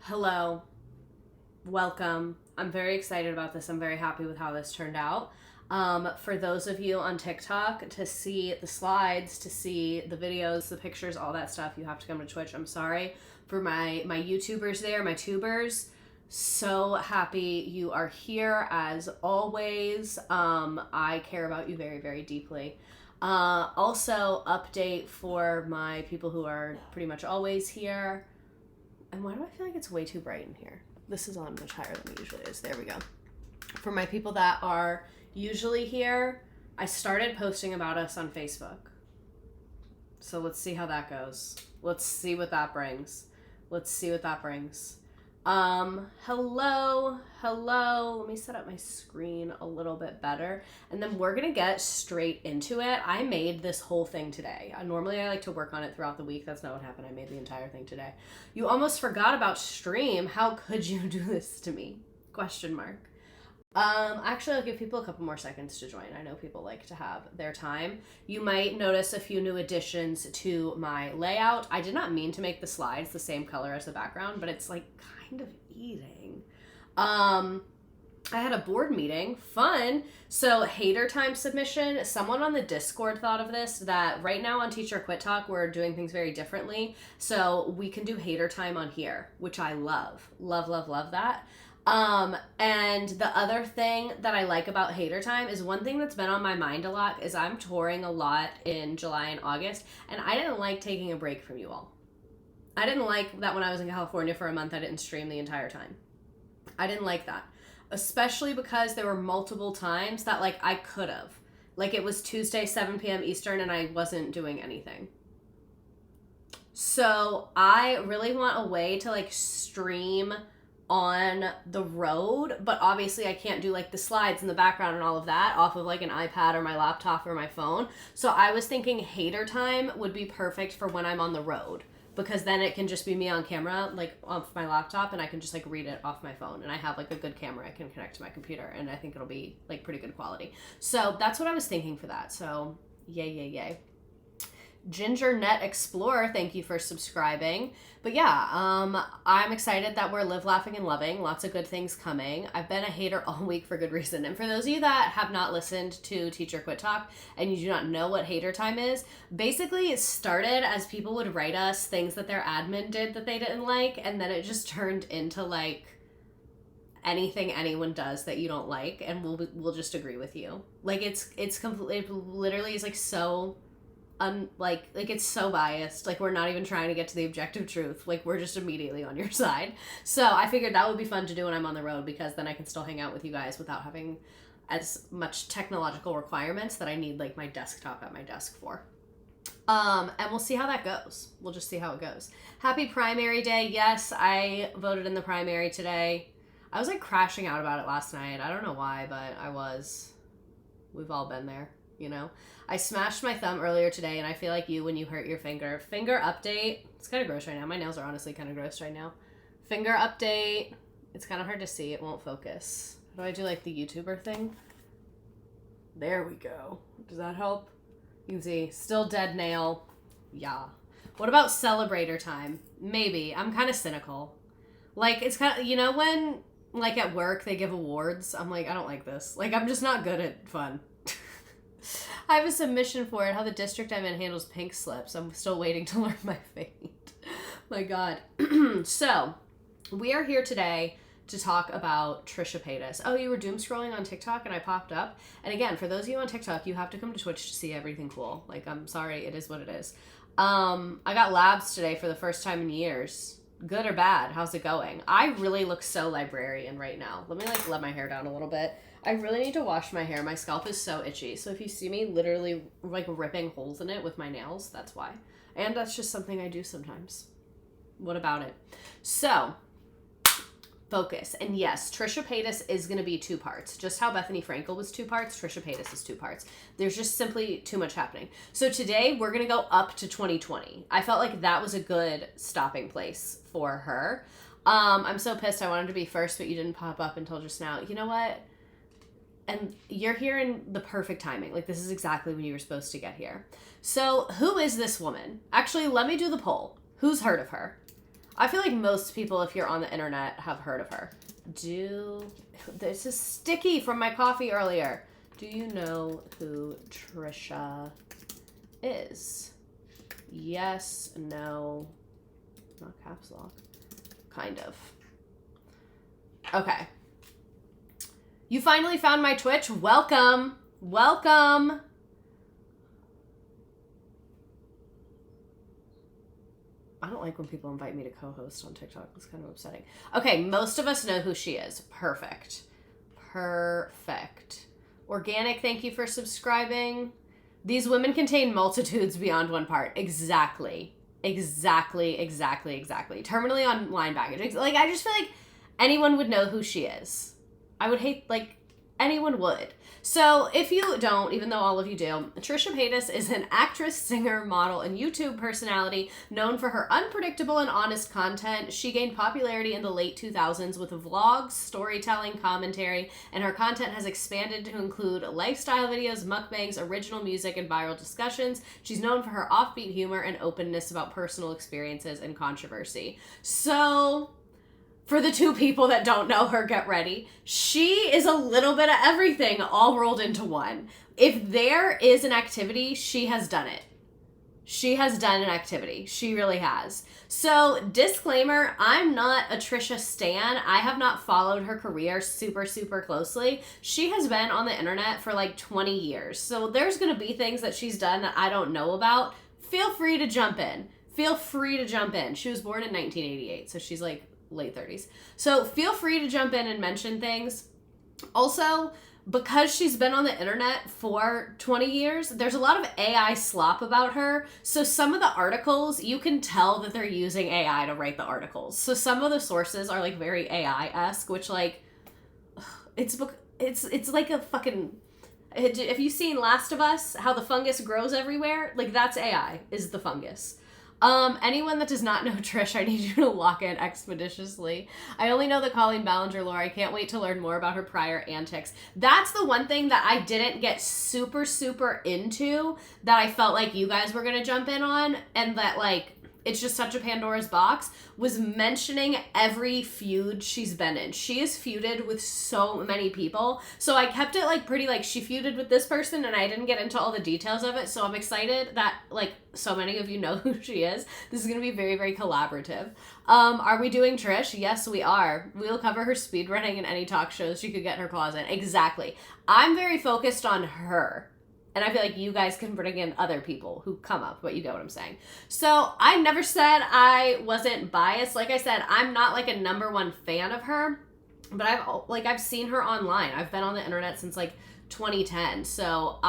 Hello, welcome. I'm very excited about this. I'm very happy with how this turned out. For those of you on TikTok, to see the slides, to see the videos, the pictures, all that stuff, you have to come to Twitch. I'm sorry for my YouTubers there, my tubers. So happy you are here as always. I care about you very, very deeply. Also, update for my people who are pretty much always here. And why do I feel like it's way too bright in here? This is on much higher than it usually is. There we go. For my people that are usually here, I started posting about us on Facebook. So let's see how that goes. Let's see what that brings. Hello. Let me set up my screen a little bit better. And then we're going to get straight into it. I made this whole thing today. Normally I like to work on it throughout the week. That's not what happened. I made the entire thing today. You almost forgot about stream. How could you do this to me? Question mark. Actually, I'll give people a couple more seconds to join. I know people like to have their time. You might notice a few new additions to my layout. I did not mean to make the slides the same color as the background, but it's like kind of eating. I had a board meeting. Fun. So hater time submission. Someone on the Discord thought of this, that right now on Teacher Quit Talk, we're doing things very differently. So we can do hater time on here, which I love. Love that. And the other thing that I like about hater time is one thing that's been on my mind a lot is I'm touring a lot in July and August, and I didn't like taking a break from you all. I didn't like that when I was in California for a month, I didn't stream the entire time. I didn't like that, especially because there were multiple times that like I could have, like it was Tuesday, 7 p.m. Eastern, and I wasn't doing anything. So I really want a way to like stream on the road, but obviously I can't do like the slides in the background and all of that off of like an iPad or my laptop or my phone. So I was thinking hater time would be perfect for when I'm on the road, because then it can just be me on camera, like off my laptop, and I can just like read it off my phone, and I have like a good camera I can connect to my computer, and I think it'll be like pretty good quality. So that's what I was thinking for that. So yay. GingerNet Explorer, thank you for subscribing. But yeah, I'm excited that we're live, laughing, and loving. Lots of good things coming. I've been a hater all week for good reason. And for those of you that have not listened to Teacher Quit Talk and you do not know what hater time is, basically it started as people would write us things that their admin did that they didn't like, and then it just turned into like anything anyone does that you don't like, and we'll just agree with you. Like it's completely, it literally is like so like it's so biased. Like we're not even trying to get to the objective truth. Like we're just immediately on your side. So I figured that would be fun to do when I'm on the road, because then I can still hang out with you guys without having as much technological requirements that I need like my desktop at my desk for. And we'll see how that goes. We'll just see how it goes. Happy primary day. Yes, I voted in the primary today. I was like crashing out about it last night. I don't know why, but I was. We've all been there, you know? I smashed my thumb earlier today, and I feel like you when you hurt your finger. Finger update. It's kind of gross right now. My nails are honestly kind of gross right now. Finger update. It's kind of hard to see. It won't focus. How do I do like the YouTuber thing? There we go. Does that help? You can see. Still dead nail. Yeah. What about celebrator time? Maybe. I'm kind of cynical. Like, it's kind of, you know when, like, at work they give awards? I'm like, I don't like this. Like, I'm just not good at fun. I have a submission for it, how the district I'm in handles pink slips. I'm still waiting to learn my fate. My God. So, we are here today to talk about Trisha Paytas. Oh, you were doom scrolling on TikTok and I popped up. And again, for those of you on TikTok, you have to come to Twitch to see everything cool. Like, I'm sorry, it is what it is. I got labs today for the first time in years. Good or bad? How's it going? I really look so librarian right now. Let me like let my hair down a little bit. I really need to wash my hair. My scalp is so itchy. So if you see me literally like ripping holes in it with my nails, that's why. And that's just something I do sometimes. What about it? So, focus. And yes, Trisha Paytas is going to be 2 parts. Just how Bethany Frankel was 2 parts, Trisha Paytas is 2 parts. There's just simply too much happening. So today we're going to go up to 2020. I felt like that was a good stopping place for her. I'm so pissed. I wanted to be first, but you didn't pop up until just now. You know what? And you're here in the perfect timing. Like, this is exactly when you were supposed to get here. So, who is this woman? Actually, let me do the poll. Who's heard of her? I feel like most people, if you're on the internet, have heard of her. This is sticky from my coffee earlier. Do you know who Trisha is? Yes, no, not caps lock. Kind of. Okay. You finally found my Twitch. Welcome. Welcome. I don't like when people invite me to co-host on TikTok. It's kind of upsetting. Okay, most of us know who she is. Perfect. Perfect. Organic, thank you for subscribing. These women contain multitudes beyond one part. Exactly. Terminally online baggage. Like, I just feel like anyone would know who she is. I would hate, like, anyone would. So if you don't, even though all of you do, Trisha Paytas is an actress, singer, model, and YouTube personality known for her unpredictable and honest content. She gained popularity in the late 2000s with vlogs, storytelling, commentary, and her content has expanded to include lifestyle videos, mukbangs, original music, and viral discussions. She's known for her offbeat humor and openness about personal experiences and controversy. So, for the two people that don't know her, get ready. She is a little bit of everything all rolled into one. If there is an activity, she has done it. She has done an activity. She really has. So, disclaimer, I'm not a Trisha stan. I have not followed her career super closely. She has been on the internet for like 20 years. So, there's going to be things that she's done that I don't know about. Feel free to jump in. She was born in 1988, so she's like late 30s. So feel free to jump in and mention things. Also, because she's been on the internet for 20 years, there's a lot of AI slop about her. So some of the articles, you can tell that they're using AI to write the articles. So some of the sources are like very AI-esque, which like, it's like a fucking, have you seen Last of Us? How the fungus grows everywhere? Like that's AI, is the fungus. Anyone that does not know Trish, I need you to lock in expeditiously. I only know the Colleen Ballinger lore. I can't wait to learn more about her prior antics. That's the one thing that I didn't get super into that I felt like you guys were going to jump in on, and that like it's just such a Pandora's box, was mentioning every feud she's been in. She is feuded with so many people. So I kept it like pretty like she feuded with this person and I didn't get into all the details of it. So I'm excited that like so many of you know who she is. This is going to be very collaborative. Are we doing Trish? Yes, we are. We will cover her speedrunning in any talk shows she could get in her closet. Exactly. I'm very focused on her. And I feel like you guys can bring in other people who come up, but you get what I'm saying. So I never said I wasn't biased. Like I said, I'm not like a number one fan of her, but I've seen her online. I've been on the internet since like 2010. So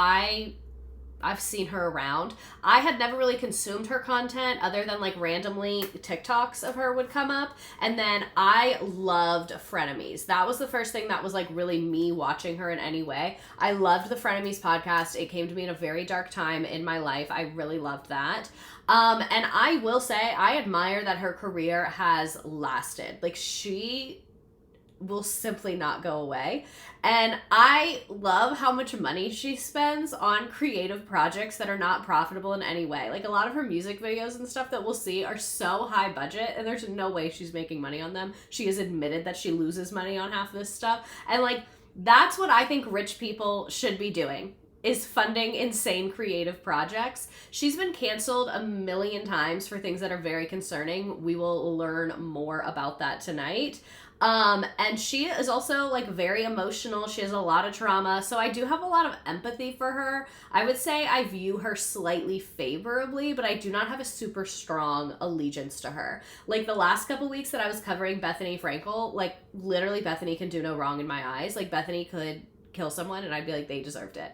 I've seen her around. I had never really consumed her content other than like randomly TikToks of her would come up. And then I loved Frenemies. That was the first thing that was like really me watching her in any way. I loved the Frenemies podcast. It came to me in a very dark time in my life. I really loved that. And I will say I admire that her career has lasted. Like she will simply not go away. And I love how much money she spends on creative projects that are not profitable in any way. Like a lot of her music videos and stuff that we'll see are so high budget and there's no way she's making money on them. She has admitted that she loses money on half this stuff. And like, that's what I think rich people should be doing, is funding insane creative projects. She's been canceled a million times for things that are very concerning. We will learn more about that tonight. And she is also like very emotional. She has a lot of trauma. So I do have a lot of empathy for her. I would say I view her slightly favorably, but I do not have a super strong allegiance to her. Like the last couple weeks that I was covering Bethany Frankel, like literally Bethany can do no wrong in my eyes. Like Bethany could kill someone and I'd be like, they deserved it.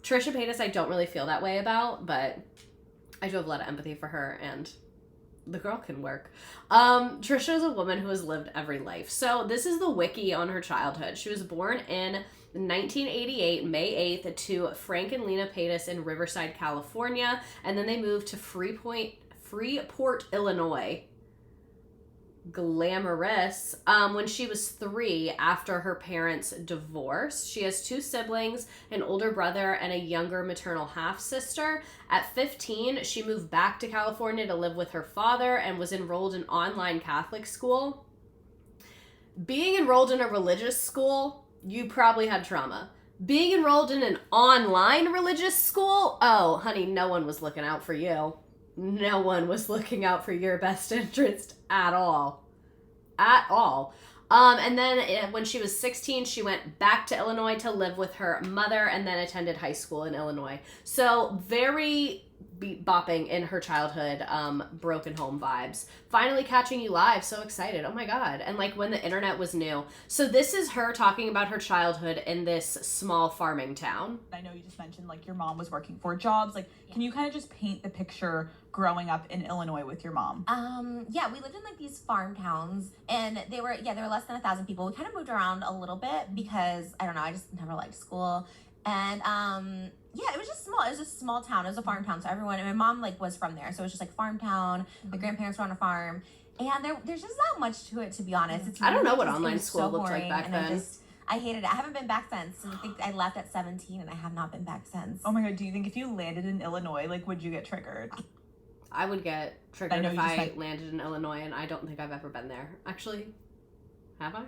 Trisha Paytas, I don't really feel that way about, but I do have a lot of empathy for her and the girl can work. Trisha is a woman who has lived every life. So this is the wiki on her childhood. She was born in 1988, May 8th, to Frank and Lena Paytas in Riverside, California. And then they moved to Freeport, Illinois. glamorous. When she was 3, after her parents' divorce. She has 2 siblings, an older brother and a younger maternal half-sister. At 15, she moved back to California to live with her father and was enrolled in online Catholic school. Being enrolled in a religious school, you probably had trauma. Being enrolled in an online religious school, oh, honey, no one was looking out for you. No one was looking out for your best interest at all. At all. And then when she was 16, she went back to Illinois to live with her mother and then attended high school in Illinois. So very bopping in her childhood, broken home vibes. Finally catching you live, so excited. Oh my god. And like when the internet was new. So this is her talking about her childhood in this small farming town. I know you just mentioned like your mom was working 4 jobs. Like, can you kind of just paint the picture growing up in Illinois with your mom? Yeah, we lived in like these farm towns, and they were less than 1,000 people. We kind of moved around a little bit because I don't know, I just never liked school. And yeah, it was just small. It was a small town. It was a farm town. So everyone, and my mom like was from there. So it was just like farm town. My grandparents were on a farm. And there's just not much to it, to be honest. It's I don't know what online school looked like back then. I hated it. I haven't been back since. And I think I left at 17 and I have not been back since. Oh my god, do you think if you landed in Illinois, like would you get triggered? I would get triggered if I landed in Illinois, and I don't think I've ever been there. Actually, have I?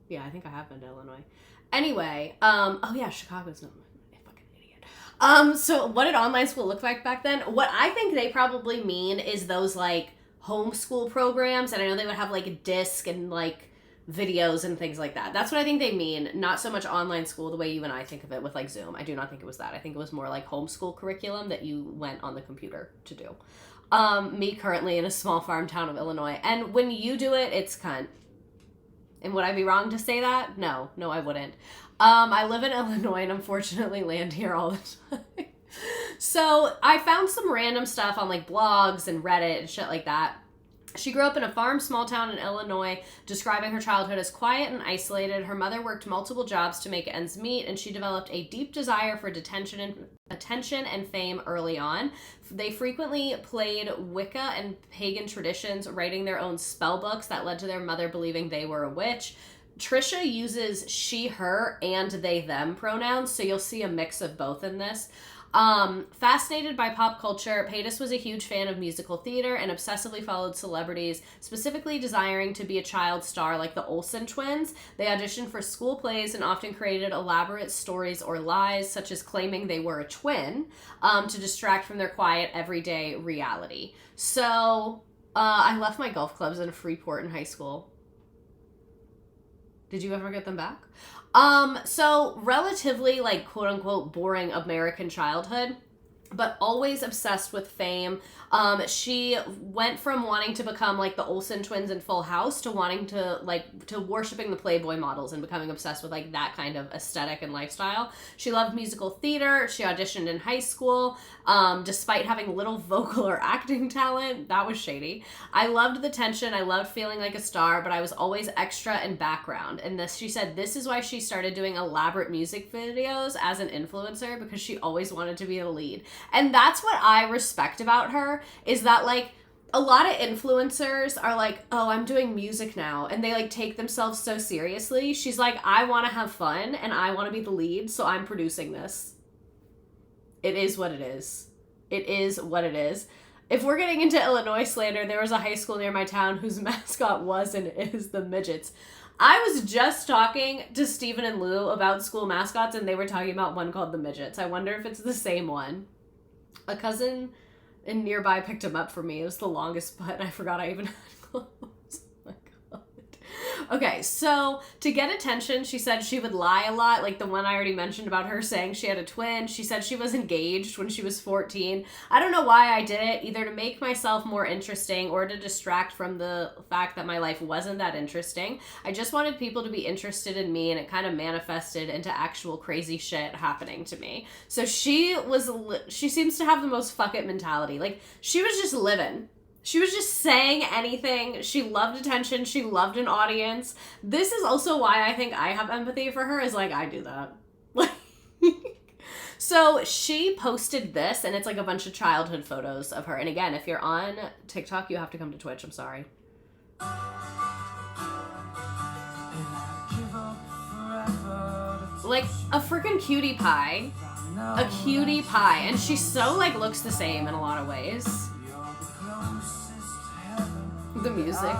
Yeah, I think I have been to Illinois. Anyway, oh yeah, Chicago's not a fucking idiot. So what did online school look like back then? What I think they probably mean is those like homeschool programs, and I know they would have like a disc and like videos and things like that. That's what I think they mean. Not so much online school the way you and I think of it with like Zoom. I do not think it was that. I think it was more like homeschool curriculum that you went on the computer to do. Me currently in a small farm town of Illinois, and when you do it, it's cunt. And would I be wrong to say that? No, I wouldn't. I live in Illinois and unfortunately land here all the time. So I found some random stuff on like blogs and Reddit and shit like that. She grew up in a farm, small town in Illinois, describing her childhood as quiet and isolated. Her mother worked multiple jobs to make ends meet, and she developed a deep desire for attention and fame early on. They frequently played Wicca and pagan traditions, writing their own spell books that led to their mother believing they were a witch. Trisha uses she, her, and they, them pronouns, so you'll see a mix of both in this. Fascinated by pop culture, Paytas was a huge fan of musical theater and obsessively followed celebrities, specifically desiring to be a child star like the Olsen twins. They auditioned for school plays and often created elaborate stories or lies, such as claiming they were a twin, to distract from their quiet, everyday reality. So, I left my golf clubs in Freeport in high school. Did you ever get them back? So relatively like quote unquote boring American childhood, but always obsessed with fame. She went from wanting to become like the Olsen twins in Full House to wanting to worshiping the Playboy models and becoming obsessed with like that kind of aesthetic and lifestyle. She loved musical theater. She auditioned in high school, despite having little vocal or acting talent. That was shady. I loved the tension. I loved feeling like a star, but I was always extra and background. And she said this is why she started doing elaborate music videos as an influencer, because she always wanted to be the lead. And that's what I respect about her, is that like a lot of influencers are like, oh, I'm doing music now, and they like take themselves so seriously. She's like, I want to have fun and I want to be the lead, so I'm producing this. It is what it is. It is what it is. If we're getting into Illinois slander, there was a high school near my town whose mascot was and is the Midgets. I was just talking to Stephen and Lou about school mascots, and they were talking about one called the Midgets. I wonder if it's the same one. A cousin in nearby picked him up for me. It was the longest butt, and I forgot I even had clothes. Oh my god. Okay, so to get attention, she said she would lie a lot, like the one I already mentioned about her saying she had a twin. She said she was engaged when she was 14. I don't know why I did it, either to make myself more interesting or to distract from the fact that my life wasn't that interesting. I just wanted people to be interested in me, and it kind of manifested into actual crazy shit happening to me. So she seems to have the most fuck it mentality. Like, she was just living. She was just saying anything. She loved attention. She loved an audience. This is also why I think I have empathy for her, is like, I do that. So she posted this, and it's like a bunch of childhood photos of her. And again, if you're on TikTok, you have to come to Twitch. I'm sorry. Like a freaking cutie pie. A cutie pie. And she so like looks the same in a lot of ways. The music.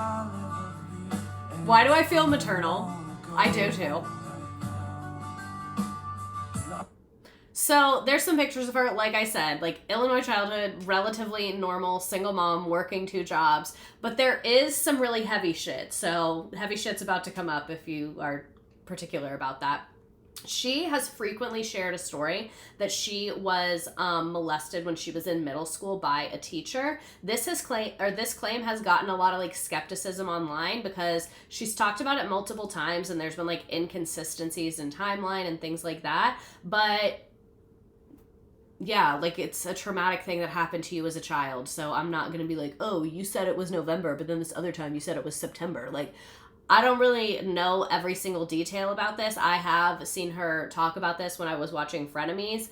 Why do I feel maternal? I do too. So there's some pictures of her, like I said, like Illinois childhood, relatively normal, single mom, working 2 jobs, but there is some really heavy shit. So heavy shit's about to come up if you are particular about that. She has frequently shared a story that she was molested when she was in middle school by a teacher. This claim has gotten a lot of like skepticism online because she's talked about it multiple times and there's been like inconsistencies in timeline and things like that. But yeah, like it's a traumatic thing that happened to you as a child. So I'm not going to be like, oh, you said it was November, but then this other time you said it was September. Like, I don't really know every single detail about this. I have seen her talk about this when I was watching Frenemies.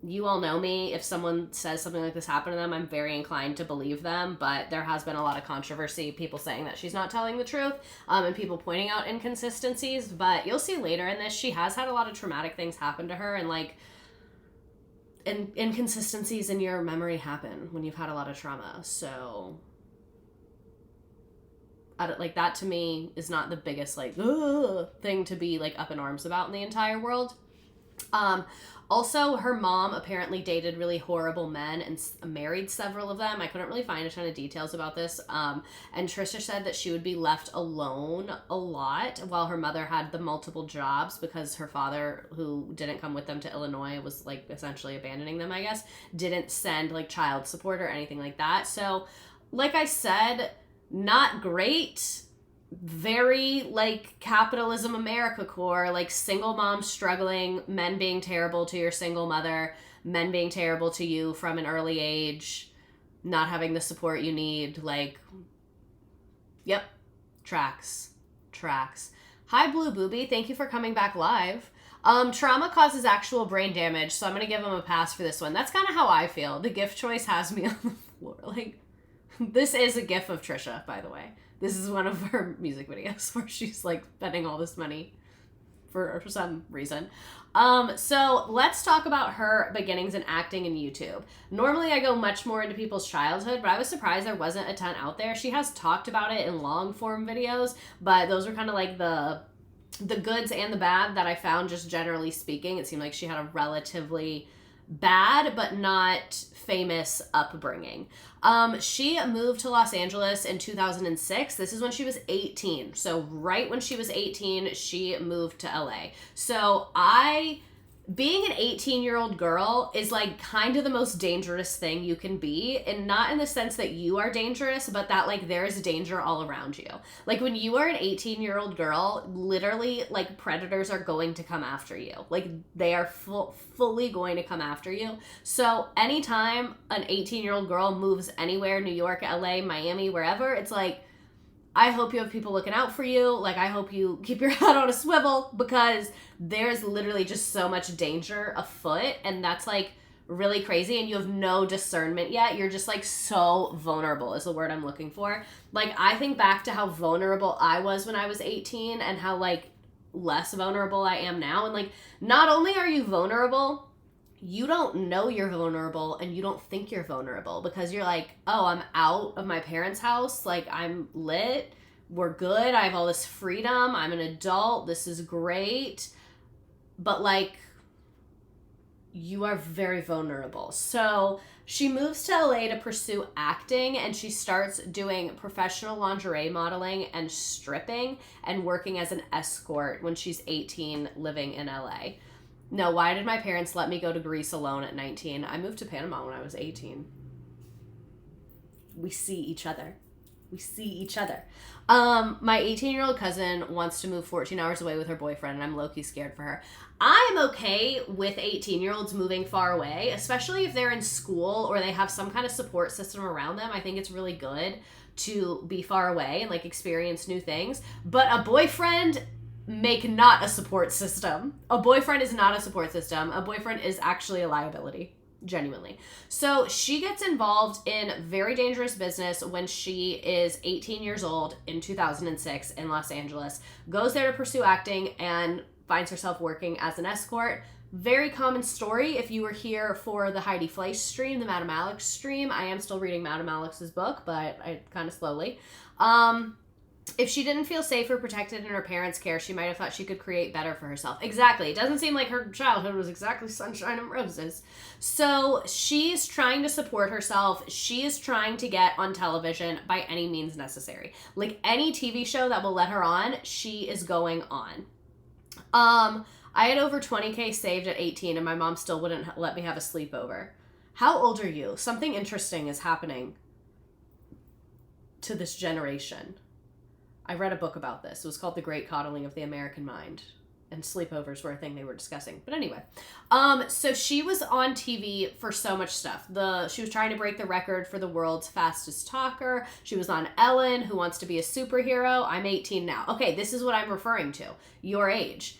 You all know me. If someone says something like this happened to them, I'm very inclined to believe them. But there has been a lot of controversy, people saying that she's not telling the truth, and people pointing out inconsistencies. But you'll see later in this, she has had a lot of traumatic things happen to her, and like inconsistencies in your memory happen when you've had a lot of trauma. So like that to me is not the biggest like thing to be like up in arms about in the entire world. Also, her mom apparently dated really horrible men and married several of them. I couldn't really find a ton of details about this. And Trisha said that she would be left alone a lot while her mother had the multiple jobs because her father, who didn't come with them to Illinois, was like essentially abandoning them, I guess, didn't send like child support or anything like that. So, like I said, not great. Very like capitalism America core, like single moms struggling, men being terrible to your single mother, men being terrible to you from an early age, not having the support you need. Like, yep, tracks. Hi Blue Booby, thank you for coming back live. Trauma causes actual brain damage, so I'm gonna give him a pass for this one. That's kind of how I feel. The gift choice has me on the floor. Like, this is a gif of Trisha, by the way. This is one of her music videos where she's like spending all this money for some reason. So let's talk about her beginnings in acting and YouTube. Normally I go much more into people's childhood, but I was surprised there wasn't a ton out there. She has talked about it in long form videos, but those are kind of like the goods and the bad that I found, just generally speaking. It seemed like she had a relatively bad but not famous upbringing. She moved to Los Angeles in 2006. This is when she was 18. So right when she was 18, she moved to LA. So being an 18-year-old girl is like kind of the most dangerous thing you can be, and not in the sense that you are dangerous, but that like there's danger all around you. Like when you are an 18-year-old girl, literally like predators are going to come after you. Like they are fully going to come after you. So anytime an 18-year-old girl moves anywhere, New York, LA, Miami, wherever, it's like, I hope you have people looking out for you. Like, I hope you keep your head on a swivel, because there's literally just so much danger afoot, and that's like really crazy, and you have no discernment yet. You're just like so vulnerable is the word I'm looking for. Like, I think back to how vulnerable I was when I was 18 and how like less vulnerable I am now. And like, not only are you vulnerable, you don't know you're vulnerable and you don't think you're vulnerable, because you're like, oh, I'm out of my parents' house. Like, I'm lit. We're good. I have all this freedom. I'm an adult. This is great. But like, you are very vulnerable. So she moves to LA to pursue acting, and she starts doing professional lingerie modeling and stripping and working as an escort when she's 18, living in LA. No, why did my parents let me go to Greece alone at 19? I moved to Panama when I was 18. We see each other. My 18-year-old cousin wants to move 14 hours away with her boyfriend, and I'm low-key scared for her. I'm okay with 18-year-olds moving far away, especially if they're in school or they have some kind of support system around them. I think it's really good to be far away and like experience new things. But a boyfriend, make not a support system. A boyfriend is not a support system. A boyfriend is actually a liability. genuinely. So she gets involved in very dangerous business when she is 18 years old in 2006 in Los Angeles, goes there to pursue acting, and finds herself working as an escort. Very common story. If you were here for the Heidi Fleiss stream, the Madame Alex stream, I am still reading Madame Alex's book, but I kind of slowly. If she didn't feel safe or protected in her parents' care, she might have thought she could create better for herself. Exactly. It doesn't seem like her childhood was exactly sunshine and roses. So she's trying to support herself. She is trying to get on television by any means necessary. Like any TV show that will let her on, she is going on. I had over 20K saved at 18 and my mom still wouldn't let me have a sleepover. How old are you? Something interesting is happening to this generation. I read a book about this. It was called The Great Coddling of the American Mind. And sleepovers were a thing they were discussing. But anyway, so she was on TV for so much stuff. She was trying to break the record for the world's fastest talker. She was on Ellen, Who Wants to Be a Superhero. I'm 18 now. Okay, this is what I'm referring to. Your age.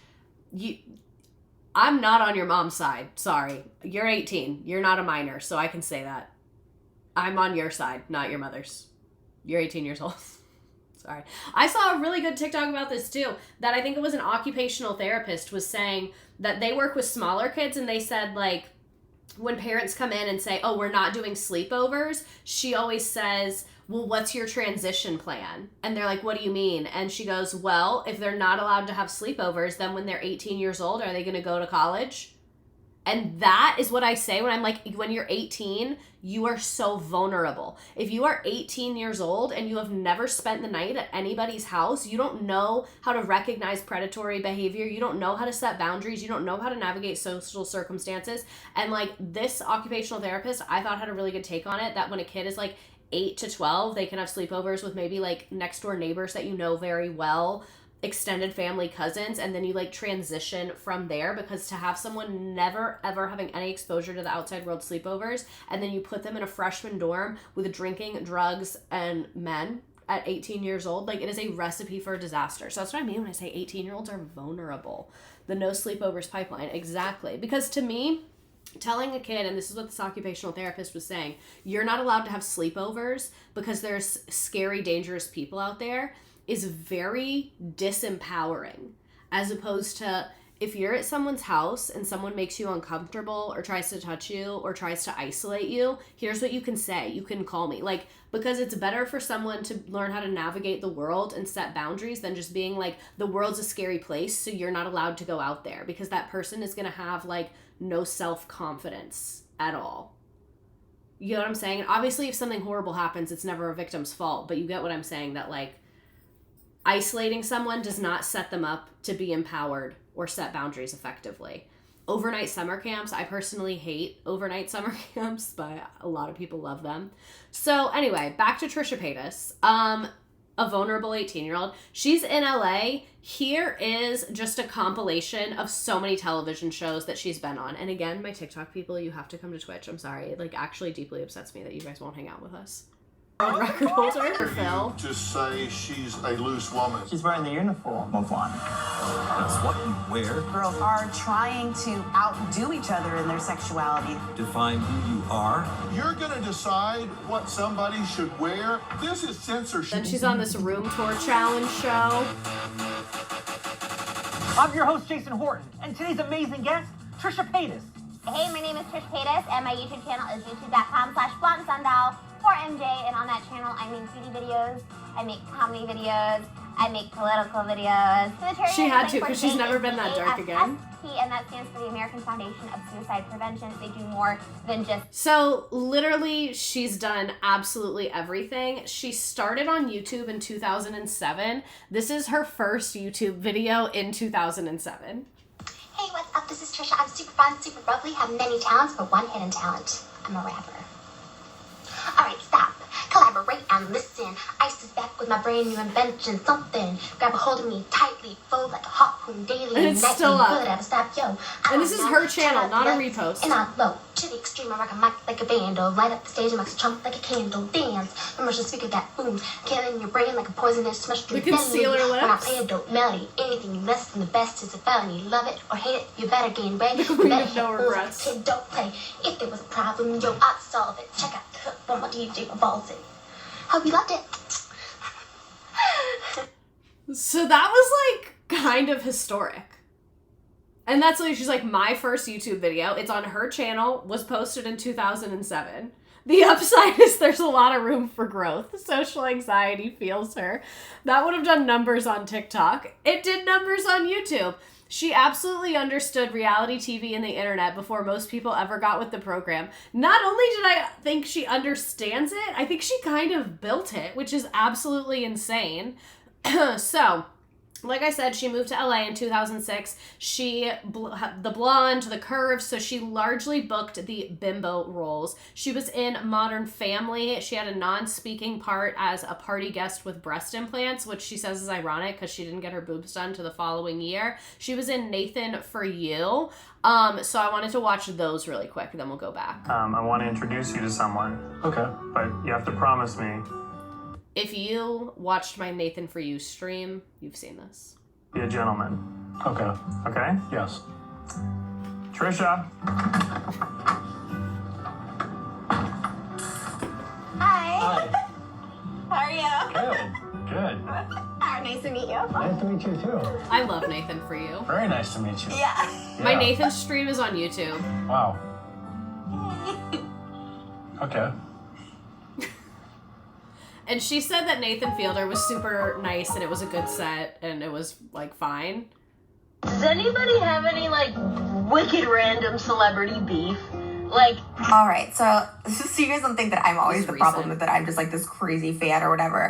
I'm not on your mom's side. Sorry. You're 18. You're not a minor, so I can say that. I'm on your side, not your mother's. You're 18 years old. Sorry. I saw a really good TikTok about this too, that I think it was an occupational therapist was saying that they work with smaller kids, and they said, like, when parents come in and say, oh, we're not doing sleepovers, she always says, well, what's your transition plan? And they're like, what do you mean? And she goes, well, if they're not allowed to have sleepovers, then when they're 18 years old, are they going to go to college? And that is what I say when I'm like, when you're 18, you are so vulnerable. If you are 18 years old and you have never spent the night at anybody's house, you don't know how to recognize predatory behavior. You don't know how to set boundaries. You don't know how to navigate social circumstances. And like this occupational therapist, I thought had a really good take on it, that when a kid is like 8 to 12, they can have sleepovers with maybe like next door neighbors that you know very well, extended family cousins, and then you like transition from there, because to have someone never ever having any exposure to the outside world sleepovers, and then you put them in a freshman dorm with drinking, drugs, and men at 18 years old, like it is a recipe for disaster. So that's what I mean when I say 18-year-olds are vulnerable. The no sleepovers pipeline, exactly. Because to me, telling a kid, and this is what this occupational therapist was saying, you're not allowed to have sleepovers because there's scary, dangerous people out there, is very disempowering, as opposed to if you're at someone's house and someone makes you uncomfortable or tries to touch you or tries to isolate you, here's what you can say. You can call me. Like, because it's better for someone to learn how to navigate the world and set boundaries than just being like, the world's a scary place, so you're not allowed to go out there, because that person is going to have like no self-confidence at all. You know what I'm saying? And obviously if something horrible happens, it's never a victim's fault, but you get what I'm saying, that like isolating someone does not set them up to be empowered or set boundaries effectively. Overnight summer camps, I personally hate overnight summer camps, but a lot of people love them. So anyway, back to Trisha Paytas, a vulnerable 18-year-old. She's in LA. Here is just a compilation of so many television shows that she's been on. And again, my TikTok people, you have to come to Twitch. I'm sorry. It like actually deeply upsets me that you guys won't hang out with us. Record holder for Phil. Just say she's a loose woman. She's wearing the uniform of one. That's what you wear. Girls are trying to outdo each other in their sexuality. Define who you are. You're gonna decide what somebody should wear? This is censorship. Then she's on this room tour challenge show. I'm your host, Jason Horton, and today's amazing guest, Trisha Paytas. Hey, my name is Trisha Paytas, and my YouTube channel is youtube.com/blondesundial for MJ, and on that channel I make beauty videos, I make comedy videos, I make political videos. So she had to, because she's never been that dark again. And that stands for the American Foundation of Suicide Prevention. They do more than just... So literally she's done absolutely everything. She started on YouTube in 2007. This is her first YouTube video in 2007. Hey, what's up? This is Trisha. I'm super fun, super bubbly, have many talents, but one hidden talent. I'm a rapper. Alright, stop. Collaborate and listen. Ice is back with my brand new invention. Something. Grab a hold of me tightly. Fold like a harpoon daily. And it's still up. Good at a stop, yo. And this is her channel, not a repost. And I'm low. to the extreme. I rock a mic like a vandal. Light up the stage and wax a chump like a candle. Dance, immersion speaker that booms. Killing your brain like a poisonous smash through We can seal her When I lips. play a dope melody, anything less than the best is a felony. Love it or hate it, you better gain weight. You queen better of no hit fools. regrets. Kid, don't play. If there was a problem, yo, I'd solve it. Check out the hook from my DJ Balls it. Hope you loved it. So that was like kind of historic. And that's like, she's like, my first YouTube video. It's on her channel, was posted in 2007. The upside is there's a lot of room for growth. Social anxiety feels her. That would have done numbers on TikTok. It did numbers on YouTube. She absolutely understood reality TV and the internet before most people ever got with the program. Not only did I think she understands it, I think she kind of built it, which is absolutely insane. So, like I said, she moved to LA in 2006. She, the blonde, the curves, so she largely booked the bimbo roles. She was in Modern Family. She had a non-speaking part as a party guest with breast implants, which she says is ironic because she didn't get her boobs done to the following year. She was in Nathan For You. So I wanted to watch those really quick, and then we'll go back. I want to introduce you to someone. Okay. But you have to promise me. If you watched my Nathan For You stream, you've seen this. Be a gentleman. Okay. Okay? Yes. Trisha. Hi. Hi. How are you? Good. Good. Nice to meet you. Nice to meet you too. I love Nathan For You. Very nice to meet you. Yeah. My Nathan stream is on YouTube. Wow. Okay. And she said that Nathan Fielder was super nice and it was a good set and it was like fine. Does anybody have any like wicked random celebrity beef? Like, all right, so you guys don't think that I'm always the problem with that I'm just like this crazy fan or whatever.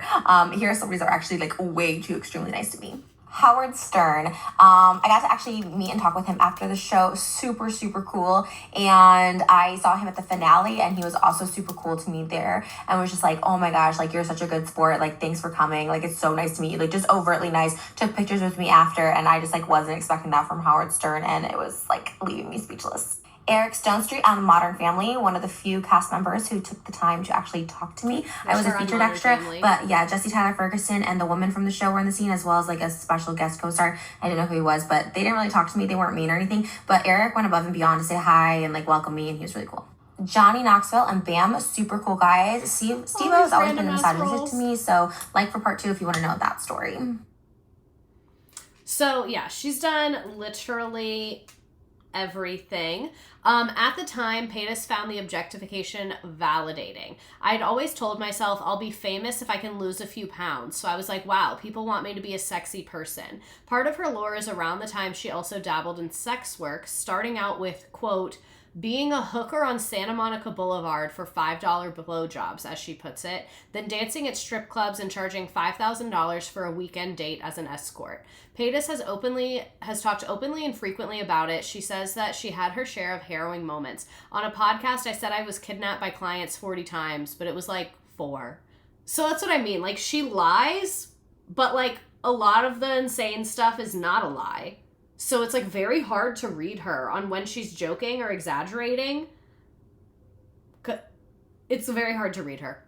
Here are some that are actually like way too extremely nice to me. Howard Stern. I got to actually meet and talk with him after the show. Super, super cool. And I saw him at the finale and he was also super cool to me there. And was just like, oh my gosh, like you're such a good sport. Like, thanks for coming. Like, it's so nice to meet you. Like, just overtly nice. Took pictures with me after and I just like wasn't expecting that from Howard Stern and it was like leaving me speechless. Eric Stonestreet on Modern Family, one of the few cast members who took the time to actually talk to me. I was a featured extra, but yeah, Jesse Tyler Ferguson and the woman from the show were in the scene as well as like a special guest co-star. I didn't know who he was, but they didn't really talk to me. They weren't mean or anything, but Eric went above and beyond to say hi and like welcome me and he was really cool. Johnny Knoxville and Bam, super cool guys. Steve-O has always been misogynistic to me, so like for part 2 if you want to know that story. So yeah, she's done literally everything. At the time, Paytas found the objectification validating. I'd always told myself I'll be famous if I can lose a few pounds. So I was like, wow, people want me to be a sexy person. Part of her lore is around the time she also dabbled in sex work, starting out with, quote, being a hooker on Santa Monica Boulevard for $5 blowjobs, as she puts it, then dancing at strip clubs and charging $5,000 for a weekend date as an escort. Paytas has talked openly and frequently about it. She says that she had her share of harrowing moments. On a podcast, I said I was kidnapped by clients 40 times, but it was like 4. So that's what I mean. Like, she lies, but like a lot of the insane stuff is not a lie. So it's like very hard to read her on when she's joking or exaggerating. It's very hard to read her.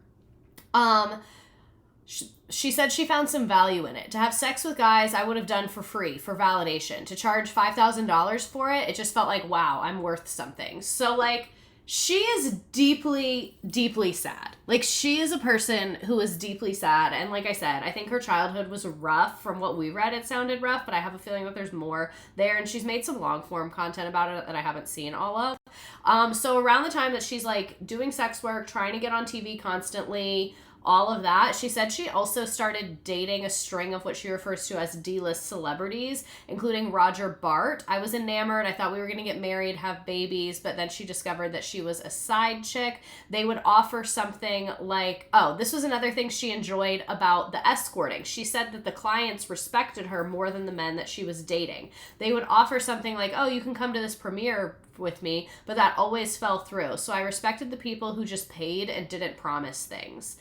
She said she found some value in it. To have sex with guys, I would have done for free, for validation. To charge $5,000 for it, it just felt like, wow, I'm worth something. So like, she is deeply, deeply sad. Like, she is a person who is deeply sad. And like I said, I think her childhood was rough. From what we read, it sounded rough, but I have a feeling that there's more there. And she's made some long form content about it that I haven't seen all of. So around the time that she's like doing sex work, trying to get on TV constantly, all of that, she said she also started dating a string of what she refers to as D-list celebrities, including Roger Bart. I was enamored. I thought we were going to get married, have babies, but then she discovered that she was a side chick. They would offer something like, oh, this was another thing she enjoyed about the escorting. She said that the clients respected her more than the men that she was dating. They would offer something like, oh, you can come to this premiere with me, but that always fell through. So I respected the people who just paid and didn't promise things.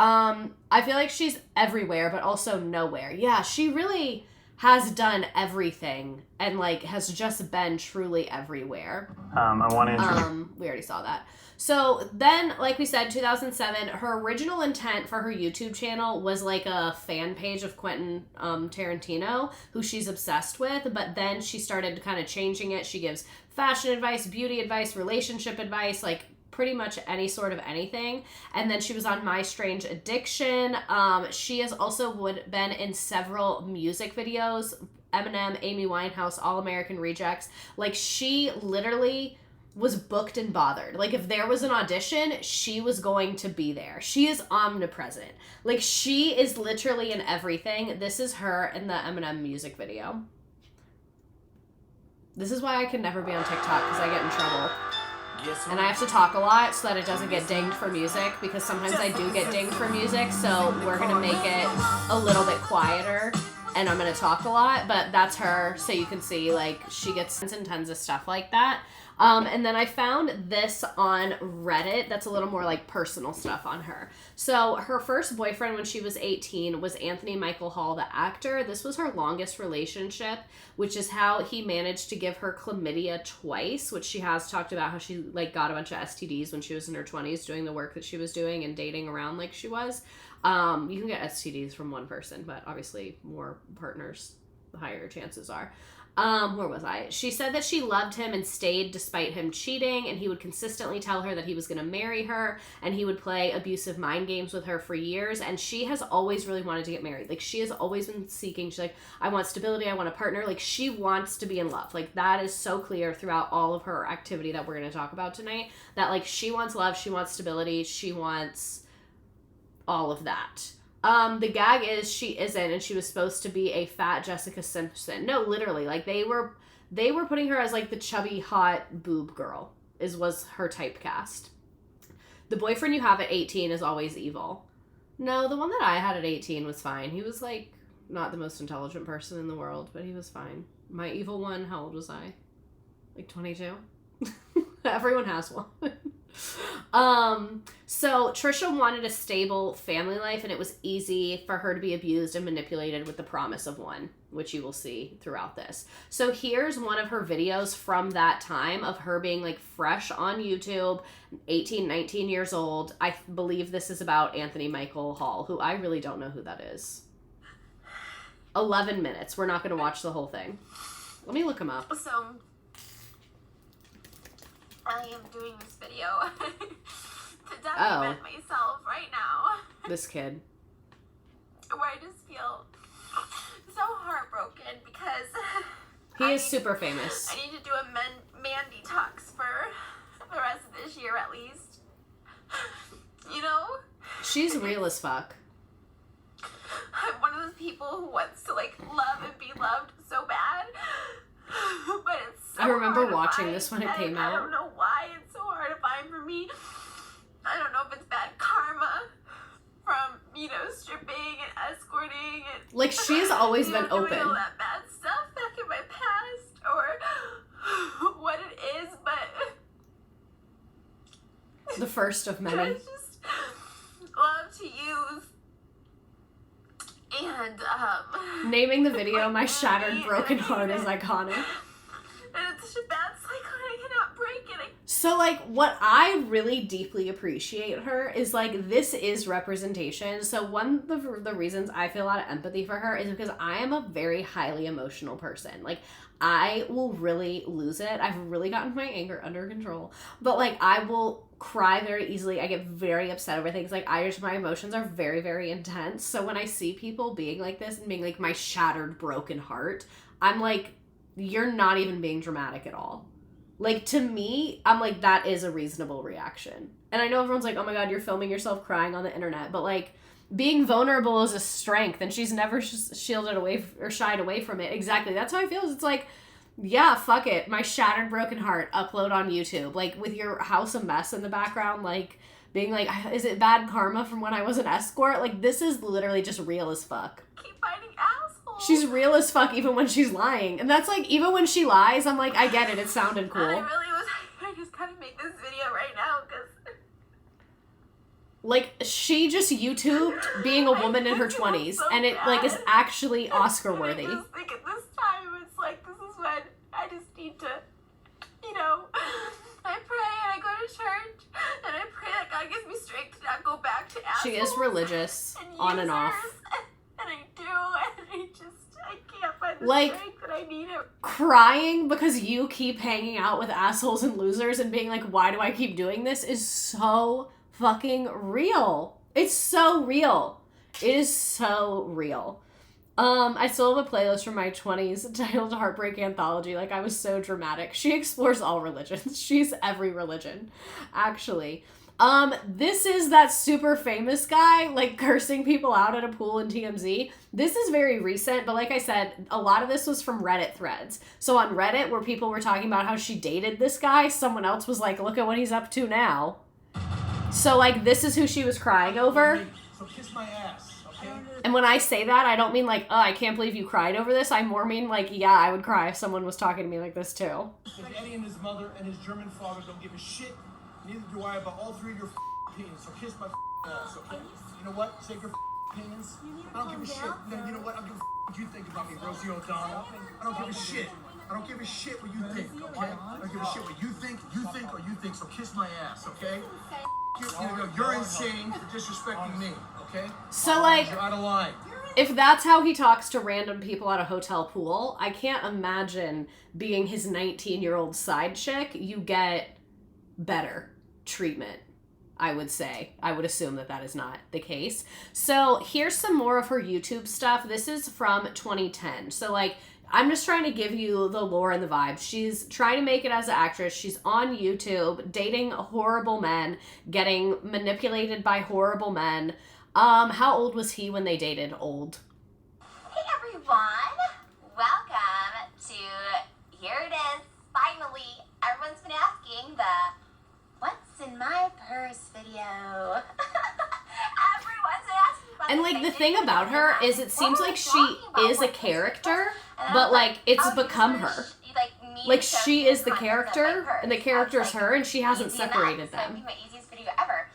I feel like she's everywhere, but also nowhere. Yeah, she really has done everything and like has just been truly everywhere. I want to introduce. We already saw that. So then, like we said, 2007, her original intent for her YouTube channel was like a fan page of Quentin Tarantino, who she's obsessed with, but then she started kind of changing it. She gives fashion advice, beauty advice, relationship advice, like pretty much any sort of anything. And then she was on My Strange Addiction. She has also been in several music videos, Eminem, Amy Winehouse, All American Rejects. Like, she literally was booked and bothered. Like, if there was an audition, she was going to be there. She is omnipresent. Like, she is literally in everything. This is her in the Eminem music video. This is why I can never be on TikTok, because I get in trouble. And I have to talk a lot so that it doesn't get dinged for music, because sometimes I do get dinged for music, so we're going to make it a little bit quieter, and I'm going to talk a lot, but that's her, so you can see, like, she gets tons and tons of stuff like that. And then I found this on Reddit that's a little more like personal stuff on her. So her first boyfriend when she was 18 was Anthony Michael Hall, the actor. This was her longest relationship, which is how he managed to give her chlamydia twice, which she has talked about how she like got a bunch of STDs when she was in her 20s doing the work that she was doing and dating around like she was. You can get STDs from one person, but obviously more partners, the higher your chances are. Where was I? She said that she loved him and stayed despite him cheating, and he would consistently tell her that he was going to marry her, and he would play abusive mind games with her for years, and she has always really wanted to get married. Like, she has always been seeking, she's like, I want stability, I want a partner. Like, she wants to be in love. Like, that is so clear throughout all of her activity that we're going to talk about tonight, that, like, she wants love, she wants stability, she wants all of that. The gag is she isn't, and she was supposed to be a fat Jessica Simpson. No, literally, like they were putting her as like the chubby, hot boob girl was her typecast. The boyfriend you have at 18 is always evil. No, the one that I had at 18 was fine. He was like not the most intelligent person in the world, but he was fine. My evil one, how old was I? Like 22? Everyone has one. So Trisha wanted a stable family life, and it was easy for her to be abused and manipulated with the promise of one, which you will see throughout this. So here's one of her videos from that time of her being like fresh on YouTube, 18, 19 years old. I believe this is about Anthony Michael Hall, who I really don't know who that is. 11 minutes. We're not going to watch the whole thing. Let me look him up. So, I am doing this video to document myself right now. This kid. Where I just feel so heartbroken because he is super famous. I need to do a man detox for the rest of this year at least. You know? She's real as fuck. I'm one of those people who wants to like love and be loved so bad. But it's so I remember hard to watching find, this when it and came out. I don't know why it's so hard to find for me. I don't know if it's bad karma from, you know, stripping and escorting and like she's always been open. Doing all that bad stuff back in my past, or what it is, but the first of many. I just love to use. And naming the video "My Shattered Broken Heart" is iconic. And it's such a bad cycle, and I cannot break it. So like what I really deeply appreciate her is like this is representation. So one of the reasons I feel a lot of empathy for her is because I am a very highly emotional person. Like I will really lose it. I've really gotten my anger under control, but like I will cry very easily. I get very upset over things. Like my emotions are very, very intense. So when I see people being like this and being like my shattered broken heart, I'm like, you're not even being dramatic at all. Like to me, I'm like, that is a reasonable reaction. And I know everyone's like, oh my God, you're filming yourself crying on the internet, but like being vulnerable is a strength, and she's never shielded away or shied away from it. Exactly. That's how I feel. It's like, yeah, fuck it. My shattered broken heart, upload on YouTube. Like with your house a mess in the background, like being like, is it bad karma from when I was an escort? Like this is literally just real as fuck. Keep fighting assholes. She's real as fuck even when she's lying. And that's like, even when she lies, I'm like, I get it. It sounded cool. I just gotta make this video right now because Like, she just YouTubed being a woman in her 20s, so and it, like, is actually Oscar-worthy. I just think at this time, it's like, this is when I just need to, you know, I pray and I go to church, and I pray that God gives me strength to not go back to assholes. She is religious, on and off. And I do, and I can't find the Like, strength that I need it. crying because you keep hanging out with assholes and losers and being like, why do I keep doing this, is so fucking real. It's so real. It is so real. I still have a playlist from my 20s titled Heartbreak Anthology. Like, I was so dramatic. She explores all religions. She's every religion, actually. This is that super famous guy, like, cursing people out at a pool in TMZ. This is very recent, but like I said, a lot of this was from Reddit threads. So on Reddit, where people were talking about how she dated this guy, someone else was like, look at what he's up to now. So, like, this is who she was crying over. So kiss my ass, okay? And when I say that, I don't mean like, oh, I can't believe you cried over this. I more mean like, yeah, I would cry if someone was talking to me like this too. Because Eddie and his mother and his German father don't give a shit. Neither do I about all three of your opinions. So kiss my ass, okay? You know what? Save your opinions. I don't give a shit. No, you know what? I don't give a what you think about me, Rosie O'Donnell. I don't give a shit. I don't give a shit what you think, okay? I don't give a shit what you think, or you think. So kiss my ass, okay? You're insane for disrespecting me, okay? So, like, you're out of line. If that's how he talks to random people at a hotel pool, I can't imagine being his 19-year-old side chick. You get better treatment, I would say. I would assume that that is not the case. So here's some more of her YouTube stuff. This is from 2010. So, like, I'm just trying to give you the lore and the vibe. She's trying to make it as an actress. She's on YouTube, dating horrible men, getting manipulated by horrible men. How old was he when they dated? Old. Hey everyone! Welcome to, here it is, finally. Everyone's been asking the what's in my purse video. Everyone's been asking about And, like, the thing about her is it seems like she is a character, but, like, it's become her. Like, she is the character, and the character's her, and she hasn't separated them. So my easiest video ever.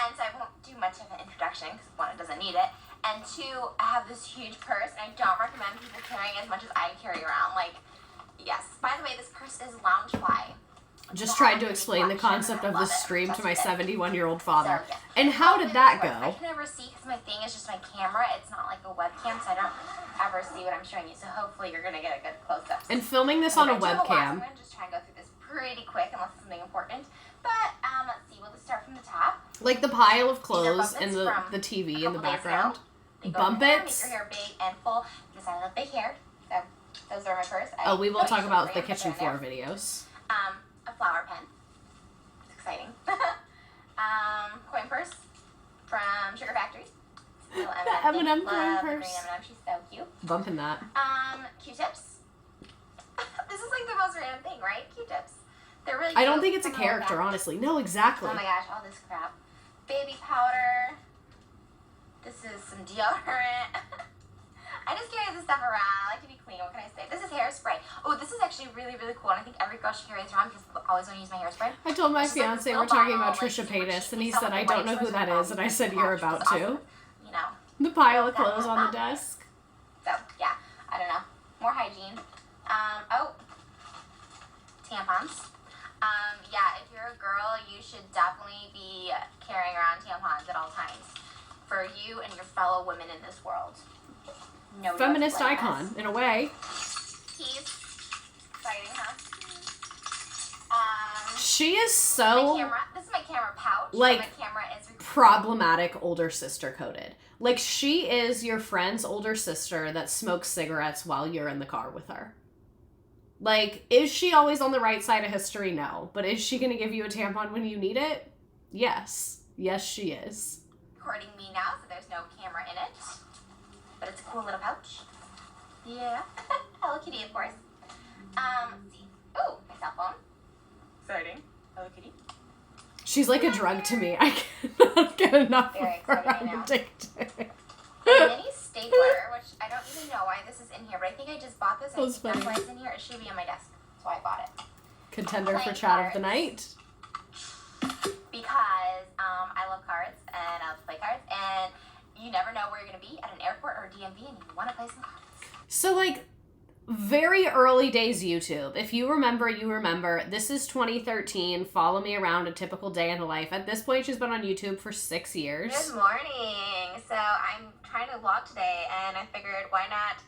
And so I won't do much of an introduction, because one, it doesn't need it, and two, I have this huge purse, and I don't recommend people carrying as much as I carry around. Like, yes. By the way, this purse is Loungefly. Just tried to explain the concept of this stream to my 71-year-old father. And how did that go? I can never see because my thing is just my camera. It's not like a webcam, so I don't ever see what I'm showing you. So hopefully you're going to get a good close-up. And filming this on a I'm going webcam. to just try and go through this pretty quick unless it's something important. But let's see. We'll just start from the top. Like the pile of clothes and the TV in the background. Bump Make it. your hair big and full because I love big hair. So those are my purse. Oh, we will talk about the kitchen floor videos. A flower pen. It's exciting. Coin purse from Sugar Factory. Little The M&M coin purse. Green M&M. She's so cute. Bumping that. Q-tips. This is like the most random thing, right? Q-tips. They're really I don't cute. think it's a character, honestly. No, exactly. Oh my gosh, all this crap. Baby powder. This is some deodorant. I just carry this stuff around. I like to be clean. What can I say? This is hairspray. Oh, this is actually really, really cool. And I think every girl should carry this around because I always want to use my hairspray. I told my It's just like fiance this we're little talking about bottle, Trisha like, Paytas, and he super said, I cheap. don't know who that is, and I said, you're about to. You know. The pile of clothes on the desk. So, yeah. I don't know. More hygiene. Tampons. Yeah, if you're a girl, you should definitely be carrying around tampons at all times for you and your fellow women in this world. No Feminist like icon, this. in a way. Keys. Exciting, huh? She is My so camera. This is my camera pouch. Like, my camera is problematic older sister coded. Like, she is your friend's older sister that smokes cigarettes while you're in the car with her. Like, is she always on the right side of history? No. But is she going to give you a tampon when you need it? Yes. Yes, she is. recording me now, so there's no camera in it. But it's a cool little pouch. Yeah. Hello Kitty, of course. Let's see. Ooh, my cell phone. Exciting. Hello Kitty. She's like a drug to me. I cannot get enough Very of her. exciting I'm now. addicted. A mini stapler, which I don't even know why this is in here, but I think I just bought this. I That's think that's funny. why it's in here. It should be on my desk. That's why I bought it. Contender for Playing chat of the cards. night. Because I love cards and play cards, and you never know where you're gonna be at an airport or a DMV, and you want to play some cards. So, like, very early days YouTube. If you remember, you remember. This is 2013. Follow me around a typical day in the life. At this point, she's been on YouTube for 6 years. Good morning. So I'm trying to vlog today, and I figured why not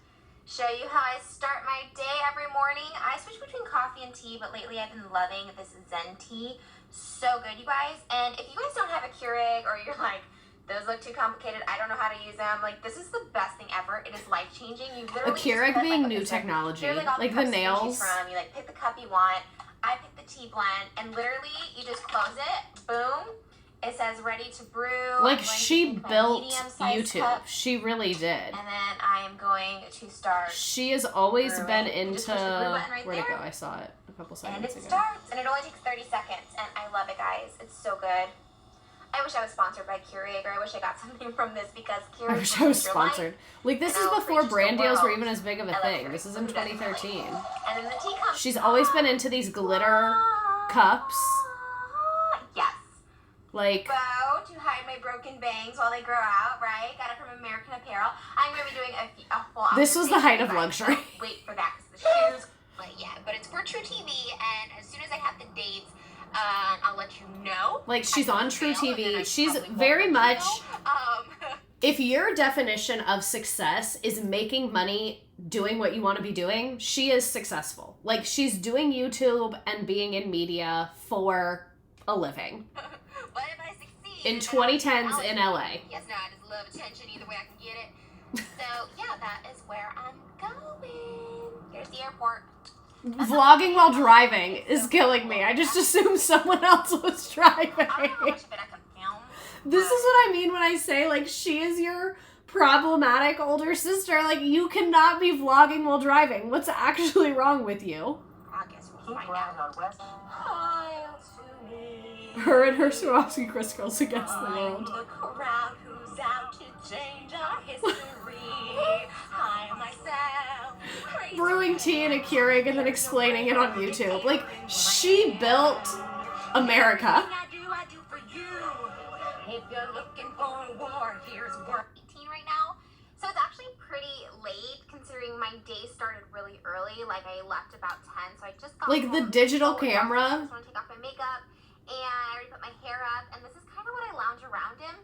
show you how I start my day every morning. I switch between coffee and tea, but lately I've been loving this Zen tea. So good, you guys. And if you guys don't have a Keurig, or you're like, those look too complicated, I don't know how to use them, like, this is the best thing ever. It is life-changing. You literally A Keurig just put, being like, new okay, technology. here's, all Like the cups you can choose nails. From. You, like, pick the cup you want. I pick the tea blend, and literally, you just close it, boom. It says ready to brew. Like, she built YouTube. Cup, she really did. and then I am going to start. She has always brewing. been You into... just push the brew button right Where'd it there, go? I saw it a couple and seconds it ago. starts, and it only takes 30 seconds, and I love it, guys. It's so good. I wish I was sponsored by Keurig, or I wish I got something from this, because Keurig I wish I was sponsored. Like, this and is I'll before preach the brand deals were world. even as big of a I love thing. Keurig. This is in Who doesn't really? 2013. And then the tea comes. She's always been into these glitter cups. Yes. Like, Bow to hide my broken bangs while they grow out, right? Got it from American Apparel. I'm going to be doing a full this was the height of luxury. Wait for that, because the shoes. But yeah, but it's for True TV, and as soon as I have the dates, I'll let you know. Like, she's on True Fail, and then I TV. She's probably won't very let you much... know. If your definition of success is making money doing what you want to be doing, she is successful. Like, she's doing YouTube and being in media for a living. What if I succeed? In 2010s in LA. Yes, no, I just love attention. Either way, I can get it. So, yeah, that is where I'm going. Here's the airport. Vlogging while driving is killing me. I just assumed someone else was driving. I don't know how much of it I can film. This is what I mean when I say, like, she is your problematic older sister. Like, you cannot be vlogging while driving. What's actually wrong with you? I guess we'll find out. Her and her Swarovski crystals against the world. The crowd who's out to change our history. I myself. Brewing tea in a Keurig and then explaining it on YouTube. Like, she built America. I do for you. If you're looking for a war, here's work. 18 right now. So it's actually pretty late considering my day started really early. Like, I left about 10, so I just got Like, the home. digital So camera. I just want to take off my makeup, and I already put my hair up, and this is kind of what I lounge around in.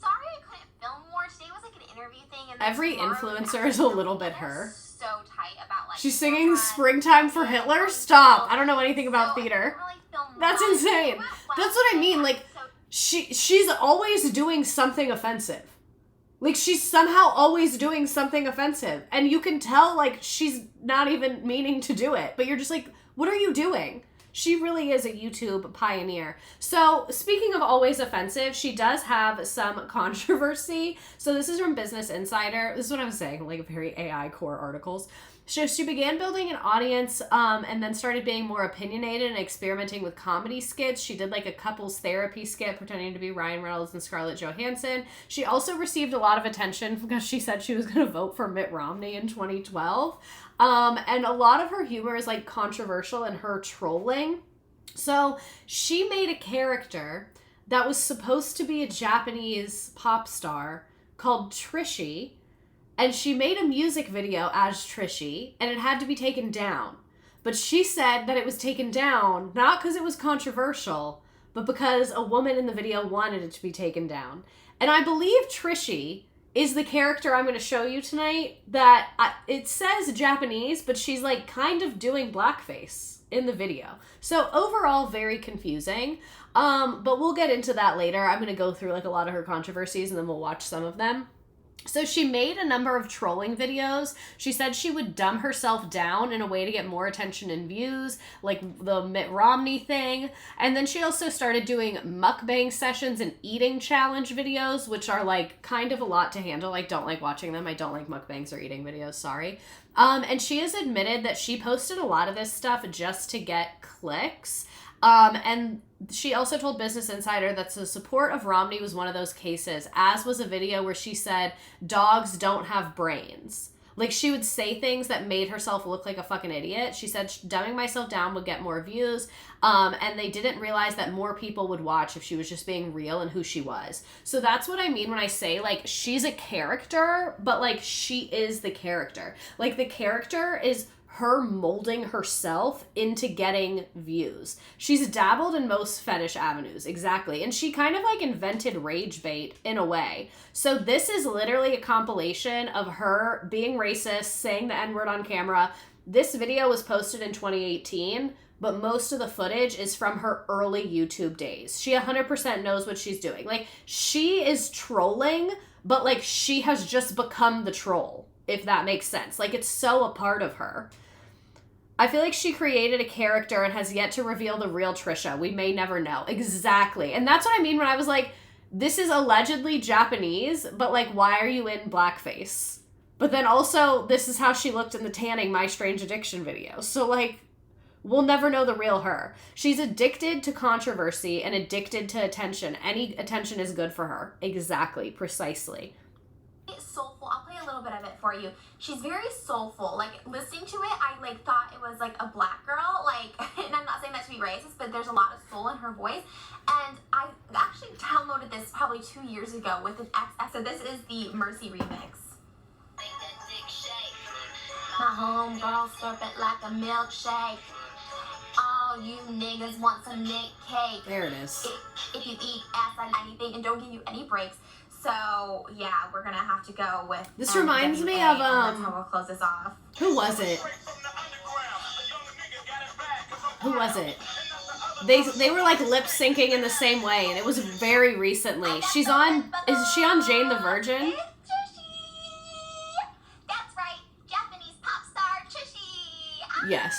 Sorry I couldn't film more. Today was like an interview thing, and then Every tomorrow influencer is a little bit they're her. So tight about like She's singing camera Springtime for and Hitler? like, Stop. I don't know anything about so I theater. didn't really film That's much. insane. Well, That's what I mean. Like, so she's always doing something offensive. Like, she's somehow always doing something offensive. And you can tell, like, she's not even meaning to do it. But you're just like, what are you doing? She really is a YouTube pioneer. So, speaking of always offensive, she does have some controversy. So, this is from Business Insider. This is what I was saying, like, very AI core articles. So she began building an audience and then started being more opinionated and experimenting with comedy skits. She did like a couples therapy skit pretending to be Ryan Reynolds and Scarlett Johansson. She also received a lot of attention because she said she was going to vote for Mitt Romney in 2012. And a lot of her humor is like controversial in her trolling. So she made a character that was supposed to be a Japanese pop star called Trisha. And she made a music video as Trisha, and it had to be taken down. But she said that it was taken down, not because it was controversial, but because a woman in the video wanted it to be taken down. And I believe Trisha is the character I'm going to show you tonight that it says Japanese, but she's like kind of doing blackface in the video. So overall, very confusing. But we'll get into that later. I'm going to go through like a lot of her controversies, and then we'll watch some of them. So she made a number of trolling videos. She said she would dumb herself down in a way to get more attention and views, like the Mitt Romney thing. And then she also started doing mukbang sessions and eating challenge videos, which are like kind of a lot to handle. I don't like watching them. I don't like mukbangs or eating videos, sorry. And she has admitted that she posted a lot of this stuff just to get clicks. And she also told Business Insider that the support of Romney was one of those cases, as was a video where she said, dogs don't have brains. Like, she would say things that made herself look like a fucking idiot. She said dumbing myself down would get more views, and they didn't realize that more people would watch if she was just being real and who she was. So that's what I mean when I say, like, she's a character, but, like, she is the character. Like, the character is her molding herself into getting views. She's dabbled in most fetish avenues, exactly. And she kind of like invented rage bait in a way. So this is literally a compilation of her being racist, saying the N-word on camera. This video was posted in 2018, but most of the footage is from her early YouTube days. She 100% knows what she's doing. Like, she is trolling, but like she has just become the troll, if that makes sense. Like, it's so a part of her. I feel like she created a character and has yet to reveal the real Trisha. We may never know. Exactly. And that's what I mean when I was like, this is allegedly Japanese, but like, why are you in blackface? But then also, this is how she looked in the tanning My Strange Addiction video. So like, we'll never know the real her. She's addicted to controversy and addicted to attention. Any attention is good for her. Exactly. Precisely. Soulful. I'll play a little bit of it for you. She's very soulful. Like, listening to it, I like thought it was like a black girl. Like, and I'm not saying that to be racist, but there's a lot of soul in her voice. And I actually downloaded this probably 2 years ago with an XX. So this is the Mercy remix. My homegirl slurp it like a milkshake. All you niggas want some Nick cake. There it is. If you eat ass on anything and don't give you any breaks. So yeah, we're gonna have to go with. This reminds me of That's how we'll close this off. Who was it? Who was it? They were like lip syncing in the same way, and it was very recently. She's on. Is she on Jane the Virgin? That's right, Japanese pop star Trishi. Yes.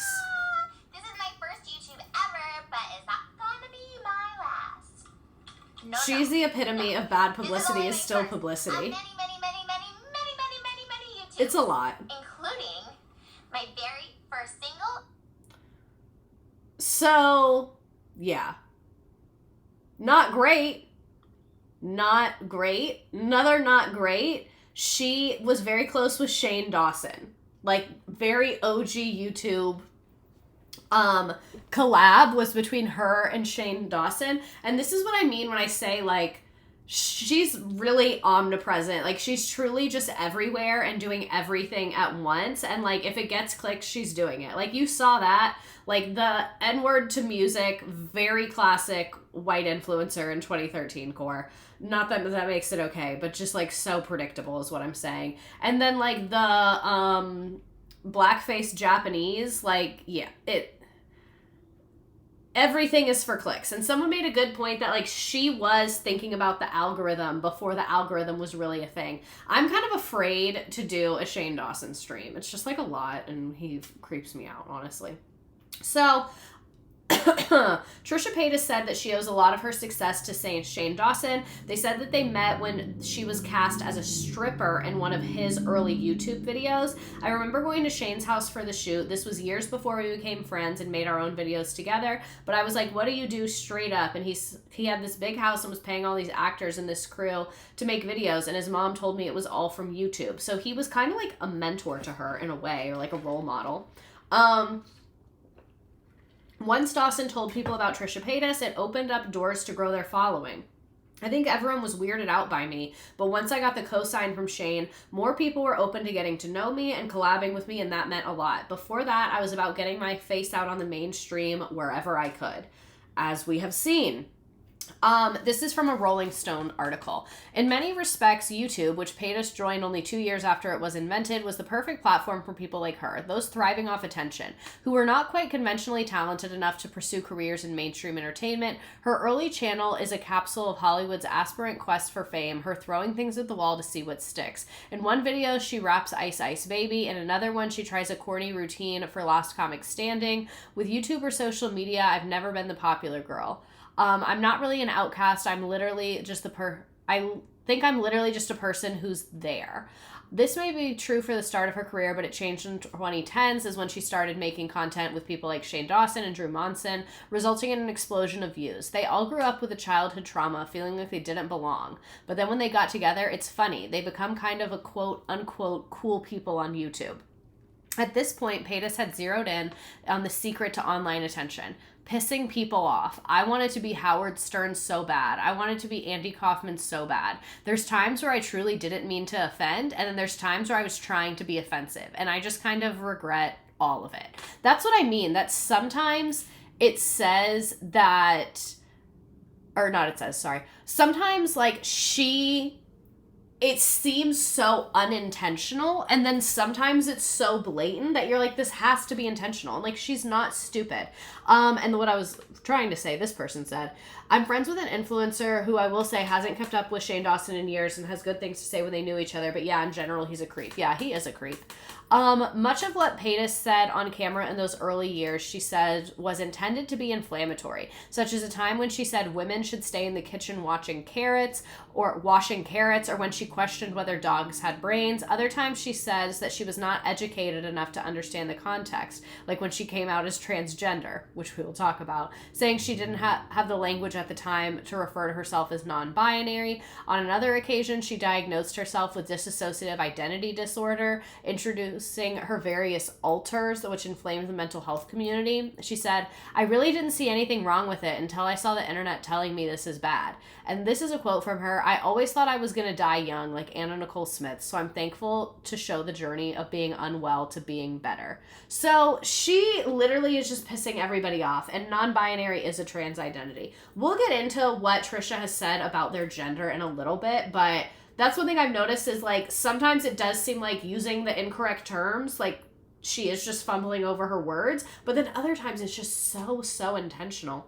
This is my first YouTube ever, but it's not gonna be my last. No, She's the epitome of bad publicity is still publicity. many YouTube. It's a lot. Including my very first single. So, yeah. Not great. Not great. Another not great. She was very close with Shane Dawson. Like, very OG YouTube collab was between her and Shane Dawson. And this is what I mean when I say, like, she's really omnipresent. Like, she's truly just everywhere and doing everything at once. And, like, if it gets clicked, she's doing it. Like, you saw that. Like, the N-word to music, very classic white influencer in 2013 core. Not that that makes it okay, but just, like, so predictable is what I'm saying. And then, like, the blackface Japanese, like, yeah, everything is for clicks. And someone made a good point that, like, she was thinking about the algorithm before the algorithm was really a thing. I'm kind of afraid to do a Shane Dawson stream. It's just, like, a lot, and he creeps me out, honestly. So, Trisha Paytas said that she owes a lot of her success to Shane Dawson. They said that they met when she was cast as a stripper in one of his early YouTube videos. I remember going to Shane's house for the shoot. This was years before we became friends and made our own videos together. But I was like, what do you do straight up? And he had this big house and was paying all these actors and this crew to make videos. And his mom told me it was all from YouTube. So he was kind of like a mentor to her in a way, or like a role model. Once Dawson told people about Trisha Paytas, it opened up doors to grow their following. I think everyone was weirded out by me, but once I got the cosign from Shane, more people were open to getting to know me and collabing with me, and that meant a lot. Before that, I was about getting my face out on the mainstream wherever I could, as we have seen. This is from a Rolling Stone article. In many respects, YouTube, which Paytas joined only 2 years after it was invented, was the perfect platform for people like her, those thriving off attention, who were not quite conventionally talented enough to pursue careers in mainstream entertainment. Her early channel is a capsule of Hollywood's aspirant quest for fame, her throwing things at the wall to see what sticks. In one video, she raps Ice Ice Baby. In another one, she tries a corny routine for Last Comic Standing. With YouTube or social media, I've never been the popular girl. I'm not really an outcast. I'm literally just I think I'm literally just a person who's there. This may be true for the start of her career, but it changed in 2010s is when she started making content with people like Shane Dawson and Drew Monson, resulting in an explosion of views. They all grew up with a childhood trauma, feeling like they didn't belong. But then when they got together, it's funny. They become kind of a quote-unquote cool people on YouTube. At this point, Paytas had zeroed in on the secret to online attention. Pissing people off. I wanted to be Howard Stern so bad. I wanted to be Andy Kaufman so bad. There's times where I truly didn't mean to offend, and then there's times where I was trying to be offensive, and I just kind of regret all of it. That's what I mean. That sometimes it says that, or not it says, sorry. Sometimes, like, it seems so unintentional, and then sometimes it's so blatant that you're like, this has to be intentional. And like, she's not stupid. And what I was trying to say, this person said, I'm friends with an influencer who I will say hasn't kept up with Shane Dawson in years and has good things to say when they knew each other. But yeah, in general, he's a creep. Yeah, he is a creep. Much of what Paytas said on camera in those early years, she said, was intended to be inflammatory, such as a time when she said women should stay in the kitchen washing carrots, or when she questioned whether dogs had brains. Other times she says that she was not educated enough to understand the context, like when she came out as transgender, which we will talk about, saying she didn't have the language at the time to refer to herself as non-binary. On another occasion, she diagnosed herself with dissociative identity disorder, introducing her various alters, which inflamed the mental health community. She said, I really didn't see anything wrong with it until I saw the internet telling me this is bad. And this is a quote from her. I always thought I was going to die young, like Anna Nicole Smith, so I'm thankful to show the journey of being unwell to being better. So she literally is just pissing everybody off, and non-binary is a trans identity. We'll get into what Trisha has said about their gender in a little bit, but that's one thing I've noticed is, like, sometimes it does seem like using the incorrect terms, like she is just fumbling over her words, but then other times it's just so intentional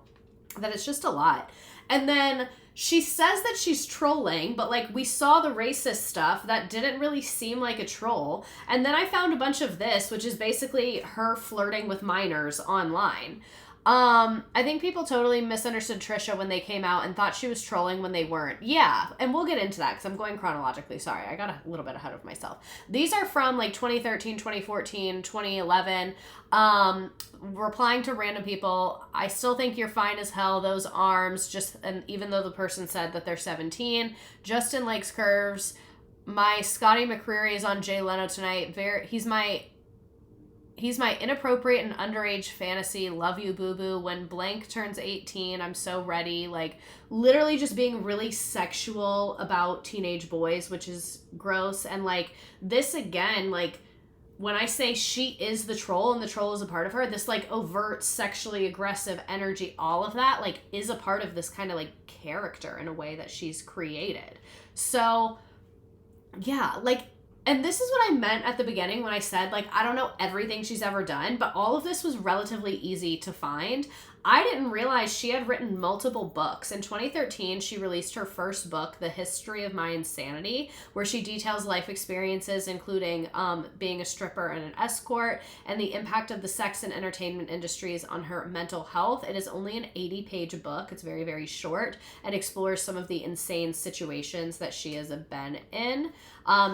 that it's just a lot. And then she says that she's trolling, but like we saw the racist stuff that didn't really seem like a troll. And then I found a bunch of this, which is basically her flirting with minors online. I think people totally misunderstood Trisha when they came out and thought she was trolling when they weren't. Yeah, and we'll get into that because I'm going chronologically. Sorry, I got a little bit ahead of myself. These are from like 2013, 2014, 2011. Replying to random people, I still think you're fine as hell, those arms, and even though the person said that they're 17. Justin likes curves. My Scotty McCreery is on Jay Leno tonight. He's my inappropriate and underage fantasy. Love you, boo-boo. When blank turns 18, I'm so ready. Like, literally just being really sexual about teenage boys, which is gross. And, like, this again, like, when I say she is the troll and the troll is a part of her, this, like, overt, sexually aggressive energy, all of that, like, is a part of this kind of, like, character in a way that she's created. So, yeah, like, and this is what I meant at the beginning when I said, like, I don't know everything she's ever done, but all of this was relatively easy to find. I didn't realize she had written multiple books. In 2013, she released her first book, The History of My Insanity, where she details life experiences, including being a stripper and an escort, and the impact of the sex and entertainment industries on her mental health. It is only an 80-page book. It's very, very short and explores some of the insane situations that she has been in.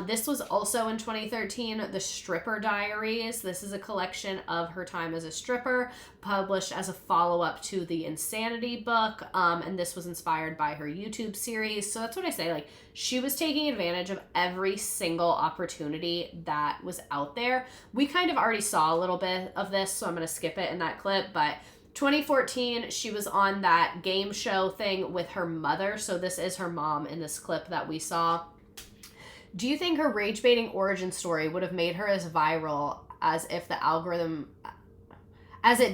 This was also in 2013, The Stripper Diaries. This is a collection of her time as a stripper, published as a follow-up to the Insanity book, and this was inspired by her YouTube series. So that's what I say, like, she was taking advantage of every single opportunity that was out there. We kind of already saw a little bit of this, so I'm going to skip it in that clip, but 2014, she was on that game show thing with her mother, so this is her mom in this clip that we saw. Do you think her rage-baiting origin story would have made her as viral as it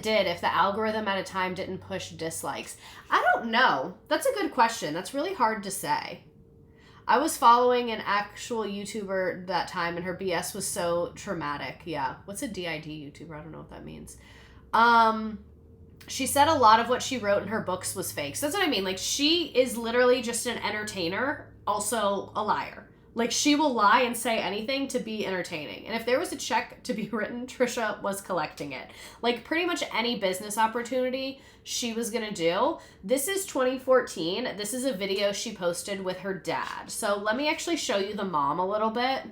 did if the algorithm at a time didn't push dislikes? I don't know. That's a good question. That's really hard to say. I was following an actual YouTuber that time, and her BS was so traumatic. Yeah. What's a DID YouTuber? I don't know what that means. She said a lot of what she wrote in her books was fake. So that's what I mean. Like, she is literally just an entertainer, also a liar. Like, she will lie and say anything to be entertaining. And if there was a check to be written, Trisha was collecting it. Like, pretty much any business opportunity she was going to do. This is 2014. This is a video she posted with her dad. So let me actually show you the mom a little bit.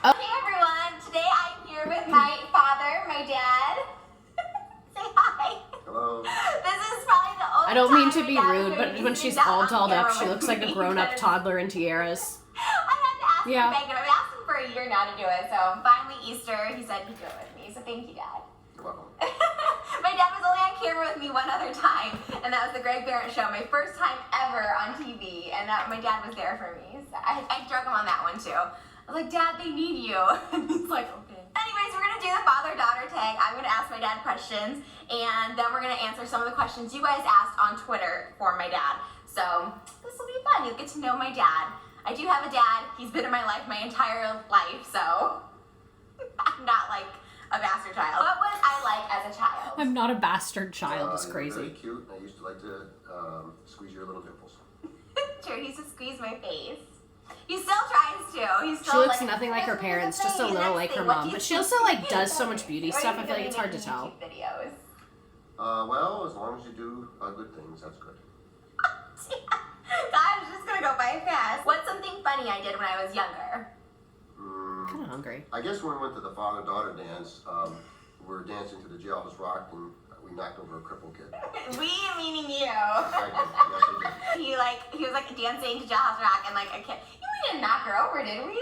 Oh. Hey everyone, today I'm here with my father, my dad. Say hi. Hello. This is probably the only I don't mean time to be my dad rude, is but gonna be when sitting she's down all on dolled up, camera she with looks like a me grown-up because toddler in tiaras. I had to ask Yeah. him to make it. I've asked him for a year now to do it, so finally Easter, he said he'd do it with me, so thank you, Dad. You're welcome. My dad was only on camera with me one other time, and that was the Greg Barrett Show, my first time ever on TV, and my dad was there for me. So I drug him on that one too. I was like, Dad, they need you. And he's like, okay. Anyways, we're gonna do the father-daughter tag. I'm gonna ask my dad questions, and then we're gonna answer some of the questions you guys asked on Twitter for my dad. So this will be fun. You'll get to know my dad. I do have a dad. He's been in my life my entire life, so I'm not like a bastard child. What was I like as a child? I'm not a bastard child. It's You're crazy. very cute. I used to like to squeeze your little dimples. Sure, he used to squeeze my face. He still tries to. He's still She looks like, nothing like her "Let's look at parents, the just a face, little next like her thing, what mom. do you But she think also like of does me?" so much beauty Or are stuff. you I feel like gonna it's hard to make tell. YouTube videos? Well, as long as you do good things, that's good. Gosh, just gonna go by fast. What's something funny I did when I was younger? Kind of hungry. I guess when we went to the father-daughter dance, we were dancing to the Jailhouse Rock, and we knocked over a crippled kid. We meaning you. I did. Yes, I did. He was like dancing to Jailhouse Rock and like a kid. We didn't knock her over, did we?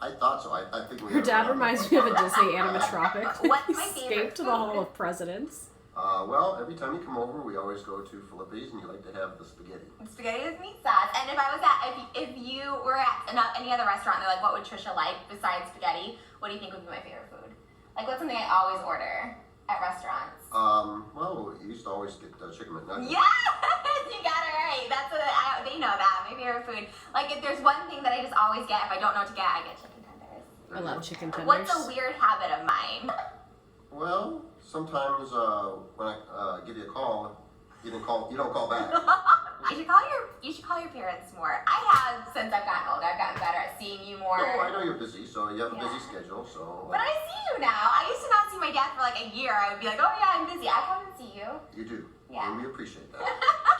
I thought so. I think we Her had a dad run. reminds me of a Disney animatropic. What's my favorite Escape to the food? Hall of Presidents. Well, every time you come over, we always go to Philippi's, and you like to have the spaghetti. Spaghetti with meat sauce. And if I was at, if you were at any other restaurant, they're like, what would Trisha like besides spaghetti? What do you think would be my favorite food? Like, what's something I always order at restaurants? Well, you used to always get chicken McNuggets. Yes, you got it right. That's they know that. My favorite food. Like, if there's one thing that I just always get, if I don't know what to get, I get chicken tenders. I love chicken tenders. What's a weird habit of mine? Well, sometimes when I give you a call, you don't call back. You should call your parents more. I have since I've gotten older. I've gotten better at seeing you more. No, I know you're busy, so you have a busy schedule. So. But I see you now. I used to not see my dad for like a year. I would be like, oh yeah, I'm busy. I come and see you. You do. Yeah. And we appreciate that.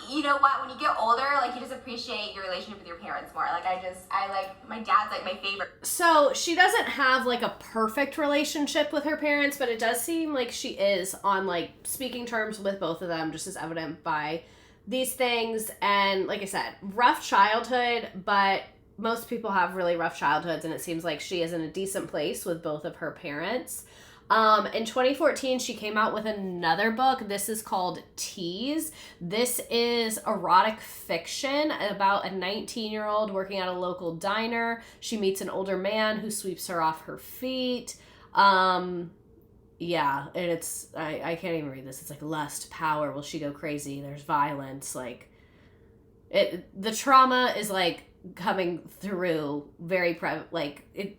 You know what? When you get older, like you just appreciate your relationship with your parents more. Like I like my dad's like my favorite. So she doesn't have like a perfect relationship with her parents, but it does seem like she is on like speaking terms with both of them, just as evident by these things. And like I said, rough childhood, but most people have really rough childhoods, and it seems like she is in a decent place with both of her parents. In 2014, she came out with another book. This is called Tease. This is erotic fiction about a 19-year-old working at a local diner. She meets an older man who sweeps her off her feet. Yeah, and it's, I can't even read this. It's like lust, power, will she go crazy? There's violence, like, the trauma is like coming through very,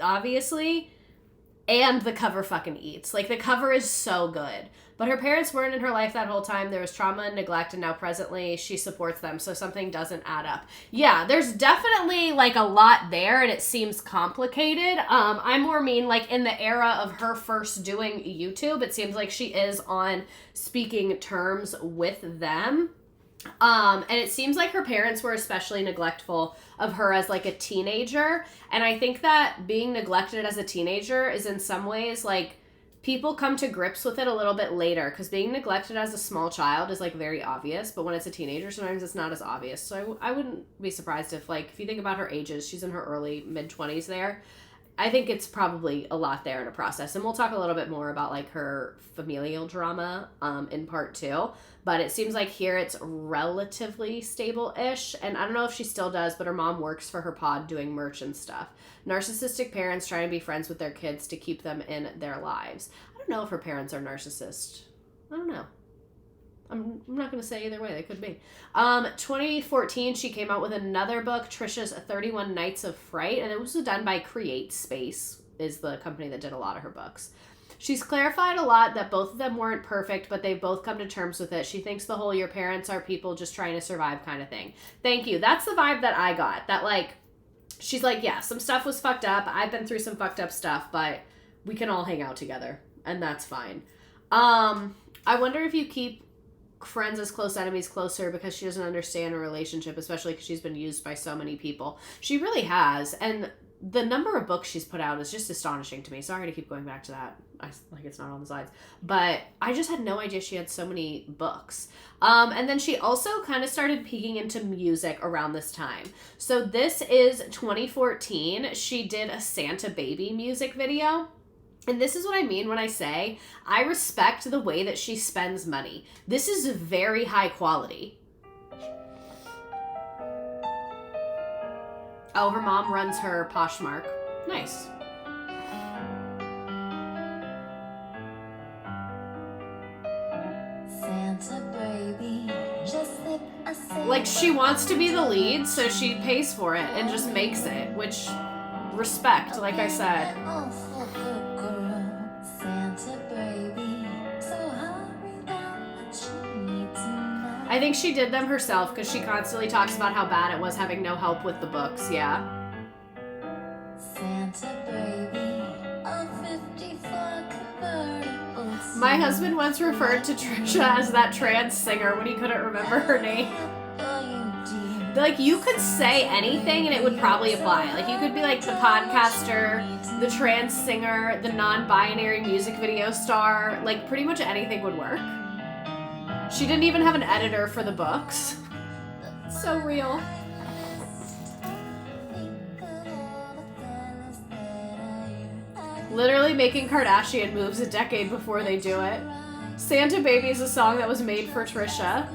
obviously. And the cover fucking eats. Like, the cover is so good. But her parents weren't in her life that whole time. There was trauma and neglect, and now presently she supports them, so something doesn't add up. Yeah, there's definitely, like, a lot there, and it seems complicated. I more mean, like, in the era of her first doing YouTube, it seems like she is on speaking terms with them. And it seems like her parents were especially neglectful of her as like a teenager. And I think that being neglected as a teenager is in some ways like people come to grips with it a little bit later, because being neglected as a small child is like very obvious, but when it's a teenager, sometimes it's not as obvious. So I wouldn't be surprised if, like, if you think about her ages, she's in her early mid-20s there. I think it's probably a lot there in a process. And we'll talk a little bit more about like her familial drama in part 2. But it seems like here it's relatively stable-ish. And I don't know if she still does, but her mom works for her pod doing merch and stuff. Narcissistic parents trying to be friends with their kids to keep them in their lives. I don't know if her parents are narcissists. I don't know. I'm not going to say either way. They could be. 2014, she came out with another book, Trisha's 31 Nights of Fright, and it was done by Create Space, is the company that did a lot of her books. She's clarified a lot that both of them weren't perfect, but they've both come to terms with it. She thinks the whole your parents are people just trying to survive kind of thing. Thank you. That's the vibe that I got. That, like, she's like, yeah, some stuff was fucked up. I've been through some fucked up stuff, but we can all hang out together, and that's fine. I wonder if you keep friends as close enemies closer because she doesn't understand a relationship, especially because she's been used by so many people. She really has, and the number of books she's put out is just astonishing to me. Sorry to keep going back to that. Like it's not on the slides. But I just had no idea she had so many books. And then she also kind of started peeking into music around this time. So this is 2014. She did a Santa Baby music video. And this is what I mean when I say I respect the way that she spends money. This is very high quality. Oh, her mom runs her Poshmark. Nice. Santa baby, just slip a Like, she wants to be the lead, so she pays for it and just makes it, which, respect, like I said. Santa baby, so hurry down what you need to know. I think she did them herself because she constantly talks about how bad it was having no help with the books, yeah. Santa baby, a 54 convertible. My husband once referred to Trisha as that trans singer when he couldn't remember her name. Like, you could say anything and it would probably apply. Like, you could be like the podcaster, the trans singer, the non-binary music video star. Like, pretty much anything would work. She didn't even have an editor for the books. So real. Literally making Kardashian moves a decade before they do it. Santa Baby is a song that was made for Trisha.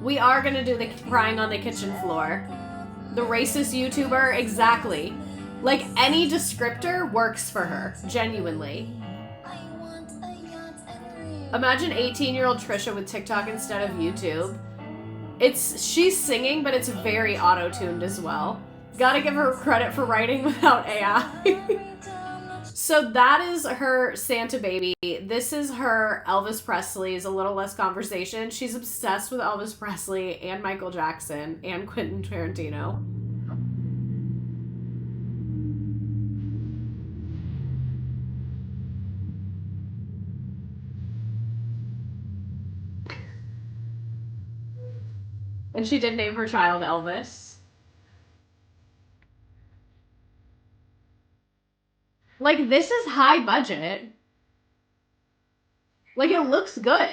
We are gonna do the crying on the kitchen floor. The racist YouTuber, exactly. Like, any descriptor works for her, genuinely. Imagine 18-year-old Trisha with TikTok instead of YouTube. She's singing, but it's very auto-tuned as well. Gotta give her credit for writing without AI. So that is her Santa Baby. This is her Elvis Presley's A Little Less Conversation. She's obsessed with Elvis Presley and Michael Jackson and Quentin Tarantino. And she did name her child Elvis. Like, this is high budget. Like, it looks good.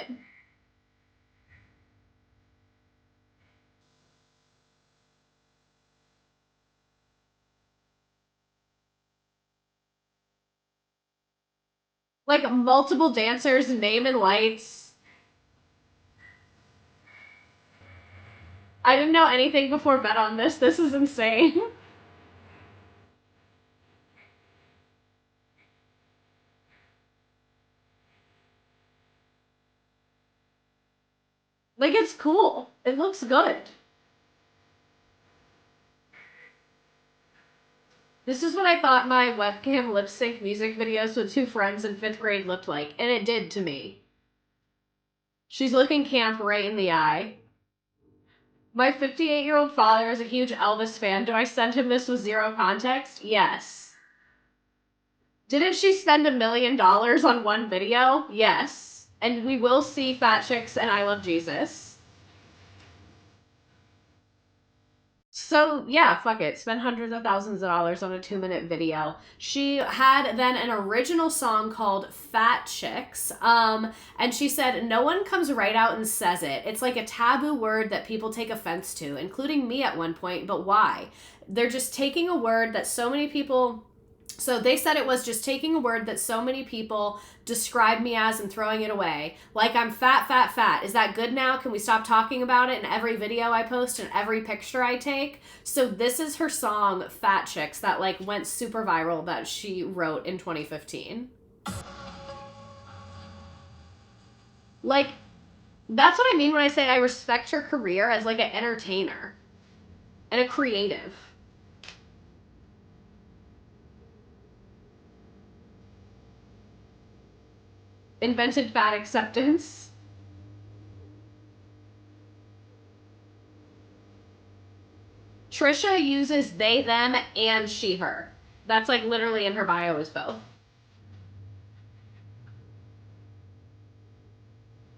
Like, multiple dancers, name and lights. I didn't know anything before bet on this. This is insane. Like, it's cool. It looks good. This is what I thought my webcam lip sync music videos with two friends in 5th grade looked like, and it did to me. She's looking camp right in the eye. My 58-year-old father is a huge Elvis fan. Do I send him this with zero context? Yes. Didn't she spend $1 million on one video? Yes. And we will see Fat Chicks and I Love Jesus. So, yeah, fuck it. Spend hundreds of thousands of dollars on a 2-minute video. She had then an original song called Fat Chicks. And she said, no one comes right out and says it. It's like a taboo word that people take offense to, including me at one point. But why? They're just taking a word that so many people... So they said it was just taking a word that so many people describe me as and throwing it away. Like, I'm fat, fat, fat. Is that good now? Can we stop talking about it in every video I post and every picture I take? So this is her song, Fat Chicks, that, like, went super viral that she wrote in 2015. Like, that's what I mean when I say I respect her career as, like, an entertainer and a creative. Invented fat acceptance. Trisha uses they, them, and she, her. That's like literally in her bio as both.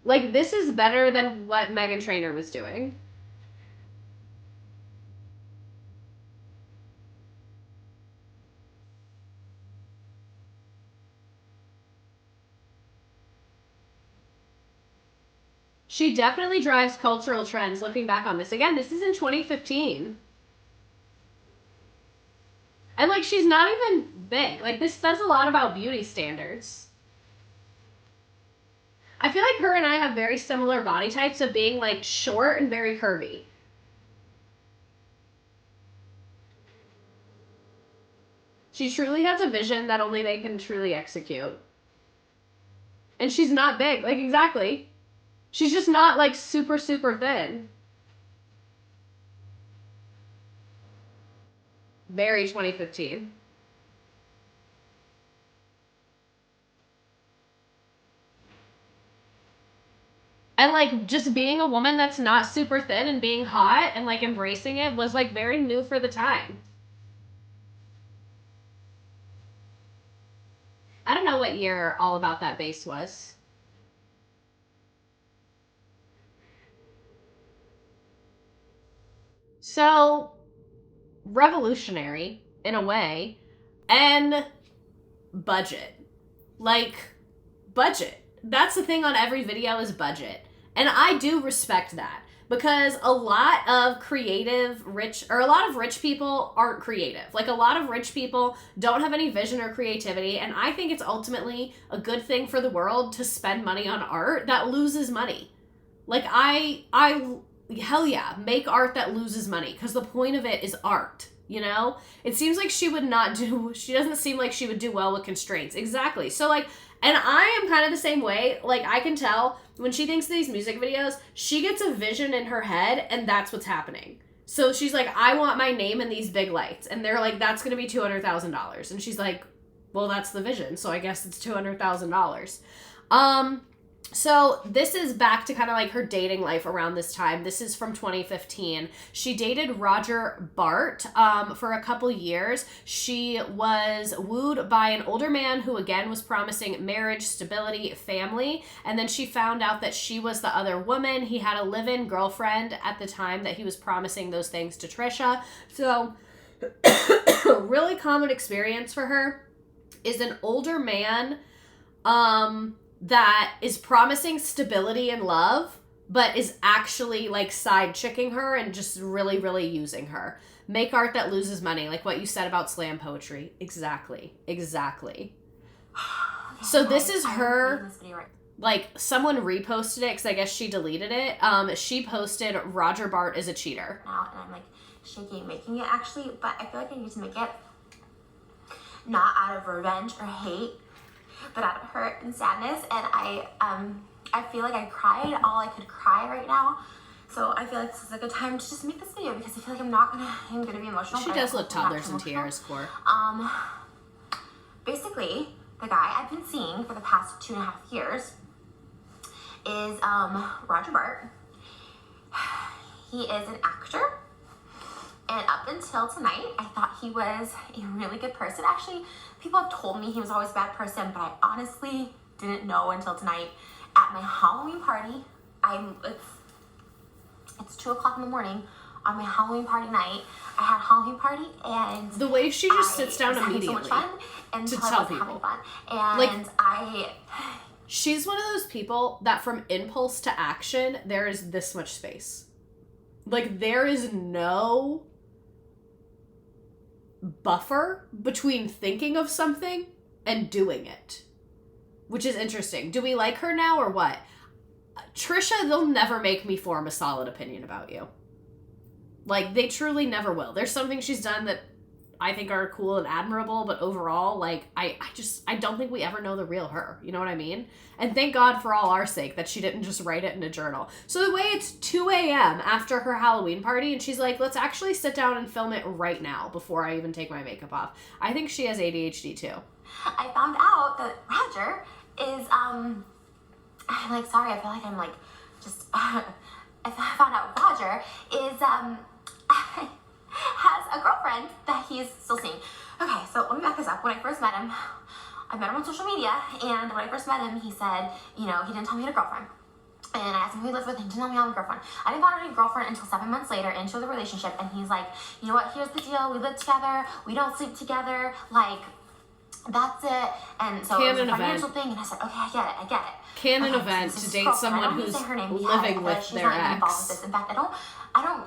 Like, this is better than what Meghan Trainor was doing. She definitely drives cultural trends. Looking back on this again, this is in 2015. And like, she's not even big. Like, this says a lot about beauty standards. I feel like her and I have very similar body types of being like short and very curvy. She truly has a vision that only they can truly execute. And she's not big. Like, exactly. She's just not like super, super thin. Very 2015. And like, just being a woman that's not super thin and being hot and like embracing it was like very new for the time. I don't know what year All About That Bass was. So, revolutionary in a way, and budget. Like, budget. That's the thing on every video is budget. And I do respect that because a lot of a lot of rich people aren't creative. Like, a lot of rich people don't have any vision or creativity, and I think it's ultimately a good thing for the world to spend money on art that loses money. Like, I hell yeah, make art that loses money, because the point of it is art, you know? It seems like she doesn't seem like she would do well with constraints. Exactly. So, like, and I am kind of the same way. Like, I can tell when she thinks of these music videos, she gets a vision in her head, and that's what's happening. So she's like, I want my name in these big lights. And they're like, that's going to be $200,000. And she's like, well, that's the vision. So I guess it's $200,000. So this is back to kind of like her dating life around this time. This is from 2015. She dated Roger Bart for a couple years. She was wooed by an older man who again was promising marriage, stability, family. And then she found out that she was the other woman. He had a live-in girlfriend at the time that he was promising those things to Trisha. So really common experience for her is an older man that is promising stability and love, but is actually like side chicking her and just really, really using her. Make art that loses money, like what you said about slam poetry. Exactly. So this is her, like, someone reposted it because I guess she deleted it. She posted Roger Bart is a cheater. Now, and I'm like shaking, making it actually, but I feel like I need to make it not out of revenge or hate, but out of hurt and sadness. And I feel like I cried all I could cry right now. So I feel like this is a good time to just make this video because I feel like I'm gonna be emotional. She does look toddlers in tears for. Basically, the guy I've been seeing for the past 2.5 years is Roger Bart. He is an actor. And up until tonight, I thought he was a really good person. Actually, people have told me he was always a bad person, but I honestly didn't know until tonight. At my Halloween party, it's 2 o'clock in the morning on my Halloween party night. I had a Halloween party, and the way she just sits down immediately so much fun to tell people. Fun. And like, she's one of those people that from impulse to action, there is this much space. Like, there is no buffer between thinking of something and doing it, which is interesting. Do we like her now or what? Trisha, they'll never make me form a solid opinion about you. Like, they truly never will. There's something she's done that I think are cool and admirable, but overall, like, I don't think we ever know the real her. You know what I mean? And thank God for all our sake that she didn't just write it in a journal. So the way it's 2 a.m. after her Halloween party, and she's like, let's actually sit down and film it right now before I even take my makeup off. I think she has ADHD too. I found out that Roger is, I'm like, sorry, I feel like I'm like, just, I found out Roger is, has a girlfriend that he's still seeing. Okay, so let me back this up. When I first met him, I met him on social media, and when I first met him, he said, you know, he didn't tell me he had a girlfriend. And I asked him who he lived with, and he didn't tell me I had a girlfriend. I didn't find out he had a girlfriend until 7 months later into the relationship, and he's like, you know what, here's the deal, we live together, we don't sleep together, like, that's it. And so it was a financial thing, and I said, okay, I get it. Can an Okay, event so to this date girlfriend, someone I don't need who's to say her name living because with she's their not even involved with ex. this. In fact,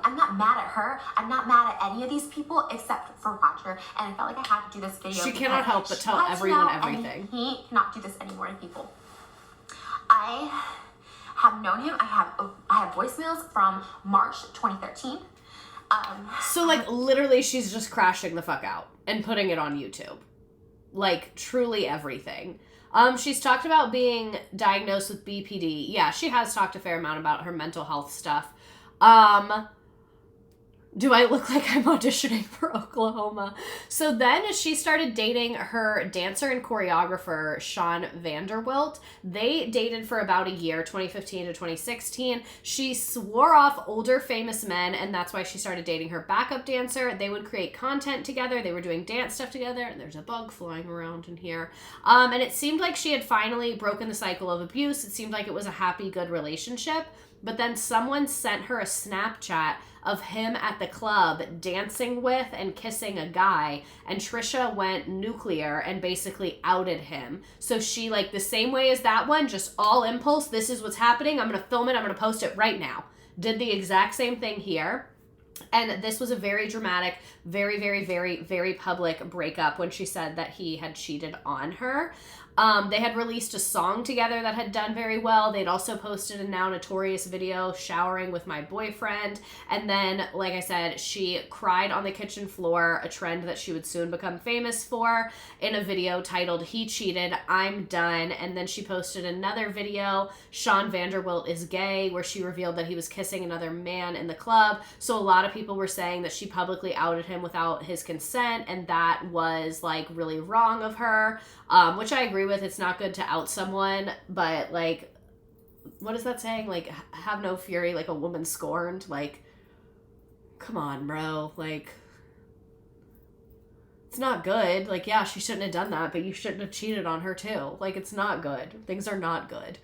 I'm not mad at her. I'm not mad at any of these people except for Roger. And I felt like I had to do this video. She cannot help but tell everyone everything. And he cannot do this anymore to people. I have known him. I have voicemails from March 2013. So like literally she's just crashing the fuck out and putting it on YouTube. Like truly everything. She's talked about being diagnosed with BPD. Yeah, she has talked a fair amount about her mental health stuff. Do I look like I'm auditioning for Oklahoma? So then she started dating her dancer and choreographer, Sean Vanderwilt. They dated for about a year, 2015 to 2016. She swore off older famous men, and that's why she started dating her backup dancer. They would create content together. They were doing dance stuff together, and there's a bug flying around in here. And it seemed like she had finally broken the cycle of abuse. It seemed like it was a happy, good relationship. But then someone sent her a Snapchat of him at the club dancing with and kissing a guy, and Trisha went nuclear and basically outed him. So she, like the same way as that one, just all impulse, this is what's happening, I'm gonna film it, I'm gonna post it right now. Did the exact same thing here. And this was a very dramatic, very, very, very, very public breakup when she said that he had cheated on her. They had released a song together that had done very well. They'd also posted a now notorious video, Showering with My Boyfriend. And then, like I said, she cried on the kitchen floor, a trend that she would soon become famous for, in a video titled, He Cheated, I'm Done. And then she posted another video, Sean Vanderwilt is Gay, where she revealed that he was kissing another man in the club. So a lot of people were saying that she publicly outed him without his consent, and that was like really wrong of her, which I agree with. It's not good to out someone, but like, what is that saying? Like, have no fury like a woman scorned. Like, come on, bro. Like, it's not good. Like, yeah, she shouldn't have done that, but you shouldn't have cheated on her too. Like, it's not good. Things are not good.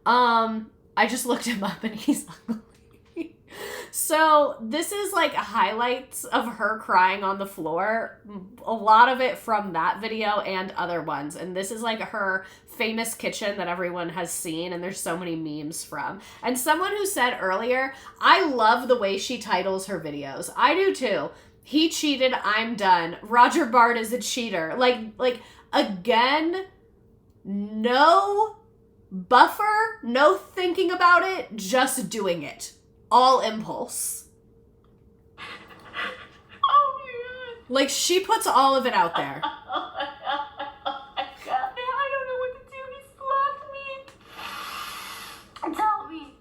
I just looked him up and he's ugly. So this is like highlights of her crying on the floor. A lot of it from that video and other ones. And this is like her famous kitchen that everyone has seen, and there's so many memes from. And someone who said earlier, I love the way she titles her videos. I do too. He cheated, I'm done. Roger Bart is a cheater. Like again, no buffer, no thinking about it, just doing it. All impulse. Oh my god. Like, she puts all of it out there. Oh my god. I don't know what to do. He's blocked me. Tell me.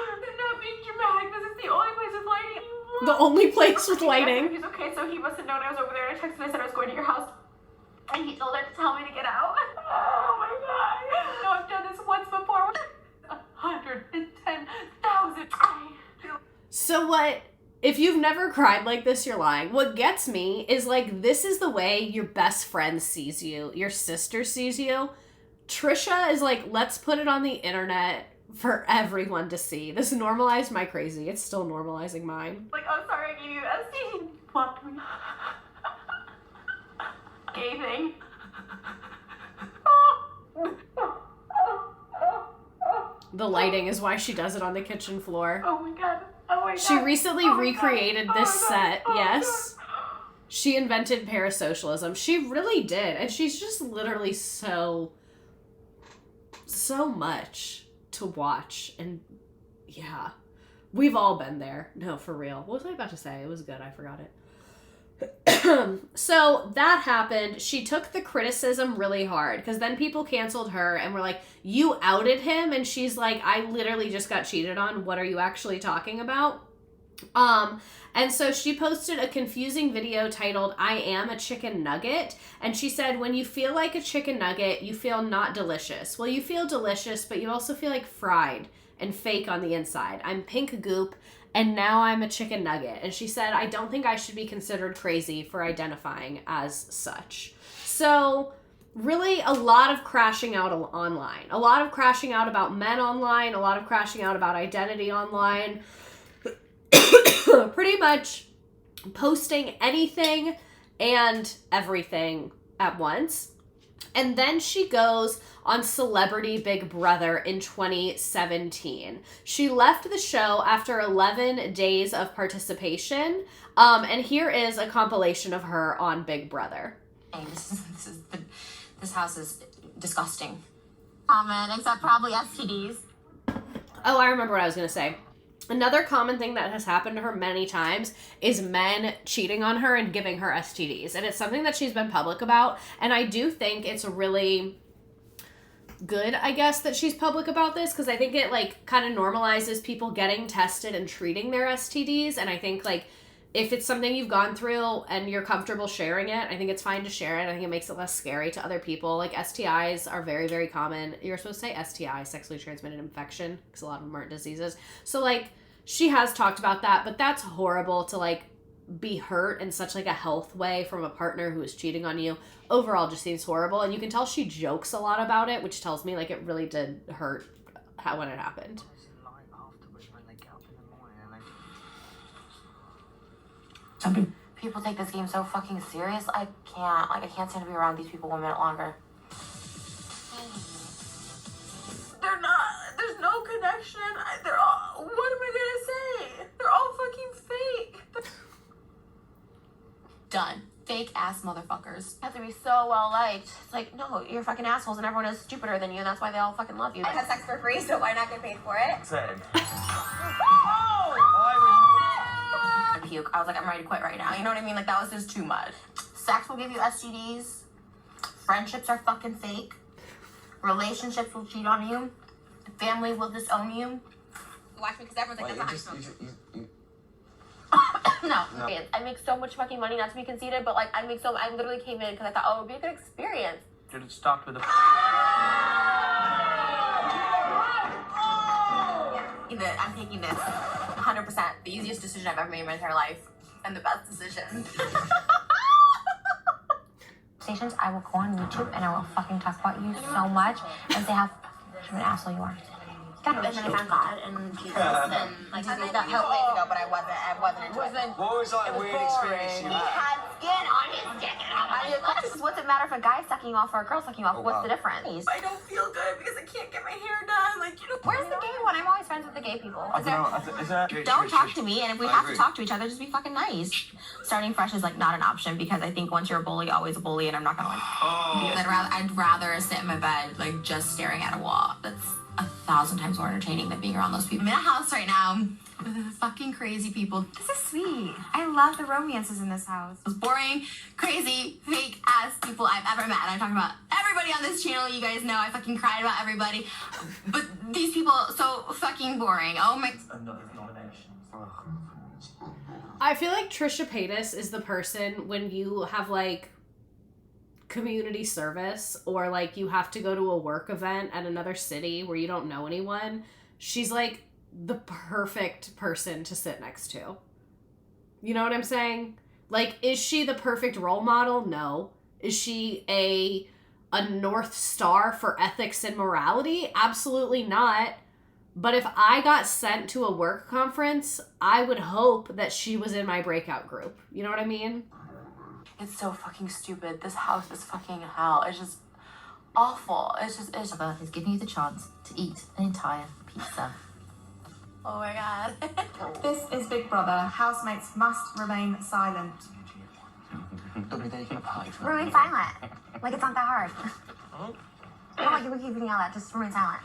I'm not being dramatic. This is the only place with lighting. The only place with lighting. He's okay, so he must have known I was over there. I texted and I said I was going to your house. And he told her to tell me to get out. Oh my god. No, I've done this once before. 110,000 times. So what, if you've never cried like this, you're lying. What gets me is like, this is the way your best friend sees you. Your sister sees you. Trisha is like, let's put it on the internet for everyone to see. This normalized my crazy. It's still normalizing mine. Like, oh, sorry, I gave you ST. Blocked me. Gay thing. The lighting is why she does it on the kitchen floor. Oh my god. Oh my god. She recently recreated this set, yes. God. She invented parasocialism. She really did. And she's just literally so much to watch. And yeah, we've all been there. No, for real. What was I about to say? It was good. I forgot it. So that happened. She took the criticism really hard because then people canceled her and were like, you outed him. And she's like, I literally just got cheated on. What are you actually talking about? And so she posted a confusing video titled, I am a chicken nugget. And she said, when you feel like a chicken nugget, you feel not delicious. Well, you feel delicious, but you also feel like fried and fake on the inside. I'm pink goop, and now I'm a chicken nugget. And she said, I don't think I should be considered crazy for identifying as such. So really a lot of crashing out online, a lot of crashing out about men online, a lot of crashing out about identity online. pretty much posting anything and everything at once. And then she goes on Celebrity Big Brother in 2017. She left the show after 11 days of participation. And here is a compilation of her on Big Brother. This house is disgusting. Common, except probably STDs. Oh, I remember what I was going to say. Another common thing that has happened to her many times is men cheating on her and giving her STDs. And it's something that she's been public about. And I do think it's really good, I guess, that she's public about this, because I think it, like, kind of normalizes people getting tested and treating their STDs. And I think, like, if it's something you've gone through and you're comfortable sharing it, I think it's fine to share it. I think it makes it less scary to other people. Like, STIs are very, very common. You're supposed to say STI, sexually transmitted infection, because a lot of them aren't diseases. So, like, she has talked about that, but that's horrible to, like, be hurt in such, like, a health way from a partner who is cheating on you. Overall, just seems horrible. And you can tell she jokes a lot about it, which tells me, like, it really did hurt when it happened. People take this game so fucking serious. I can't stand to be around these people 1 minute longer. They're not. There's no connection. They're all. What am I gonna say? They're all fucking fake. Done. Fake ass motherfuckers. You have to be so well liked. It's like, no, you're fucking assholes and everyone is stupider than you and that's why they all fucking love you. I have sex for free, so why not get paid for it? Same. Puke. I was like, I'm ready to quit right now. You know what I mean? Like, that was just too much. Sex will give you STDs. Friendships are fucking fake. Relationships will cheat on you. Family will disown you. Watch me, because everyone's like, that's not No. I make so much fucking money, not to be conceited, but, like, I literally came in because I thought, oh, it would be a good experience. Did it start with a... I'm taking this 100%. The easiest decision I've ever made in my entire life. And the best decision. Stations, I will go on YouTube and I will fucking talk about you so much and say how much of an asshole you are. And then I found God and Jesus and like that helped ways ago, but I wasn't into it. What was like weird experience you He had? had skin on his dick. What's it matter if a guy's sucking you off or a girl's sucking you off? What's the difference? I don't feel good because I can't get my hair done. Like, you know. Where's the gay one? I'm always friends with the gay people. Don't talk to me, and if we have to talk to each other, just be fucking nice. Starting fresh is like not an option because I think once you're a bully, always a bully, and I'm not gonna like. I'd rather sit in my bed like just staring at a wall. That's 1,000 times more entertaining than being around those people. I'm in a house right now with fucking crazy people. This is sweet. I love the romances in this house. Those boring, crazy, fake ass people I've ever met. And I'm talking about everybody on this channel. You guys know I fucking cried about everybody. But these people, so fucking boring. Oh my. Another nomination. I feel like Trisha Paytas is the person when you have, like, community service or, like, you have to go to a work event at another city where you don't know anyone. She's, like, the perfect person to sit next to. You know what I'm saying? Like, is she the perfect role model? No. Is she a North Star for ethics and morality? Absolutely not. But if I got sent to a work conference, I would hope that she was in my breakout group. You know what I mean? It's so fucking stupid. This house is fucking hell. It's just awful. It's giving you the chance to eat an entire pizza. Oh my god. This is Big Brother. Housemates must remain silent. Remain silent. Like it's not that hard. Oh, like we keep doing all that. Just remain silent.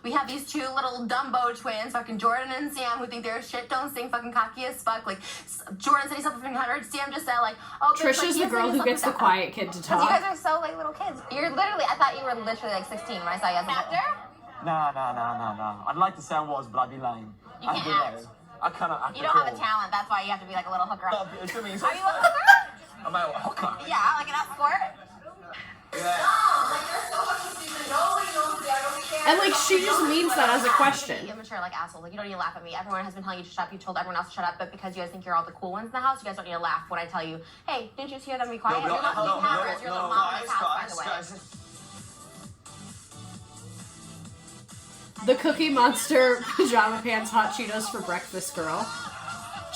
We have these two little Dumbo twins, fucking Jordan and Sam, who think they're shit, don't sing, fucking cocky as fuck. Like, Jordan said he's up for 100. Sam just said, like, oh, bitch, Trisha's like, the girl who gets the quiet kid to talk. You guys are so, like, little kids. I thought you were literally, like, 16 when I saw you as an actor. No. I'd like to say I was, but I'd be lame. You can't act. I cannot act. You don't have a talent. That's why you have to be, like, a little hooker. No, Are you a hooker? Am I a hooker? Yeah, like an escort. And, like, she just means that as a question. Immature, like, assholes. Like, you don't need to laugh at me. Everyone has been telling you to shut up. You told everyone else to shut up, but because you guys think you're all the cool ones in the house, you guys don't need to laugh when I tell you, hey, didn't you just hear them be quiet? You're not little cameras. You're little mom in this house, by the way. The Cookie Monster pajama pants hot Cheetos for breakfast girl.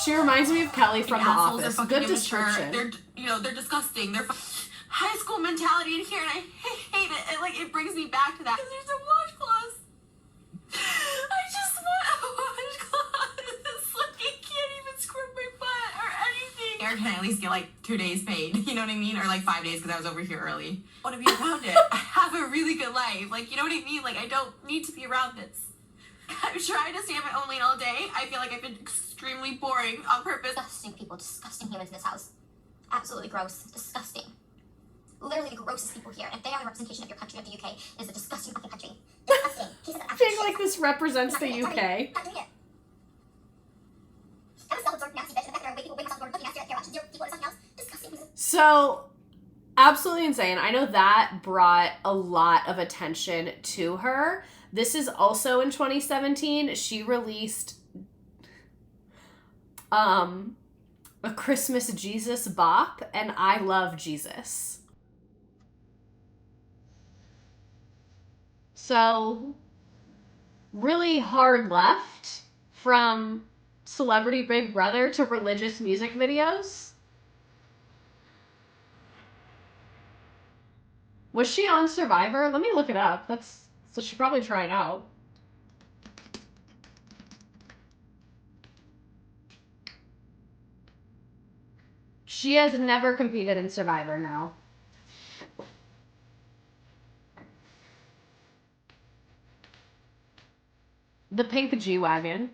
She reminds me of Kelly from The assholes are Office. fucking Good immature. description. They're disgusting. They're high school mentality in here, and I hate it. And like, it brings me back to that. Because there's a washcloth. I just want a washcloth. It's like I can't even scrub my butt or anything. Or can I at least get like 2 days paid? You know what I mean? Or like 5 days because I was over here early. I want to be around it. I have a really good life. Like, you know what I mean? Like, I don't need to be around this. I've tried to stay in my own lane all day. I feel like I've been extremely boring on purpose. Disgusting people, disgusting humans in this house. Absolutely gross, disgusting. Literally the grossest people here. If they are the representation of your country, of the UK, it is a disgusting fucking country. Disgusting. I think like this represents the UK. Not doing it. I'm a self-absorbed nasty bitch. In the fact that I people wake myself looking after it, watching zero people or something else. Disgusting. So, absolutely insane. I know that brought a lot of attention to her. This is also in 2017. She released a Christmas Jesus bop, and I love Jesus. So, really hard left from Celebrity Big Brother to religious music videos. Was she on Survivor? Let me look it up. So she probably tried out. She has never competed in Survivor now. The pink G-Wagon.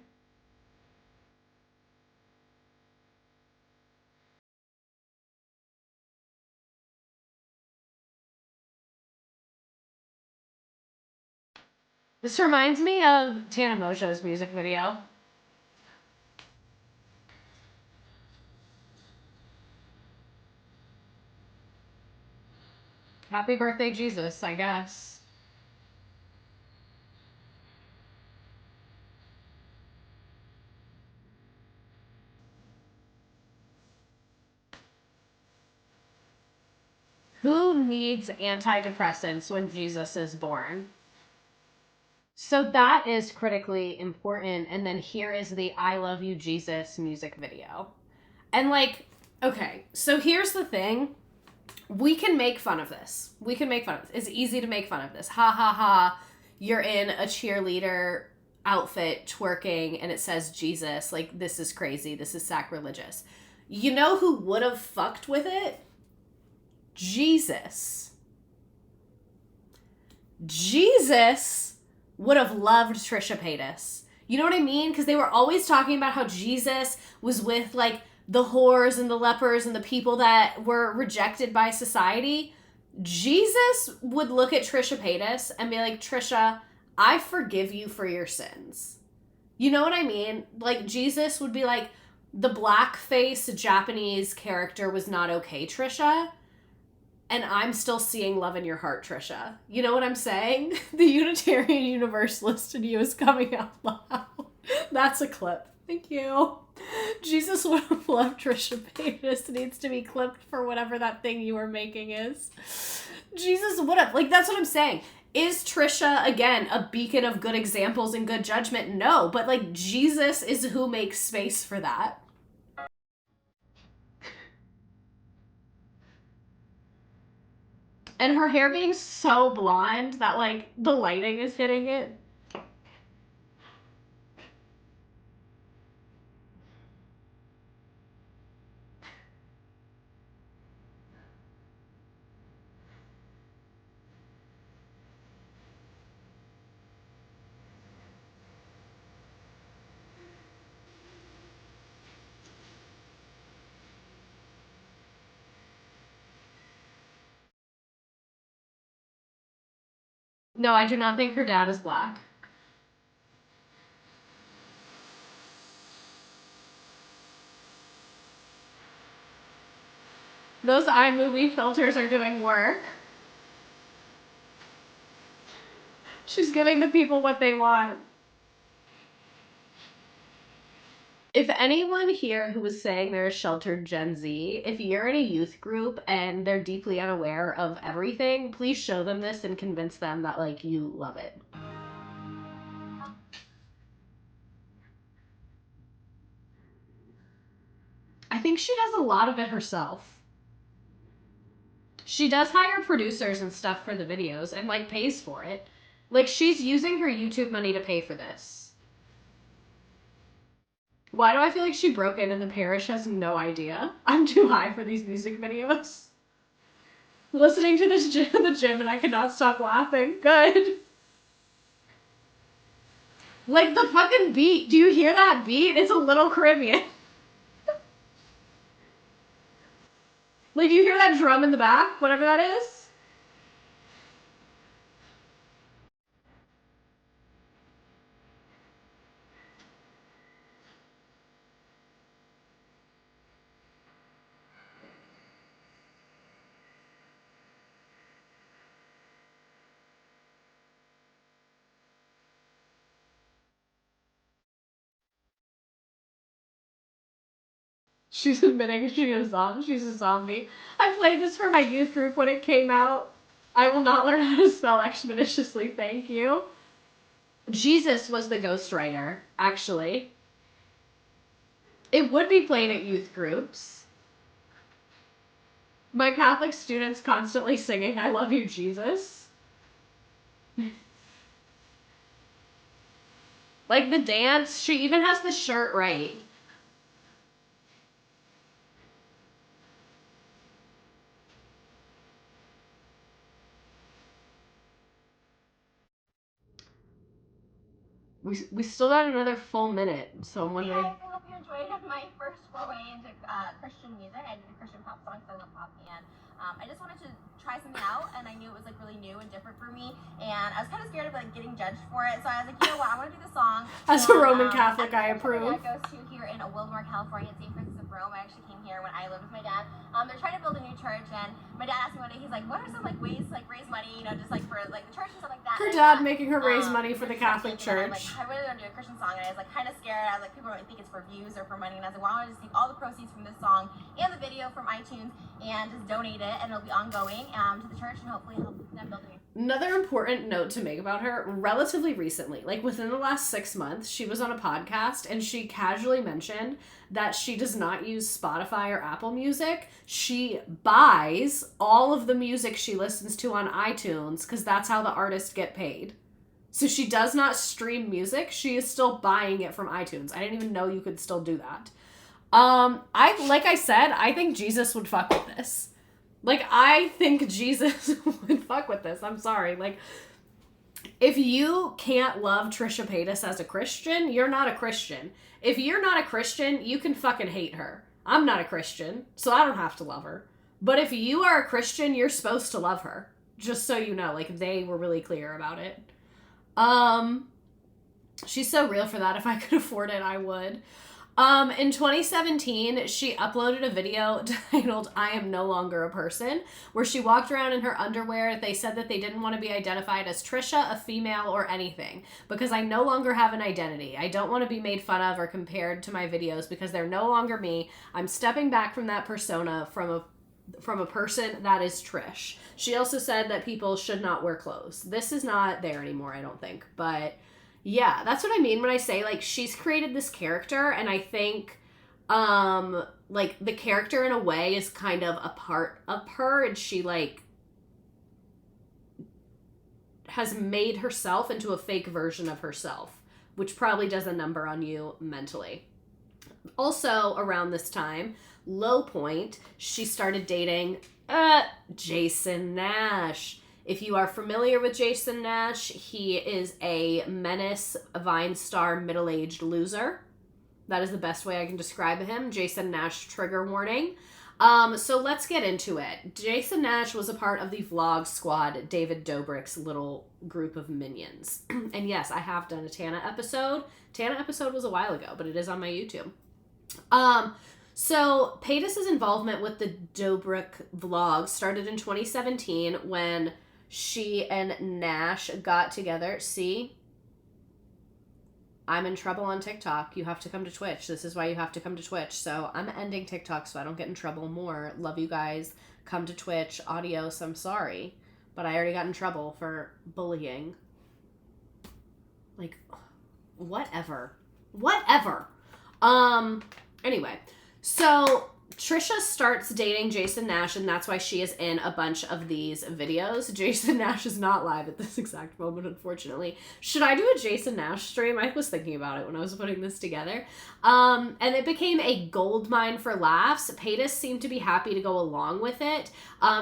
This reminds me of Tana Mojo's music video. Happy birthday, Jesus, I guess. Who needs antidepressants when Jesus is born? So that is critically important. And then here is the I Love You, Jesus music video. And like, okay, so here's the thing. We can make fun of this. It's easy to make fun of this. Ha ha ha. You're in a cheerleader outfit twerking and it says Jesus. Like, this is crazy. This is sacrilegious. You know who would have fucked with it? Jesus. Jesus would have loved Trisha Paytas. You know what I mean? Because they were always talking about how Jesus was with like the whores and the lepers and the people that were rejected by society. Jesus would look at Trisha Paytas and be like, Trisha, I forgive you for your sins. You know what I mean? Like, Jesus would be like, the blackface Japanese character was not okay, Trisha. And I'm still seeing love in your heart, Trisha. You know what I'm saying? The Unitarian Universalist in you is coming out loud. That's a clip. Thank you. Jesus would have loved Trisha Paytas. Needs to be clipped for whatever that thing you were making is. Jesus would have. Like, that's what I'm saying. Is Trisha, again, a beacon of good examples and good judgment? No. But, like, Jesus is who makes space for that. And her hair being so blonde that, like, the lighting is hitting it. No, I do not think her dad is black. Those iMovie filters are doing work. She's giving the people what they want. If anyone here who was saying they're a sheltered Gen Z, if you're in a youth group and they're deeply unaware of everything, please show them this and convince them that, like, you love it. think she does a lot of it herself. She does hire producers and stuff for the videos and, like, pays for it. Like, she's using her YouTube money to pay for this. Why do I feel like she broke in and the parish has no idea? I'm too high for these music videos. Listening to this the gym and I cannot stop laughing. Good. Like, the fucking beat. Do you hear that beat? It's a little Caribbean. Like, do you hear that drum in the back? Whatever that is? She's admitting she's a zombie. I played this for my youth group when it came out. I will not learn how to spell expeditiously, thank you. Jesus was the ghostwriter, actually. It would be played at youth groups. My Catholic students constantly singing, I love you, Jesus. Like the dance, she even has the shirt right. We still got another full minute, so I'm wondering. I hope you enjoyed my first foray into Christian music. I did a Christian pop song because I love pop, and I just wanted to try something out, and I knew it was like really new and different for me, and I was kind of scared of like getting judged for it, so I was like, you know what, I want to do the song. As a Roman Catholic, I approve. My dad goes to here in Wilmore, California, at St. Francis of Rome. I actually came here when I lived with my dad. They're trying to build a new church, and my dad asked me one day, he's like, what are some like ways to like raise money, you know, just like for like the church and stuff like that. Her dad making her raise money for the Catholic Church. Like, I really want to do a Christian song, and I was like kind of scared. I was like, people might think it's for views or for money, and I was like, why don't I just take all the proceeds from this song and the video from iTunes and just donate it, and it'll be ongoing to the church and hopefully help them build a new. Another important note to make about her, relatively recently, like within the last 6 months, she was on a podcast and she casually mentioned that she does not use Spotify or Apple Music. She buys all of the music she listens to on iTunes because that's how the artists get paid. So she does not stream music. She is still buying it from iTunes. I didn't even know you could still do that. Like I said, I think Jesus would fuck with this. Like, I think Jesus would fuck with this. I'm sorry. Like, if you can't love Trisha Paytas as a Christian, you're not a Christian. If you're not a Christian, you can fucking hate her. I'm not a Christian, so I don't have to love her. But if you are a Christian, you're supposed to love her. Just so you know, like, they were really clear about it. She's so real for that. If I could afford it, I would. In 2017, she uploaded a video titled I Am No Longer a Person, where she walked around in her underwear. They said that they didn't want to be identified as Trisha, a female, or anything, because I no longer have an identity. I don't want to be made fun of or compared to my videos because they're no longer me. I'm stepping back from that persona from a person that is Trish. She also said that people should not wear clothes. This is not there anymore, I don't think, but yeah, that's what I mean when I say, like, she's created this character, and I think, like, the character in a way is kind of a part of her, and she, like, has made herself into a fake version of herself, which probably does a number on you mentally. Also, around this time, low point, she started dating, Jason Nash. If you are familiar with Jason Nash, he is a menace, a Vine star, middle-aged loser. That is the best way I can describe him. Jason Nash, trigger warning. So let's get into it. Jason Nash was a part of the Vlog Squad, David Dobrik's little group of minions. And yes, I have done a Tana episode. Tana episode was a while ago, but it is on my YouTube. So Paytas' involvement with the Dobrik vlog started in 2017 when she and Nash got together. See? I'm in trouble on TikTok. You have to come to Twitch. This is why you have to come to Twitch. So I'm ending TikTok so I don't get in trouble more. Love you guys. Come to Twitch. Adios. I'm sorry. But I already got in trouble for bullying. Like, whatever. Anyway. So Trisha starts dating Jason Nash, and that's why she is in a bunch of these videos. Jason Nash is not live at this exact moment, unfortunately. Should I do a Jason Nash stream? I was thinking about it when I was putting this together. And it became a gold mine for laughs. Paytas seemed to be happy to go along with it.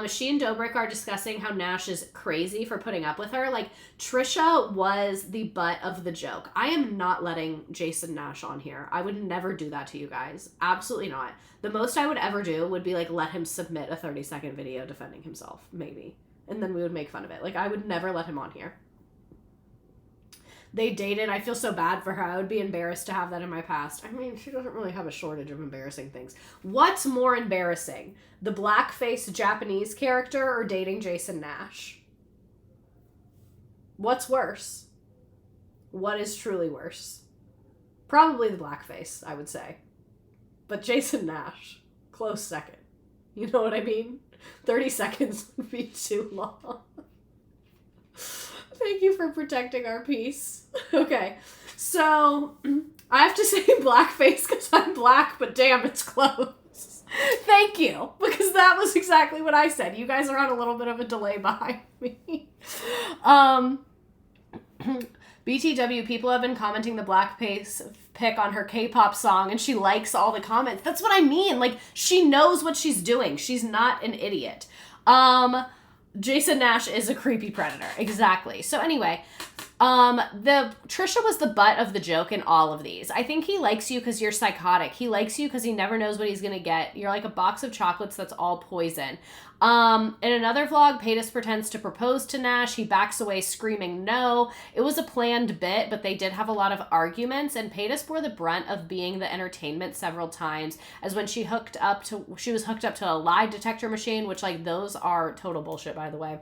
She and Dobrik are discussing how Nash is crazy for putting up with her. Like, Trisha was the butt of the joke. I am not letting Jason Nash on here. I would never do that to you guys. Absolutely not. The most I would ever do would be, like, let him submit a 30-second video defending himself, maybe. And then we would make fun of it. Like, I would never let him on here. They dated. I feel so bad for her. I would be embarrassed to have that in my past. I mean, she doesn't really have a shortage of embarrassing things. What's more embarrassing? The blackface Japanese character or dating Jason Nash? What's worse? What is truly worse? Probably the blackface, I would say. But Jason Nash, close second. You know what I mean? 30 seconds would be too long. Thank you for protecting our peace. Okay, so I have to say blackface because I'm black, but damn, it's close. Thank you, because that was exactly what I said. You guys are on a little bit of a delay behind me. BTW, people have been commenting the blackface pic on her K-pop song, and she likes all the comments. That's what I mean. Like, she knows what she's doing. She's not an idiot. Jason Nash is a creepy predator. Exactly. So anyway, Trisha was the butt of the joke in all of these. I think he likes you because you're psychotic. He likes you because he never knows what he's going to get. You're like a box of chocolates that's all poison. In another vlog, Paytas pretends to propose to Nash. He backs away screaming no. It was a planned bit, but they did have a lot of arguments, and Paytas bore the brunt of being the entertainment several times, as when she was hooked up to a lie detector machine, which, like, those are total bullshit, by the way.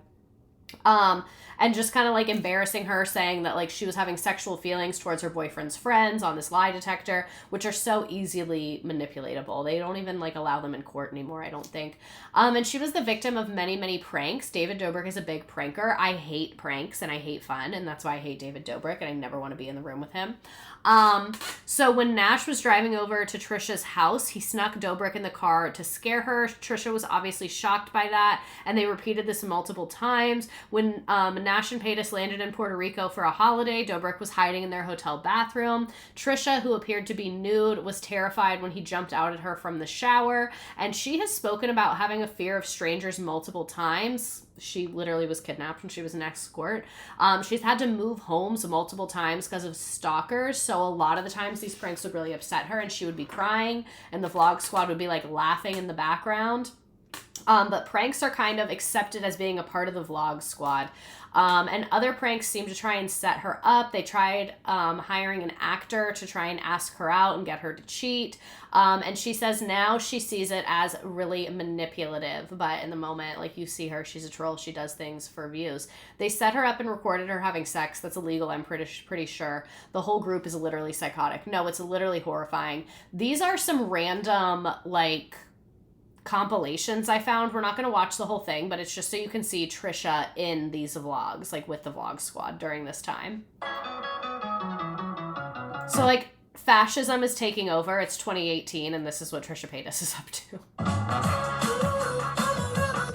And just kind of like embarrassing her, saying that like she was having sexual feelings towards her boyfriend's friends on this lie detector, which are so easily manipulatable. They don't even like allow them in court anymore, I don't think. And she was the victim of many, many pranks. David Dobrik is a big pranker. I hate pranks and I hate fun, and that's why I hate David Dobrik and I never want to be in the room with him. So when Nash was driving over to Trisha's house, he snuck Dobrik in the car to scare her. Trisha was obviously shocked by that, and they repeated this multiple times. When Nash and Paytas landed in Puerto Rico for a holiday, Dobrik was hiding in their hotel bathroom. Trisha, who appeared to be nude, was terrified when he jumped out at her from the shower, and she has spoken about having a fear of strangers multiple times. She literally was kidnapped when she was an escort. She's had to move homes multiple times because of stalkers, so a lot of the times these pranks would really upset her, and she would be crying, and the vlog squad would be like laughing in the background. But pranks are kind of accepted as being a part of the vlog squad. And other pranks seem to try and set her up. They tried hiring an actor to try and ask her out and get her to cheat. And she says now she sees it as really manipulative. But in the moment, like, you see her, she's a troll. She does things for views. They set her up and recorded her having sex. That's illegal, I'm pretty sure. The whole group is literally psychotic. No, it's literally horrifying. These are some random, like, compilations I found. We're not going to watch the whole thing, but it's just so you can see Trisha in these vlogs, like with the vlog squad during this time. So like fascism is taking over. It's 2018 and this is what Trisha Paytas is up to.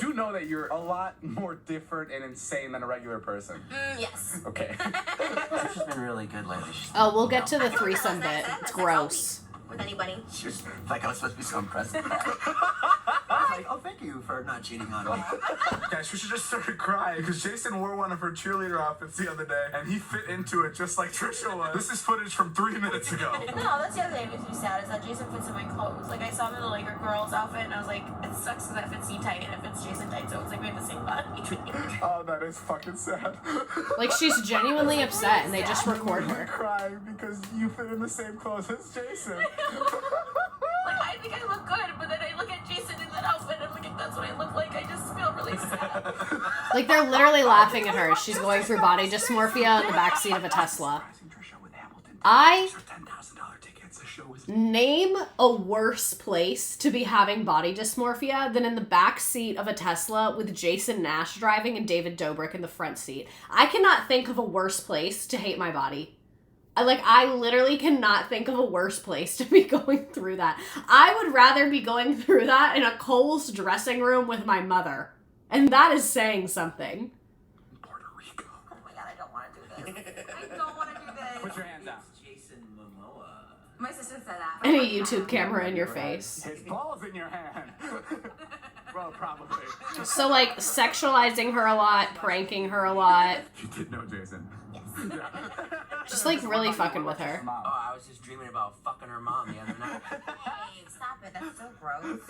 Do know that you're a lot more different and insane than a regular person. Yes. Okay. Trisha's been really good lately. Oh, we'll get to the threesome bit. It's gross. With anybody. She was like, I was supposed to be so impressed with that. I was like, oh, thank you for not cheating on me. Guys, we should just started crying because Jason wore one of her cheerleader outfits the other day and he fit into it just like Trisha was. This is footage from 3 minutes ago. No, that's the other thing that makes me sad is that Jason fits in my clothes. Like, I saw him in the Laker girls outfit and I was like, it sucks because that fits C tight and it fits Jason tight, so it's like we have the same body. Oh, that is fucking sad. Like, she's genuinely upset and they just record her. I'm crying because you fit in the same clothes as Jason. Like, I think I look good, but then I look at Jason in that outfit and I'm like, that's what I look like. I just feel really sad. Like, they're literally laughing at her. She's going through body dysmorphia in the backseat of a Tesla. Name a worse place to be having body dysmorphia than in the back seat of a Tesla with Jason Nash driving and David Dobrik in the front seat. I cannot think of a worse place to hate my body. I literally cannot think of a worse place to be going through that. I would rather be going through that in a Kohl's dressing room with my mother. And that is saying something. Puerto Rico. Oh my god, I don't want to do this. I don't want to do this. Put your hands out. Jason Momoa. My sister said that. And a YouTube camera in your face. His balls in your hand. Well, probably. So, like, sexualizing her a lot, pranking her a lot. You did know Jason. Yes. Just, like, really fucking with her. Oh, I was just dreaming about fucking her mom the other night. Hey, stop it. That's so gross.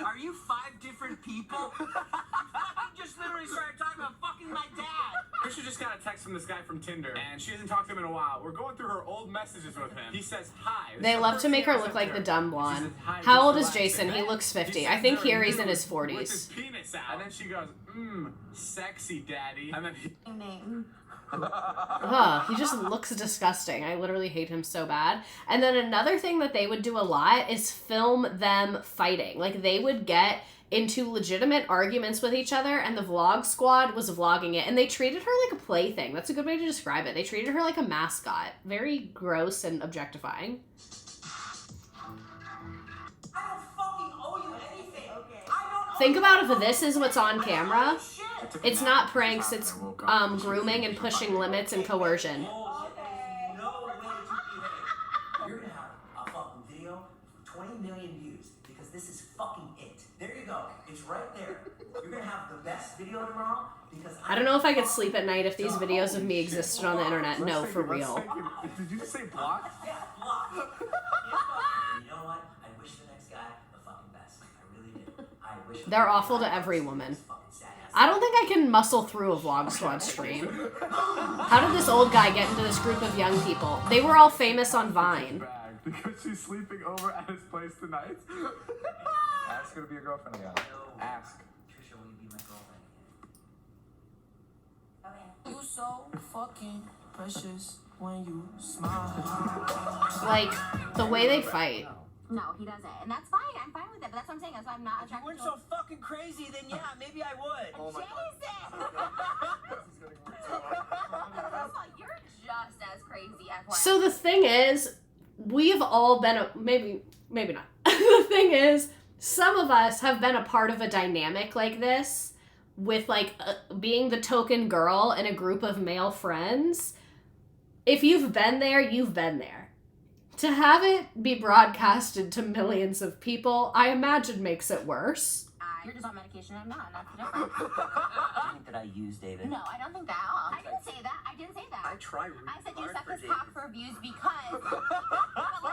Are you 5 different people? You fucking just literally started talking about fucking my dad. Trisha just got a text from this guy from Tinder, and she hasn't talked to him in a while. We're going through her old messages with him. He says, hi. They love to make her look like the dumb blonde. How old is Jason? He looks 50. I think here he's in his 40s. With his penis out. And then she goes, sexy daddy. And then Name. Ugh, he just looks disgusting. I literally hate him so bad. And then another thing that they would do a lot is film them fighting. Like, they would get into legitimate arguments with each other, and the vlog squad was vlogging it, and they treated her like a plaything. That's a good way to describe it. They treated her like a mascot. Very gross and objectifying. I don't fucking owe you anything. Okay. Think about if this is what's on camera. It's not pranks, it's grooming and pushing limits and coercion. No way to behave. You're gonna have a fucking video with 20 million views because this is fucking it. There you go. It's right there. You're gonna have the best video tomorrow because I don't know if I could sleep at night if these videos of me existed on the internet. No, for real. Did you just say block? Yeah, block. You know what? I wish the next guy the fucking best. I really do. I wish. They're awful to every woman. I don't think I can muscle through a vlog squad stream. How did this old guy get into this group of young people? They were all famous on Vine. Because she's sleeping over at his place tonight. Ask her to be your girlfriend again. Ask. Trisha, will you be my girlfriend again? Okay. You so fucking precious when you smile. Like, the way they fight. No, he doesn't. And that's fine. I'm fine with it. But that's what I'm saying. That's why I'm not If you attracted weren't to so fucking crazy, then yeah, maybe I would. Oh my Jason! You're just as crazy as what? So the thing is, we've all been, maybe not. The thing is, some of us have been a part of a dynamic like this with, like, being the token girl in a group of male friends. If you've been there, you've been there. To have it be broadcasted to millions of people, I imagine makes it worse. You're just on medication. I'm not. That's the difference. Do you think that I use David? No, I don't think that. I didn't say that. I didn't say that. I try really I said you hard suck for his David. cock for views because.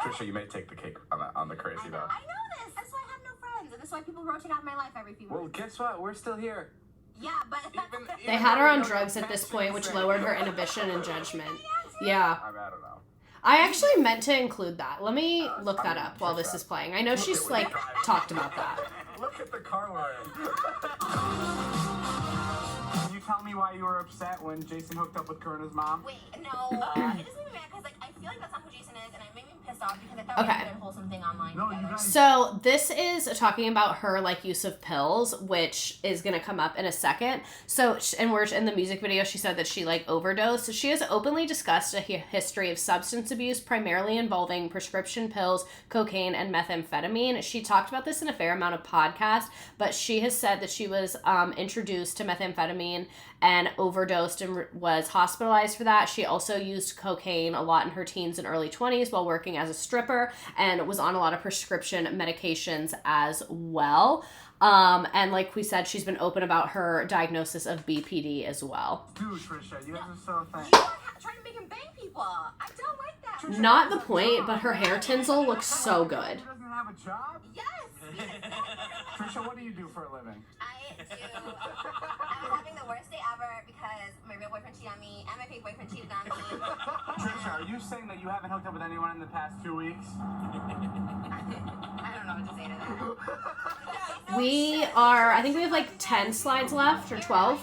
Trisha, you may take the cake on the crazy though. I know this. That's why I have no friends, and that's why people rotate out of my life every few Well, months. guess what? We're still here. Yeah, but They had her on drugs at this point, which lowered her inhibition and judgment. Yeah. I don't know. I actually meant to include that. Let me look that up while this is playing. I know she's, like, talked about that. Look at the car we're in. Can you tell me why you were upset when Jason hooked up with Karina's mom? wait, no. It doesn't make me mad because, like, I feel like that's not who Jason is, and it made me pissed off because I thought we Okay. had a wholesome thing online. No, you together. guys. So this is talking about her, like, use of pills, which is going to come up in a second. So, and we're in the music video, she said that she, like, overdosed. So she has openly discussed a history of substance abuse, primarily involving prescription pills, cocaine, and methamphetamine. She talked about this in a fair amount of podcasts, but she has said that she was introduced to methamphetamine and overdosed and was hospitalized for that. She also used cocaine a lot in her teens and early 20s while working as a stripper and was on a lot of prescription medications as well. And like we said, she's been open about her diagnosis of BPD as well. Dude, Trisha, you guys are so thank. You are trying to make him bang people. I don't like that. Not the point, but her hair tinsel looks so good. She doesn't have a job? Yes. Trisha, what do you do for a living? I was having the worst day ever because my real boyfriend cheated on me and my fake boyfriend cheated on me. Trisha, are you saying that you haven't hooked up with anyone in the past 2 weeks? I don't know what to say to that. We are, I think we have like 10 slides left or 12.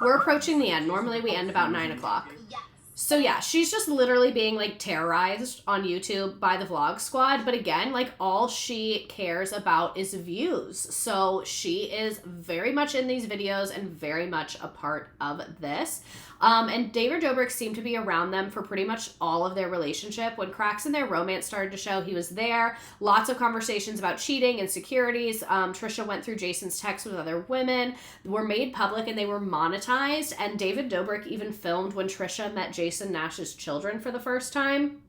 We're approaching the end. Normally we end about 9 o'clock. Yes. So yeah, she's just literally being like terrorized on YouTube by the Vlog Squad. But again, like all she cares about is views. So she is very much in these videos and very much a part of this. And David Dobrik seemed to be around them for pretty much all of their relationship. When cracks in their romance started to show, he was there. Lots of conversations about cheating, insecurities. Trisha went through Jason's texts with other women, were made public, and they were monetized. And David Dobrik even filmed when Trisha met Jason Nash's children for the first time.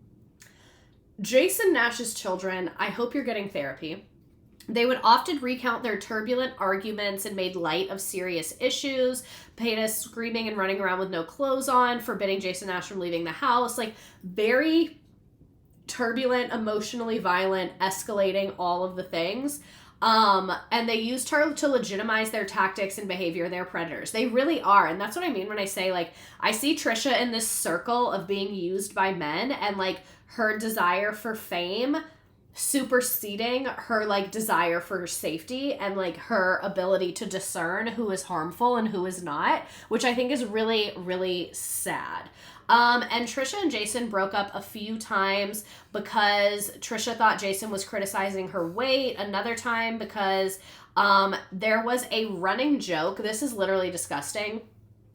Jason Nash's children, I hope you're getting therapy. They would often recount their turbulent arguments and made light of serious issues. Paytas screaming and running around with no clothes on, forbidding Jason Nash from leaving the house. Like, very turbulent, emotionally violent, escalating all of the things. And they used her to legitimize their tactics and behavior. They're predators. They really are. And that's what I mean when I say, like, I see Trisha in this circle of being used by men, and, like, her desire for fame superseding her like desire for safety and like her ability to discern who is harmful and who is not, which I think is really, really sad. And Trisha and Jason broke up a few times because Trisha thought Jason was criticizing her weight. Another time because there was a running joke. This is literally disgusting.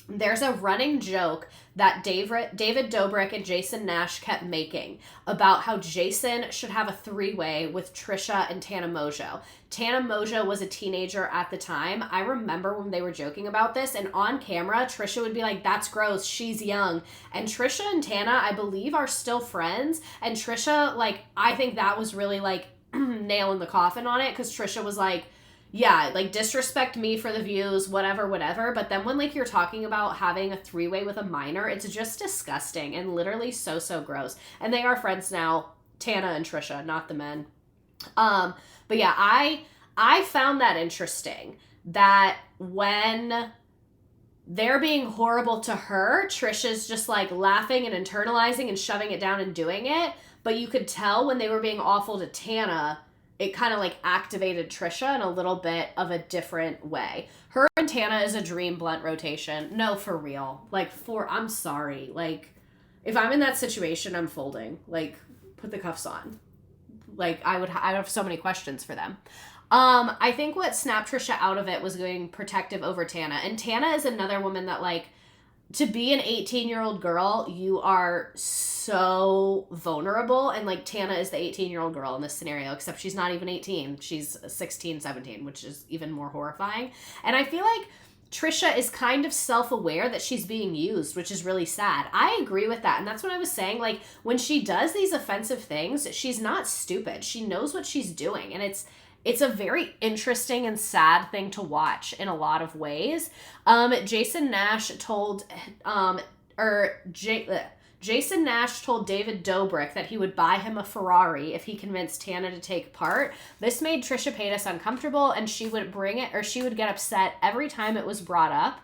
There's a running joke that David Dobrik and Jason Nash kept making about how Jason should have a three-way with Trisha and Tana Mojo. Tana Mojo was a teenager at the time. I remember when they were joking about this, and on camera, Trisha would be like, that's gross, she's young. And Trisha and Tana, I believe, are still friends. And Trisha, like, I think that was really, like, nail in the coffin on it, because Trisha was like, yeah, like, disrespect me for the views, whatever. But then when, like, you're talking about having a three-way with a minor, it's just disgusting and literally so gross. And they are friends now, Tana and Trisha, not the men. But yeah, I found that interesting, that when they're being horrible to her, Trisha's just, like, laughing and internalizing and shoving it down and doing it. But you could tell when they were being awful to Tana, it kind of like activated Trisha in a little bit of a different way. Her and Tana is a dream blunt rotation. No, for real. Like, I'm sorry. Like, if I'm in that situation, I'm folding. Like, put the cuffs on. Like, I have so many questions for them. I think what snapped Trisha out of it was going protective over Tana. And Tana is another woman that, like, to be an 18-year-old girl, you are so vulnerable. And, like, Tana is the 18-year-old girl in this scenario, except she's not even 18. She's 16, 17, which is even more horrifying. And I feel like Trisha is kind of self-aware that she's being used, which is really sad. I agree with that. And that's what I was saying. Like, when she does these offensive things, she's not stupid. She knows what she's doing. And it's a very interesting and sad thing to watch in a lot of ways. Jason Nash told Jason Nash told David Dobrik that he would buy him a Ferrari if he convinced Tana to take part. This made Trisha Paytas uncomfortable, and she would she would get upset every time it was brought up.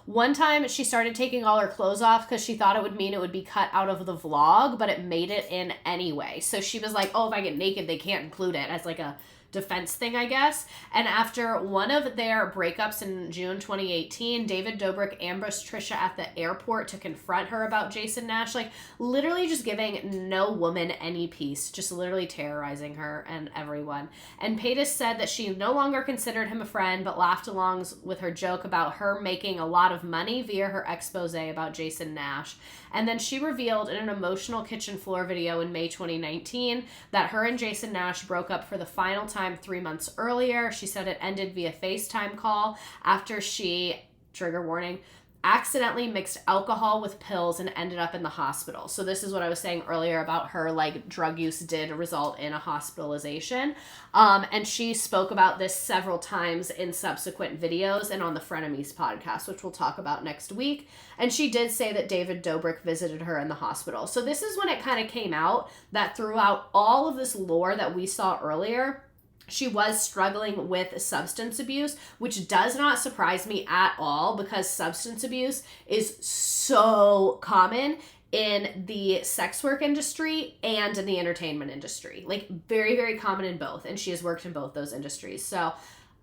One time she started taking all her clothes off because she thought it would mean it would be cut out of the vlog, but it made it in anyway. So she was like, oh, if I get naked, they can't include it as like a defense thing, I guess. And after one of their breakups in June 2018, David Dobrik ambushed Trisha at the airport to confront her about Jason Nash, like literally just giving no woman any peace, just literally terrorizing her and everyone. And Paytas said that she no longer considered him a friend, but laughed along with her joke about her making a lot of money via her expose about Jason Nash. And then she revealed in an emotional kitchen floor video in May 2019 that her and Jason Nash broke up for the final time 3 months earlier. She said it ended via FaceTime call after she, trigger warning, accidentally mixed alcohol with pills and ended up in the hospital. So this is what I was saying earlier about her, like, drug use did result in a hospitalization. And she spoke about this several times in subsequent videos and on the Frenemies podcast, which we'll talk about next week. And she did say that David Dobrik visited her in the hospital. So this is when it kind of came out that throughout all of this lore that we saw earlier, she was struggling with substance abuse, which does not surprise me at all because substance abuse is so common in the sex work industry and in the entertainment industry. Like, very, very common in both. And she has worked in both those industries. So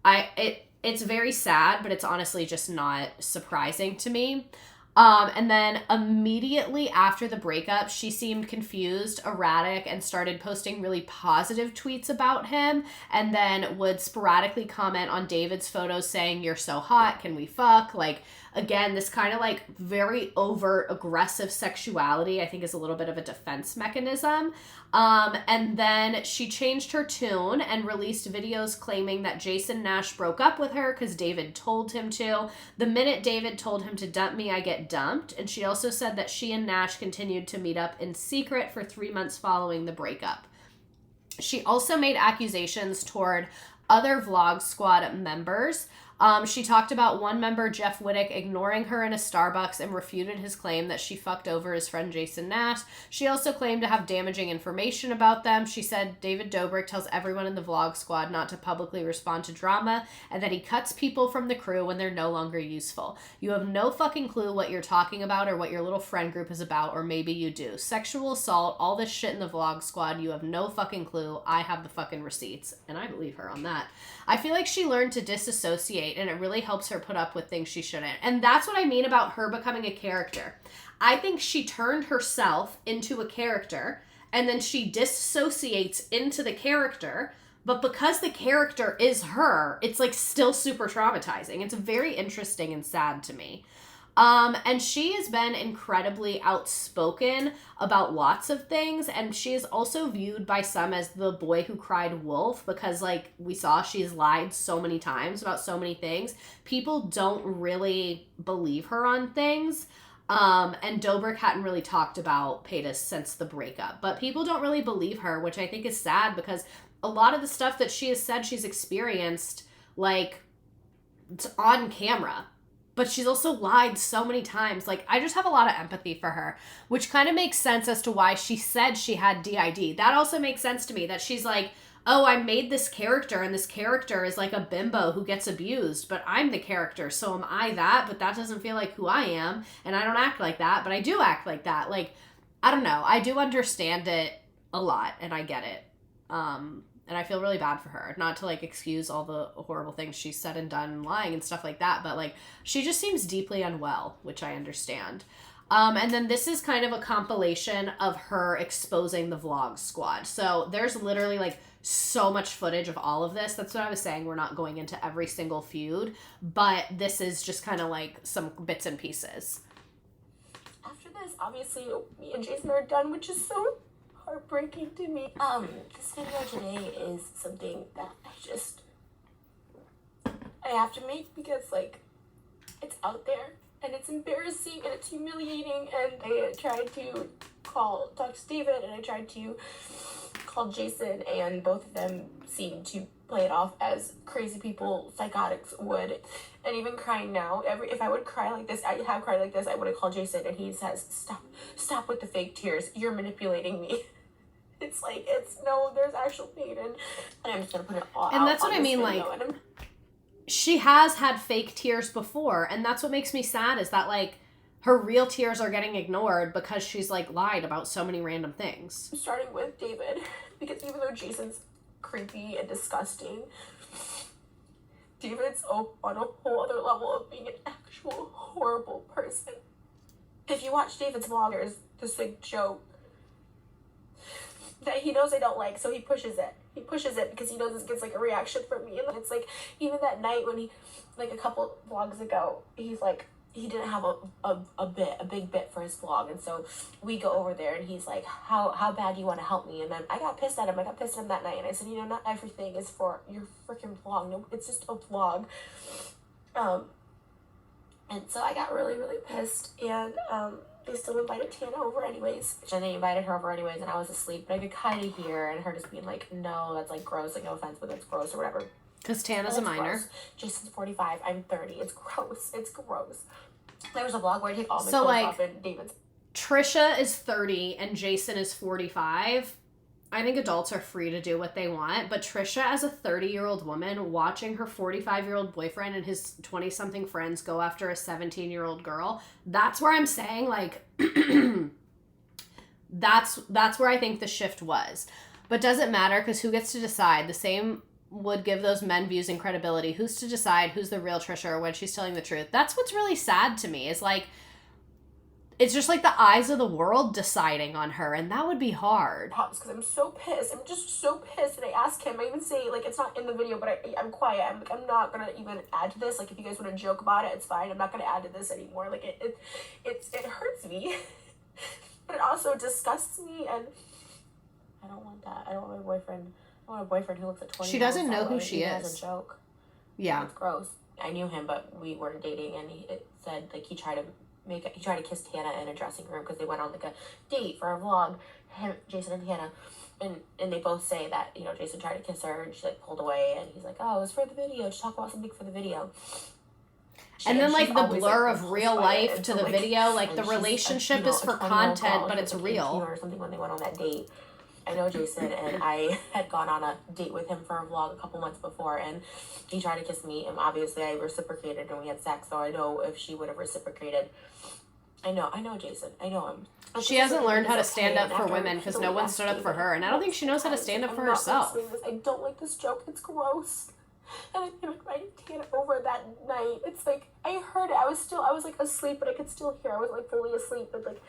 it's very sad, but it's honestly just not surprising to me. And then immediately after the breakup, she seemed confused, erratic, and started posting really positive tweets about him, and then would sporadically comment on David's photos saying, "You're so hot, can we fuck?" Like, again, this kind of like very overt aggressive sexuality, I think, is a little bit of a defense mechanism. And then she changed her tune and released videos claiming that Jason Nash broke up with her because David told him to. The minute David told him to dump me, I get dumped. And she also said that she and Nash continued to meet up in secret for 3 months following the breakup. She also made accusations toward other Vlog Squad members. She talked about one member, Jeff Wittick, ignoring her in a Starbucks and refuted his claim that she fucked over his friend Jason Nash. She also claimed to have damaging information about them. She said David Dobrik tells everyone in the Vlog Squad not to publicly respond to drama and that he cuts people from the crew when they're no longer useful. You have no fucking clue what you're talking about or what your little friend group is about, or maybe you do. Sexual assault, all this shit in the Vlog Squad, you have no fucking clue. I have the fucking receipts. And I believe her on that. I feel like she learned to disassociate, and it really helps her put up with things she shouldn't. And that's what I mean about her becoming a character. I think she turned herself into a character, and then she disassociates into the character, but because the character is her, it's like still super traumatizing. It's very interesting and sad to me. And she has been incredibly outspoken about lots of things, and she is also viewed by some as the boy who cried wolf because, like we saw, she's lied so many times about so many things. People don't really believe her on things. And Dobrik hadn't really talked about Paytas since the breakup, but people don't really believe her, which I think is sad because a lot of the stuff that she has said she's experienced, like, it's on camera. But she's also lied so many times. Like, I just have a lot of empathy for her, which kind of makes sense as to why she said she had DID. That also makes sense to me, that she's like, oh, I made this character, and this character is like a bimbo who gets abused, but I'm the character, so am I that? But that doesn't feel like who I am, and I don't act like that, but I do act like that. Like, I don't know. I do understand it a lot, and I get it. And I feel really bad for her. Not to, like, excuse all the horrible things she's said and done, lying and stuff like that, but, like, she just seems deeply unwell, which I understand. And then this is kind of a compilation of her exposing the Vlog Squad. So there's literally, like, so much footage of all of this. That's what I was saying. We're not going into every single feud, but this is just kind of, like, some bits and pieces. After this, obviously, me and Jason are done, which is so heartbreaking to me. This video today is something that I have to make because, like, it's out there and it's embarrassing and it's humiliating, and I tried to talk to David and I tried to call Jason, and both of them seemed to play it off as crazy people, psychotics would. And even crying now, if I would cry like this, I have cried like this, I would have called Jason, and he says, stop with the fake tears, you're manipulating me. It's like, there's actual pain, and I'm just gonna put it all out. And that's what I mean, like, she has had fake tears before, and that's what makes me sad, is that, like, her real tears are getting ignored because she's, like, lied about so many random things. I'm starting with David, because even though Jason's creepy and disgusting, David's on a whole other level of being an actual horrible person. If you watch David's vlog, there's this big joke that he knows I don't like, so he pushes it. He pushes it because he knows this gets, like, a reaction from me. And it's like, even that night when he, like, a couple vlogs ago, he's like, he didn't have a big bit for his vlog, and so we go over there and he's like, how bad do you want to help me? And then I got pissed at him. I got pissed at him that night, and I said, not everything is for your freaking vlog. No, it's just a vlog. And so I got really, really pissed, and they still invited Tana over anyways. And they invited her over anyways, and I was asleep, but I could kind of hear, and her just being like, no, that's, like, gross, like, no offense, but that's gross, or whatever. Because Tana's a minor. Gross. Jason's 45, I'm 30, it's gross, it's gross. There was a vlog where I take all my so, clothes like, off, and David's... Trisha is 30 and Jason is 45. I think adults are free to do what they want, but Trisha, as a 30-year-old woman, watching her 45-year-old boyfriend and his 20-something friends go after a 17-year-old girl, that's where I'm saying, like, that's where I think the shift was. But doesn't matter, because who gets to decide? The same would give those men views and credibility. Who's to decide who's the real Trisha or when she's telling the truth? That's what's really sad to me, is, like, it's just like the eyes of the world deciding on her, and that would be hard. Because I'm so pissed. I'm just so pissed. And I ask him, I even say, like, it's not in the video, but I'm quiet. I'm like, I'm not gonna even add to this. Like, if you guys want to joke about it, it's fine. I'm not gonna add to this anymore. Like, it hurts me. But it also disgusts me, and I don't want that. I don't want a boyfriend. I want a boyfriend who looks at 20. She doesn't know who she is. As a joke. Yeah. It's gross. I knew him, but we weren't dating, and it said, like, he tried to kiss Tana in a dressing room because they went on, like, a date for a vlog, him, Jason and Tana, and they both say that, you know, Jason tried to kiss her, and she, like, pulled away, and he's like, oh, it was for the video, just talk about something for the video. And then, like, the always, blur like, of real life to the video, like, the and she's relationship a, is for 20-year-old content, girl, but it's like, real. or something when they went on that date. I know Jason, and I had gone on a date with him for a vlog a couple months before, and he tried to kiss me, and obviously I reciprocated, and we had sex, so I know if she would have reciprocated. I know Jason. I know him. She hasn't learned how to stand up for women because no one stood up for her, and I don't think she knows how to stand up for herself. I don't like this joke. It's gross. And I came inviting Tana over that night. It's like, I heard it. I was like asleep, but I could still hear. I was like fully asleep, but like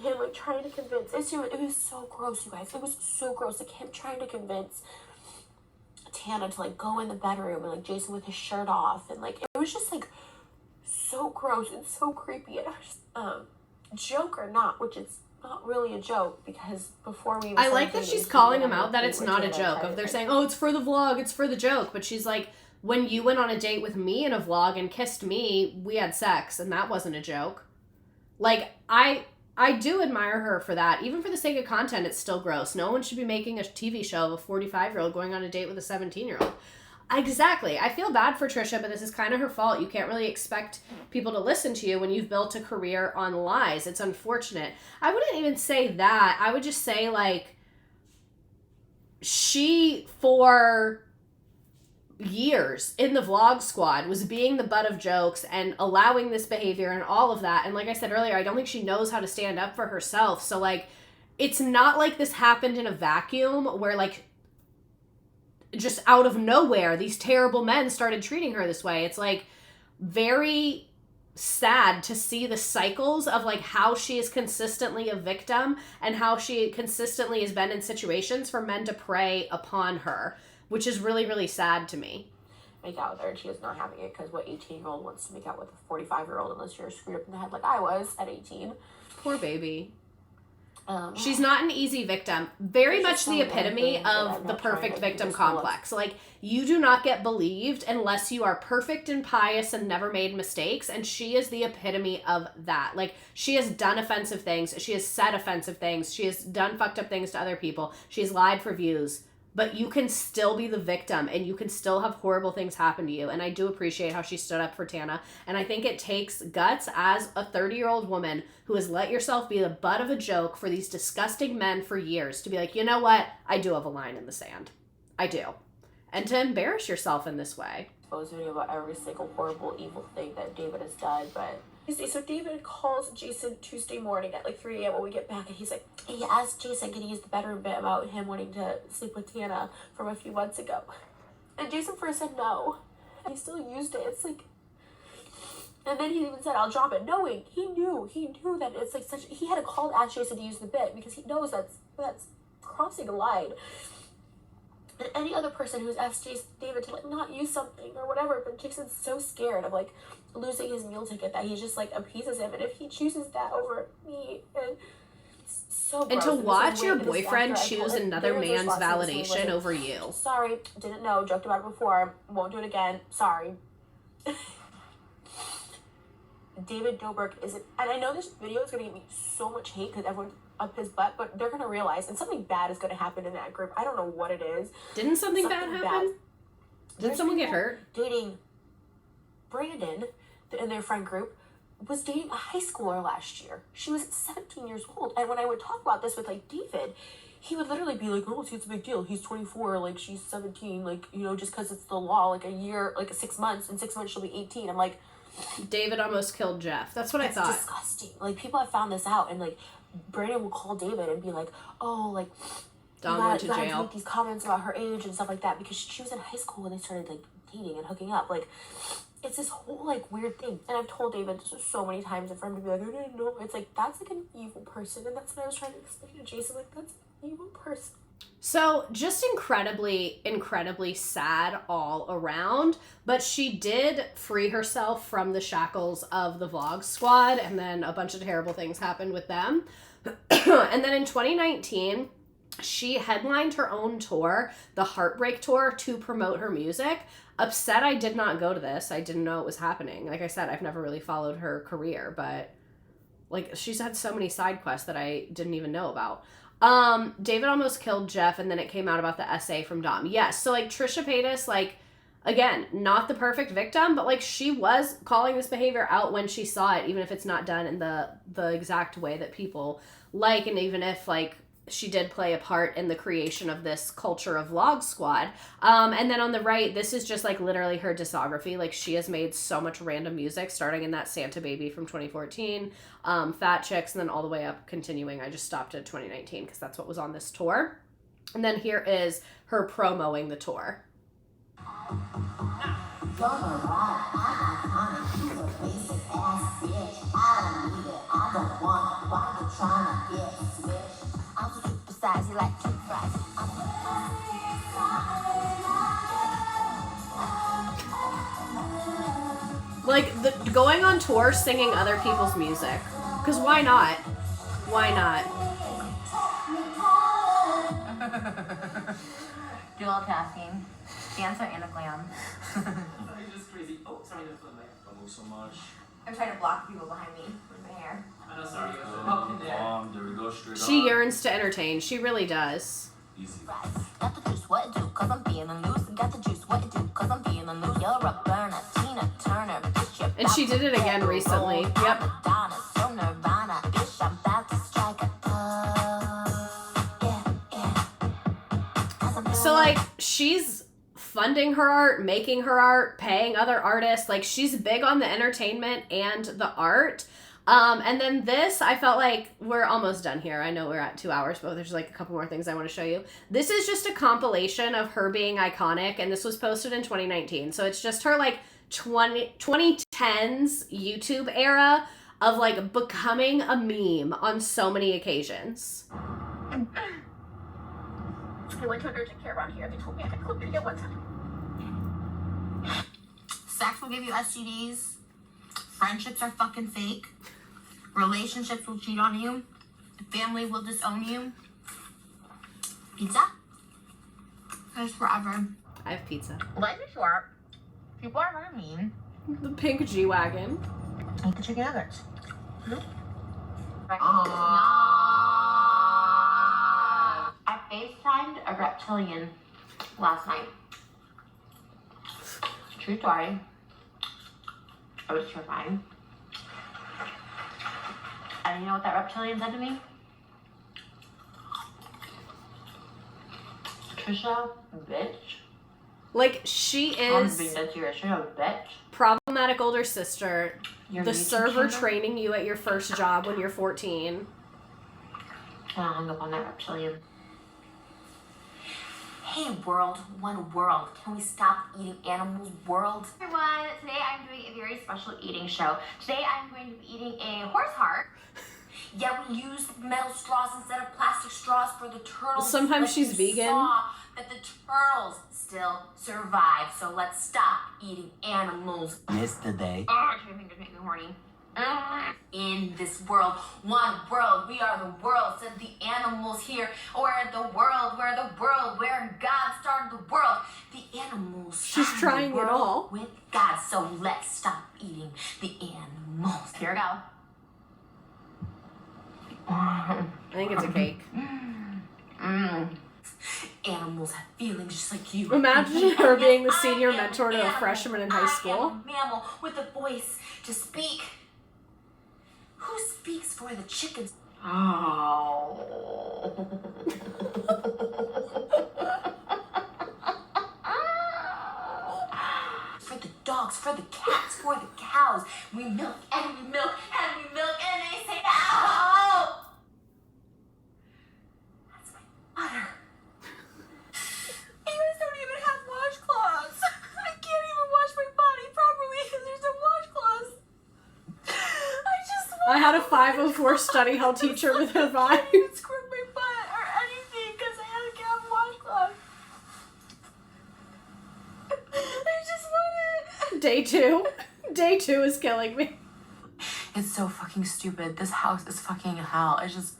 him like trying to convince. It was so gross, you guys. It was so gross. Like him trying to convince Tana to like go in the bedroom, and like Jason with his shirt off, and like it was just like so gross and so creepy. And I was just, joke or not, which is not really a joke, because before we I like that she's calling him out that it's not a joke. If they're saying, oh, it's for the vlog, it's for the joke, but she's like, when you went on a date with me in a vlog and kissed me, we had sex, and that wasn't a joke. Like, I do admire her for that. Even for the sake of content, it's still gross. No one should be making a TV show of a 45-year-old going on a date with a 17-year-old. Exactly. I feel bad for Trisha, but this is kind of her fault. You can't really expect people to listen to you when you've built a career on lies. It's unfortunate. I wouldn't even say that. I would just say, like, she, for years in the vlog squad, was being the butt of jokes and allowing this behavior and all of that. And like I said earlier, I don't think she knows how to stand up for herself. So, like, it's not like this happened in a vacuum where, like, just out of nowhere, these terrible men started treating her this way. It's like very sad to see the cycles of like how she is consistently a victim and how she consistently has been in situations for men to prey upon her, which is really, really sad to me. Make out with her, and she is not having it, because what 18-year-old wants to make out with a 45-year-old unless you're screwed up in the head like I was at 18. Poor baby. She's not an easy victim. Very much the epitome of the perfect victim complex. Like, you do not get believed unless you are perfect and pious and never made mistakes, and she is the epitome of that. Like, she has done offensive things. She has said offensive things. She has done fucked up things to other people. She has lied for views. But you can still be the victim, and you can still have horrible things happen to you. And I do appreciate how she stood up for Tana. And I think it takes guts as a 30-year-old woman who has let yourself be the butt of a joke for these disgusting men for years to be like, you know what? I do have a line in the sand. I do. And to embarrass yourself in this way. Post video about every single horrible, evil thing that David has done, but... So David calls Jason Tuesday morning at like 3 a.m. when we get back, and he's like, he asked Jason, can he use the bedroom bit about him wanting to sleep with Tana from a few months ago? And Jason first said no, and he still used it. It's like, and then he even said, I'll drop it, knowing he knew that it's like such, he had a call to ask Jason to use the bit because he knows that's crossing a line. And any other person who's asked David to like not use something or whatever, but Jason's so scared of like losing his meal ticket that he just like appeases him, and if he chooses that over me, and so and to watch your boyfriend choose another man's validation over you. Sorry, didn't know, joked about it before, won't do it again, sorry. David Dobrik isn't, and I know this video is going to get me so much hate because everyone's up his butt, but they're going to realize, and something bad is going to happen in that group. I don't know what it is. Didn't something bad happen? Did someone get hurt? Dating Brandon in their friend group was dating a high schooler last year. She was 17 years old, and when I would talk about this with like David, he would literally be like, oh, see, it's a big deal. He's 24, like she's 17, like, you know, just because it's the law, like a year, like 6 months, in 6 months she'll be 18. I'm like, David almost killed Jeff. That's what I thought. It's disgusting. Like, people have found this out, and like Brandon will call David and be like, oh, like, Dawn went to you jail. gotta make these comments about her age and stuff like that, because she was in high school when they started like dating and hooking up. Like, it's this whole like weird thing. And I've told David so many times, and for him to be like, I didn't know. It's like, that's like an evil person. And that's what I was trying to explain to Jason. Like, that's an evil person. So just incredibly sad all around, but she did free herself from the shackles of the Vlog Squad, and then a bunch of terrible things happened with them. And then in 2019, she headlined her own tour, the Heartbreak Tour, to promote her music. Upset I did not go to this. I didn't know it was happening. Like I said, I've never really followed her career, but like she's had so many side quests that I didn't even know about. David almost killed Jeff, and then it came out about the essay from Dom. Yes, so like Trisha Paytas, like, again, not the perfect victim, but like she was calling this behavior out when she saw it, even if it's not done in the exact way that people like, and even if like she did play a part in the creation of this culture of Vlog Squad. And then on the right, this is just like literally her discography. Like she has made so much random music, starting in that Santa Baby from 2014, Fat Chicks, and then all the way up continuing. I just stopped at 2019 because that's what was on this tour. And then here is her promoing the tour. Like, going on tour singing other people's music. Because why not? Why not? Dual tasking. Dancer and a glam. Just crazy. Oh, sorry, that's my I move so much. I'm trying to block people behind me with my hair. I know, sorry. There we go, straight She yearns to entertain. She really does. Easy. Got the juice, what it do? Cause I'm being loose. Got the juice, what it do? Cause I'm being loose. You're a burner, Tina Turner, bitch. You're And she did it again recently. Yep. Madonna, so Nirvana, bitch. I'm about to strike a So, like, she's funding her art, making her art, paying other artists. Like, she's big on the entertainment and the art. And then this, I felt like we're almost done here. I know we're at 2 hours, but there's like a couple more things I want to show you. This is just a compilation of her being iconic, and this was posted in 2019. So it's just her like 2010s YouTube era of like becoming a meme on so many occasions. I went to an urgent care around here. They told me I had chlamydia one time. Sex will give you STDs. Friendships are fucking fake. Relationships will cheat on you. Family will disown you. Pizza? Goes forever. I have pizza. Life is short. People are very mean. The pink G-Wagon. Eat the chicken nuggets. I FaceTimed a reptilian last night. True story. I was terrifying. And you know what that reptilian said to me? Trisha, bitch. Like, she I'm is being dead serious. Trisha, bitch. problematic older sister, Your the YouTube server channel? training you at your first job when you're 14. And I hung up on that reptilian. Hey world, one world. Can we stop eating animals, world? Everyone, today I'm doing a very special eating show. Today I'm going to be eating a horse heart. Yeah, we use metal straws instead of plastic straws for the turtles. Sometimes But she's you vegan. Saw that the turtles still survive, so let's stop eating animals. Yesterday. Oh, your fingers make me horny. In this world, one world, we are the world, said the animals here. We're the world, where God started the world. The animals. She's started trying the it world all. with God, so let's stop eating the animals. Here we go. I think it's a cake. Animals have feelings just like you. Imagine her being the I senior am mentor to a animal. freshman in high I school. am a mammal with a voice to speak. Who speaks for the chickens? Oh. For the dogs, for the cats, for the cows. We milk and we milk and we milk and they say, ow! That's my butter. You guys don't even have washcloths. I can't even wash my body properly. I had a 504 study hall teacher with her vibe. I didn't squirt my butt or anything because I had a calf washcloth. I just want it. Day 2. Day 2 is killing me. It's so fucking stupid. This house is fucking hell. It's just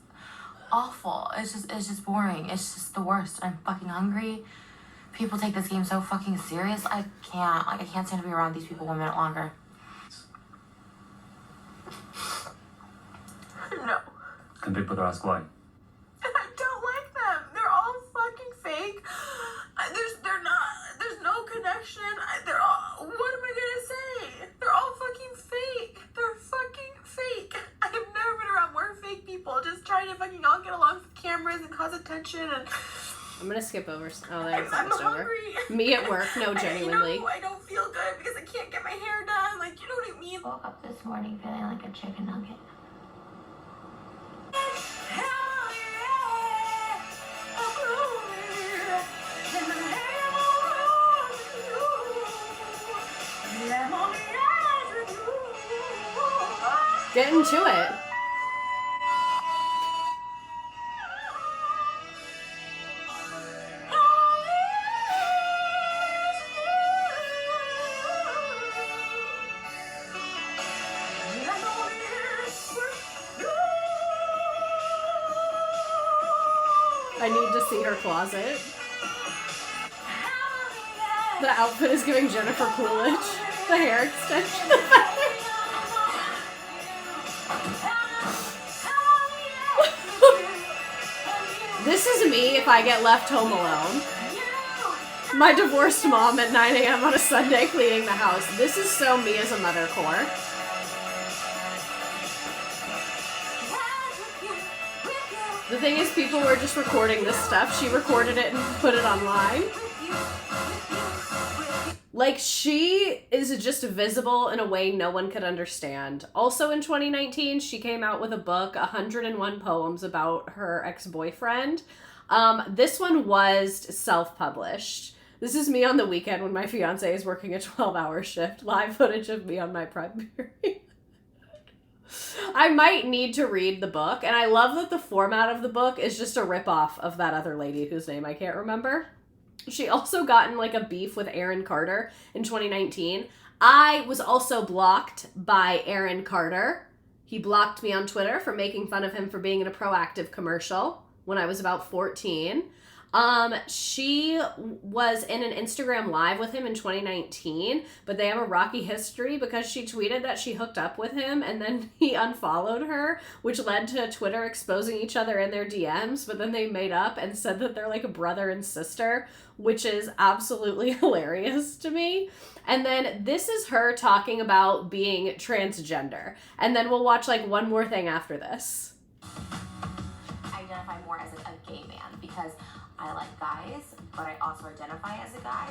awful. It's just boring. It's just the worst. I'm fucking hungry. People take this game so fucking serious. I can't stand to be around these people 1 minute longer. No. Can people ask why? I don't like them. They're all fucking fake. There's no connection. They're all, what am I gonna say? They're all fucking fake. They're fucking fake. I have never been around more fake people just trying to fucking all get along with cameras and cause attention and... I'm gonna skip over. Oh, there's I'm almost over. hungry. Me at work, no, genuinely. I don't feel good because I can't get my hair done. Like, you know what I mean? Woke up this morning feeling like a chicken nugget. Get into it. I need to see her closet. The outfit is giving Jennifer Coolidge. The hair extension. This is me if I get left home alone. My divorced mom at 9 a.m. on a Sunday cleaning the house. This is so me as a mother core. The thing is, people were just recording this stuff. She recorded it and put it online. Like, she is just visible in a way no one could understand. Also in 2019, she came out with a book, 101 Poems About Her Ex-Boyfriend. This one was self-published. This is me on the weekend when my fiance is working a 12-hour shift. Live footage of me on my Prime period. I might need to read the book, and I love that the format of the book is just a ripoff of that other lady whose name I can't remember. She also got in like a beef with Aaron Carter in 2019. I was also blocked by Aaron Carter. He blocked me on Twitter for making fun of him for being in a Proactive commercial when I was about 14. She was in an Instagram live with him in 2019, but they have a rocky history because she tweeted that she hooked up with him and then he unfollowed her, which led to Twitter exposing each other in their DMs, but then they made up and said that they're like a brother and sister, which is absolutely hilarious to me. And then this is her talking about being transgender. And then we'll watch like one more thing after this. I identify more as a gay man because I like guys, but I also identify as a guy,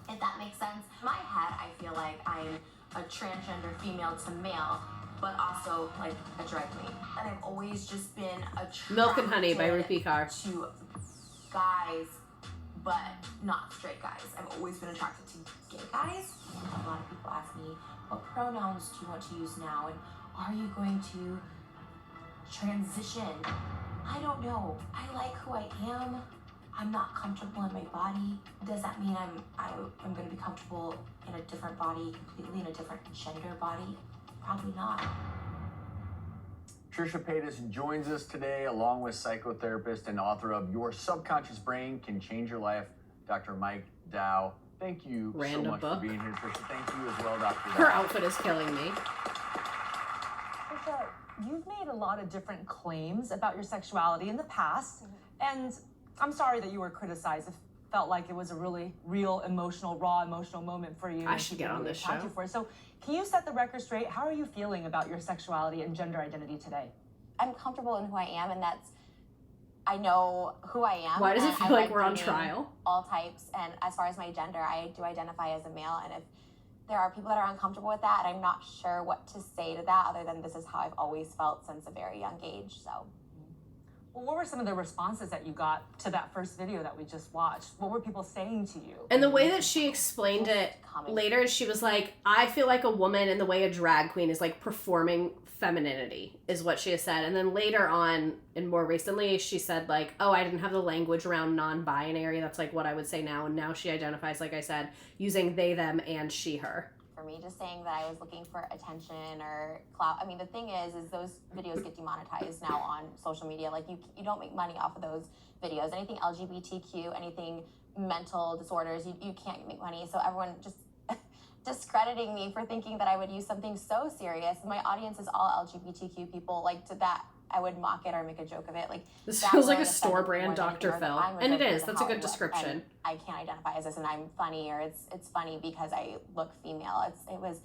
if that makes sense. In my head, I feel like I'm a transgender female to male, but also like a drag queen. And I've always just been attracted Milk and Honey by Rupi Kaur. to guys, but not straight guys. I've always been attracted to gay guys. A lot of people ask me, what pronouns do you want to use now? And are you going to transition? I don't know. I like who I am. I'm not comfortable in my body. Does that mean I'm going to be comfortable in a different body, completely in a different gender body? Probably not. Trisha Paytas joins us today along with psychotherapist and author of Your Subconscious Brain Can Change Your Life, Dr. Mike Dow. Thank you so much for being here, Trisha. Thank you as well, Dr. Dow. Her outfit is killing me. Trisha, you've made a lot of different claims about your sexuality in the past, and I'm sorry that you were criticized. It felt like it was a really real, emotional, raw, emotional moment for you. I should get on this show. For it. So can you set the record straight? How are you feeling about your sexuality and gender identity today? I'm comfortable in who I am, and I know who I am. Why does it and feel I like we're on dating trial? All types, and as far as my gender, I do identify as a male, and if there are people that are uncomfortable with that, and I'm not sure what to say to that other than this is how I've always felt since a very young age, so. Well, what were some of the responses that you got to that first video that we just watched? What were people saying to you? And the way that she explained it later, she was like, I feel like a woman in the way a drag queen is like performing femininity is what she has said. And then later on, and more recently, she said like, oh, I didn't have the language around non-binary. That's like what I would say now. And now she identifies, like I said, using they, them, and she, her. For me, just saying that I was looking for attention or clout. I mean, the thing is those videos get demonetized now on social media. Like you don't make money off of those videos. Anything LGBTQ, anything mental disorders, you can't make money. So everyone just discrediting me for thinking that I would use something so serious. My audience is all LGBTQ people. Like to that, I would mock it or make a joke of it. Like this feels like a store brand Dr. Phil, and it is. That's a good description. I can't identify as this, and I'm funny, or it's funny because I look female. It was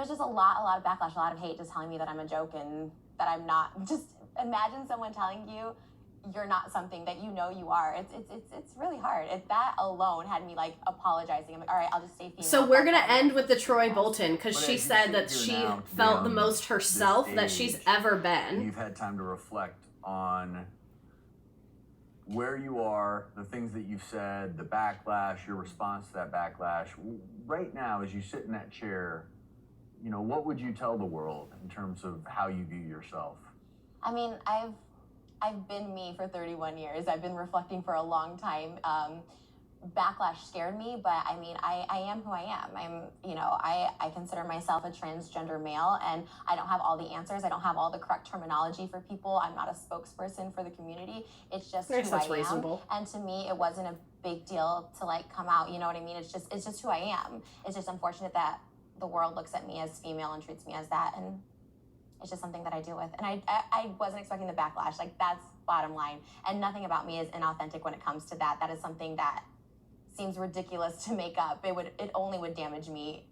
just a lot of backlash, a lot of hate, just telling me that I'm a joke and that I'm not. Just imagine someone telling you you're not something that you know you are. It's really hard. That alone had me like apologizing. I'm like, all right, I'll just stay female. So we're gonna end with the Troy Bolton because she said that she felt the most herself that she's ever been. You've had time to reflect on where you are, the things that you've said, the backlash, your response to that backlash. Right now, as you sit in that chair, you know, what would you tell the world in terms of how you view yourself? I mean, I've been me for 31 years. I've been reflecting for a long time. Backlash scared me, but I mean, I am who I am. I consider myself a transgender male, and I don't have all the answers. I don't have all the correct terminology for people. I'm not a spokesperson for the community. It's just who I am. Reasonable. And to me, it wasn't a big deal to like come out. You know what I mean? It's just who I am. It's just unfortunate that the world looks at me as female and treats me as that, and it's just something that I deal with. And I wasn't expecting the backlash. Like, that's bottom line. And nothing about me is inauthentic when it comes to that. That is something that seems ridiculous to make up. It only would damage me.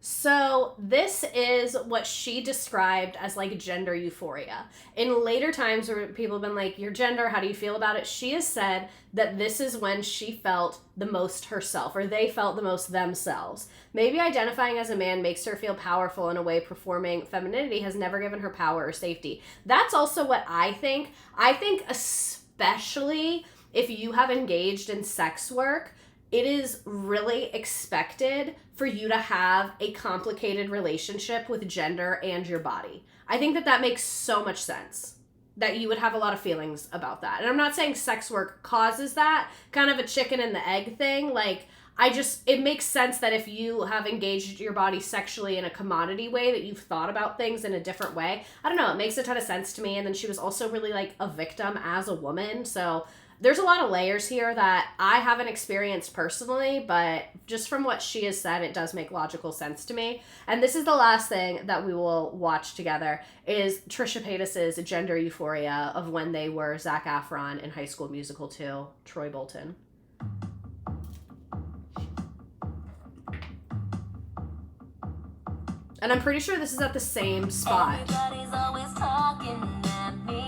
So this is what she described as like gender euphoria. In later times where people have been like, your gender, how do you feel about it? She has said that this is when she felt the most herself, or they felt the most themselves. Maybe identifying as a man makes her feel powerful in a way performing femininity has never given her power or safety. That's also what I think. I think especially if you have engaged in sex work, it is really expected for you to have a complicated relationship with gender and your body. I think that makes so much sense, that you would have a lot of feelings about that. And I'm not saying sex work causes that, kind of a chicken and the egg thing. Like, it makes sense that if you have engaged your body sexually in a commodity way, that you've thought about things in a different way. I don't know, it makes a ton of sense to me. And then she was also really like a victim as a woman. So there's a lot of layers here that I haven't experienced personally, but just from what she has said, it does make logical sense to me. And this is the last thing that we will watch together, is Trisha Paytas' gender euphoria of when they were Zac Efron in High School Musical 2, Troy Bolton. And I'm pretty sure this is at the same spot.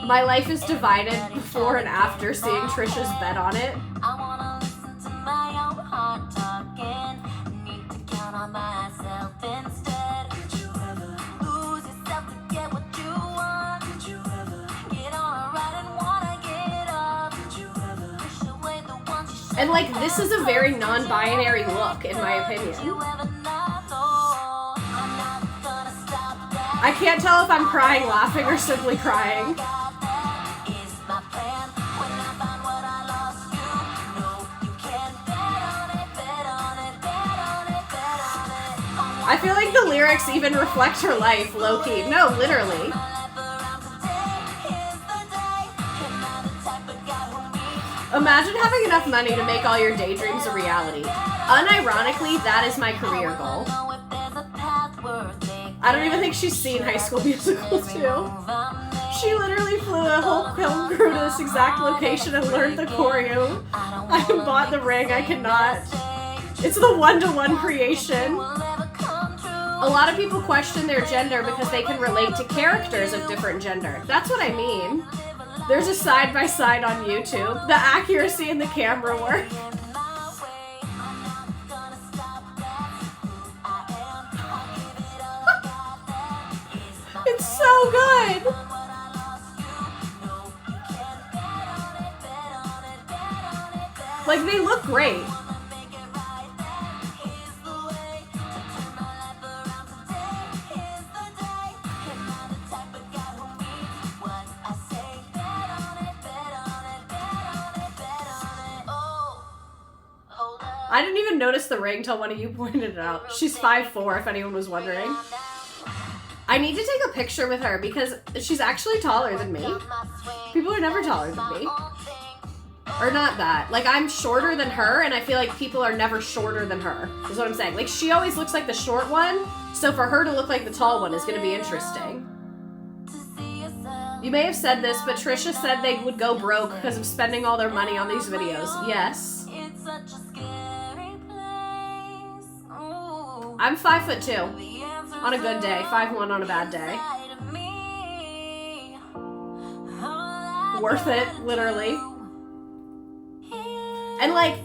My life is divided before and after seeing Trisha's bet on it. I wanna listen to my own heart talking. Need to count on myself instead. Did you ever lose yourself to get what you want? Did you ever get on a ride and wanna get off? Did you ever push away the ones you should? And like, this is a very non-binary look, in my opinion. I can't tell if I'm crying, laughing, or simply crying. I feel like the lyrics even reflect her life, low-key. No, literally. Imagine having enough money to make all your daydreams a reality. Unironically, that is my career goal. I don't even think she's seen High School Musical 2. She literally flew a whole film crew to this exact location and learned the choreo. I bought the ring, I cannot. It's the one-to-one creation. A lot of people question their gender because they can relate to characters of different gender. That's what I mean. There's a side-by-side on YouTube. The accuracy in the camera work. It's so good! Like, they look great. I didn't even notice the ring till one of you pointed it out. She's 5'4", if anyone was wondering. I need to take a picture with her because she's actually taller than me. People are never taller than me. Or not that. Like, I'm shorter than her, and I feel like people are never shorter than her, is what I'm saying. Like, she always looks like the short one, so for her to look like the tall one is going to be interesting. You may have said this, but Trisha said they would go broke because of spending all their money on these videos. Yes. I'm 5'2". On a good day. 5'1" on a bad day. Worth it, literally. And like,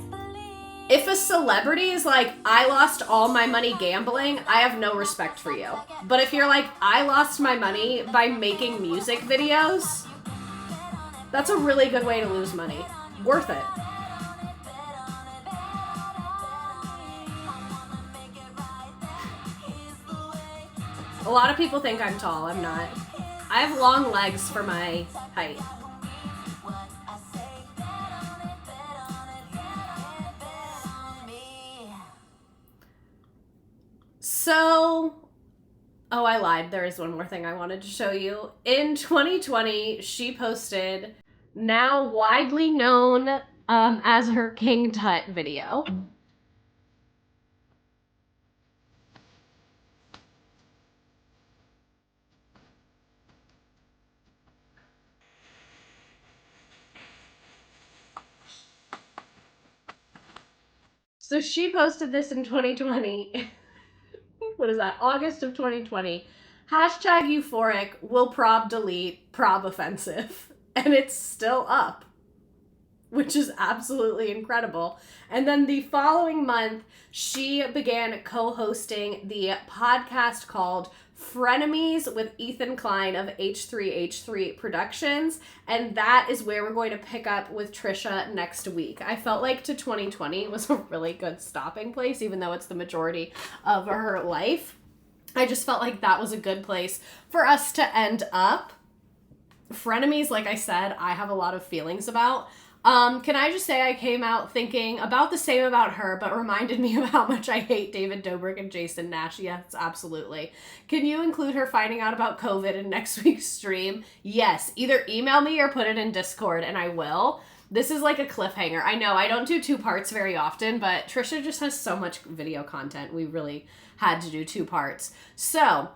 if a celebrity is like, I lost all my money gambling, I have no respect for you. But if you're like, I lost my money by making music videos, that's a really good way to lose money. Worth it. A lot of people think I'm tall. I'm not. I have long legs for my height. So, oh, I lied. There is one more thing I wanted to show you. In 2020, she posted now widely known as her King Tut video. So she posted this in 2020. What is that? August of 2020. Hashtag euphoric, will prob delete, prob offensive. And it's still up, which is absolutely incredible. And then the following month, she began co-hosting the podcast called Frenemies with Ethan Klein of H3H3 Productions, and that is where we're going to pick up with Trisha next week. I felt like to 2020 was a really good stopping place, even though it's the majority of her life. I just felt like that was a good place for us to end up. Frenemies, like I said, I have a lot of feelings about. Can I just say I came out thinking about the same about her, but reminded me of how much I hate David Dobrik and Jason Nash. Yes, absolutely. Can you include her finding out about COVID in next week's stream? Yes. Either email me or put it in Discord, and I will. This is like a cliffhanger. I know I don't do 2 parts very often, but Trisha just has so much video content. We really had to do 2 parts. So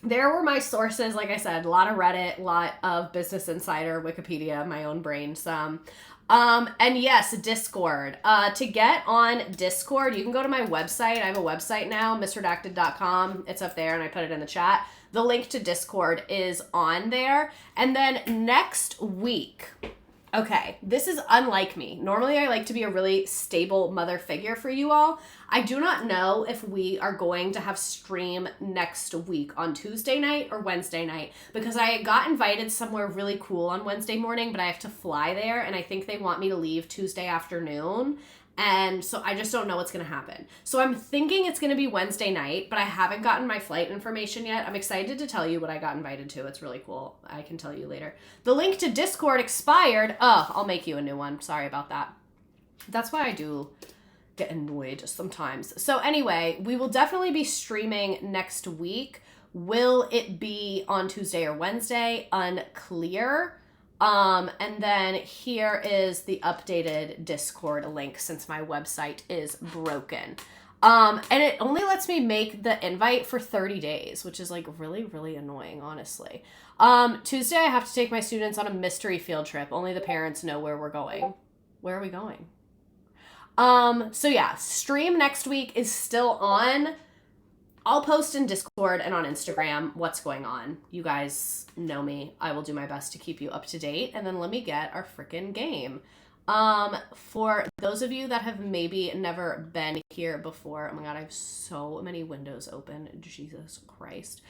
there were my sources. Like I said, a lot of Reddit, a lot of Business Insider, Wikipedia, my own brain, some. And yes, Discord. To get on Discord, you can go to my website. I have a website now, misredacted.com. It's up there, and I put it in the chat. The link to Discord is on there. And then next week, okay, this is unlike me. Normally, I like to be a really stable mother figure for you all. I do not know if we are going to have stream next week on Tuesday night or Wednesday night, because I got invited somewhere really cool on Wednesday morning, but I have to fly there, and I think they want me to leave Tuesday afternoon. And so I just don't know what's going to happen. So I'm thinking it's going to be Wednesday night, but I haven't gotten my flight information yet. I'm excited to tell you what I got invited to. It's really cool. I can tell you later. The link to Discord expired. Oh, I'll make you a new one. Sorry about that. That's why I do get annoyed sometimes. So anyway, we will definitely be streaming next week. Will it be on Tuesday or Wednesday? Unclear. And then here is the updated Discord link since my website is broken. And it only lets me make the invite for 30 days, which is like really, really annoying, honestly. Tuesday, I have to take my students on a mystery field trip. Only the parents know where we're going. Where are we going? So yeah, stream next week is still on. I'll post in Discord and on Instagram what's going on. You guys know me. I will do my best to keep you up to date. And then let me get our frickin' game. For those of you that have maybe never been here before, oh my God, I have so many windows open. Jesus Christ.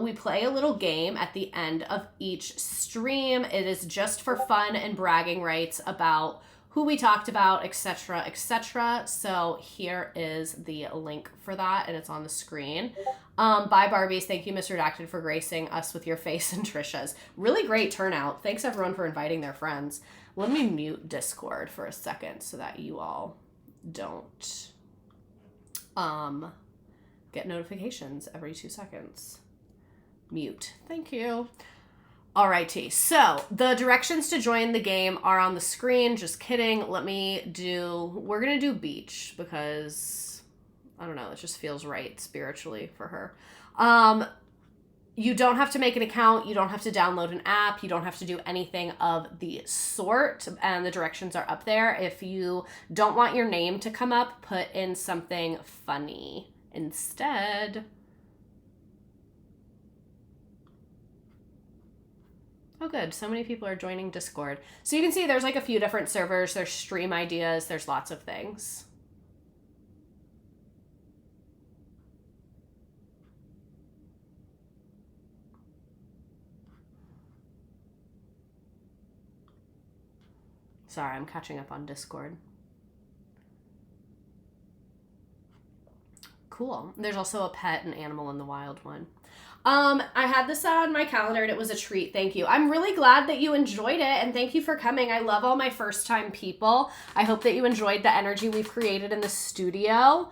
We play a little game at the end of each stream. It is just for fun and bragging rights about who we talked about, etc., etc. So here is the link for that, and it's on the screen. Bye, Barbies. Thank you, Mr. Redacted, for gracing us with your face and Trisha's. Really great turnout. Thanks, everyone, for inviting their friends. Let me mute Discord for a second so that you all don't get notifications every 2 seconds. Mute. Thank you. Alrighty, so the directions to join the game are on the screen. Just kidding. We're gonna do beach because, I don't know, it just feels right spiritually for her. You don't have to make an account. You don't have to download an app. You don't have to do anything of the sort. And the directions are up there. If you don't want your name to come up, put in something funny instead. Oh, good. So many people are joining Discord. So you can see there's like a few different servers. There's stream ideas. There's lots of things. Sorry, I'm catching up on Discord. Cool. There's also a pet and animal in the wild one. I had this on my calendar and it was a treat. Thank you. I'm really glad that you enjoyed it and thank you for coming. I love all my first time people. I hope that you enjoyed the energy we've created in the studio.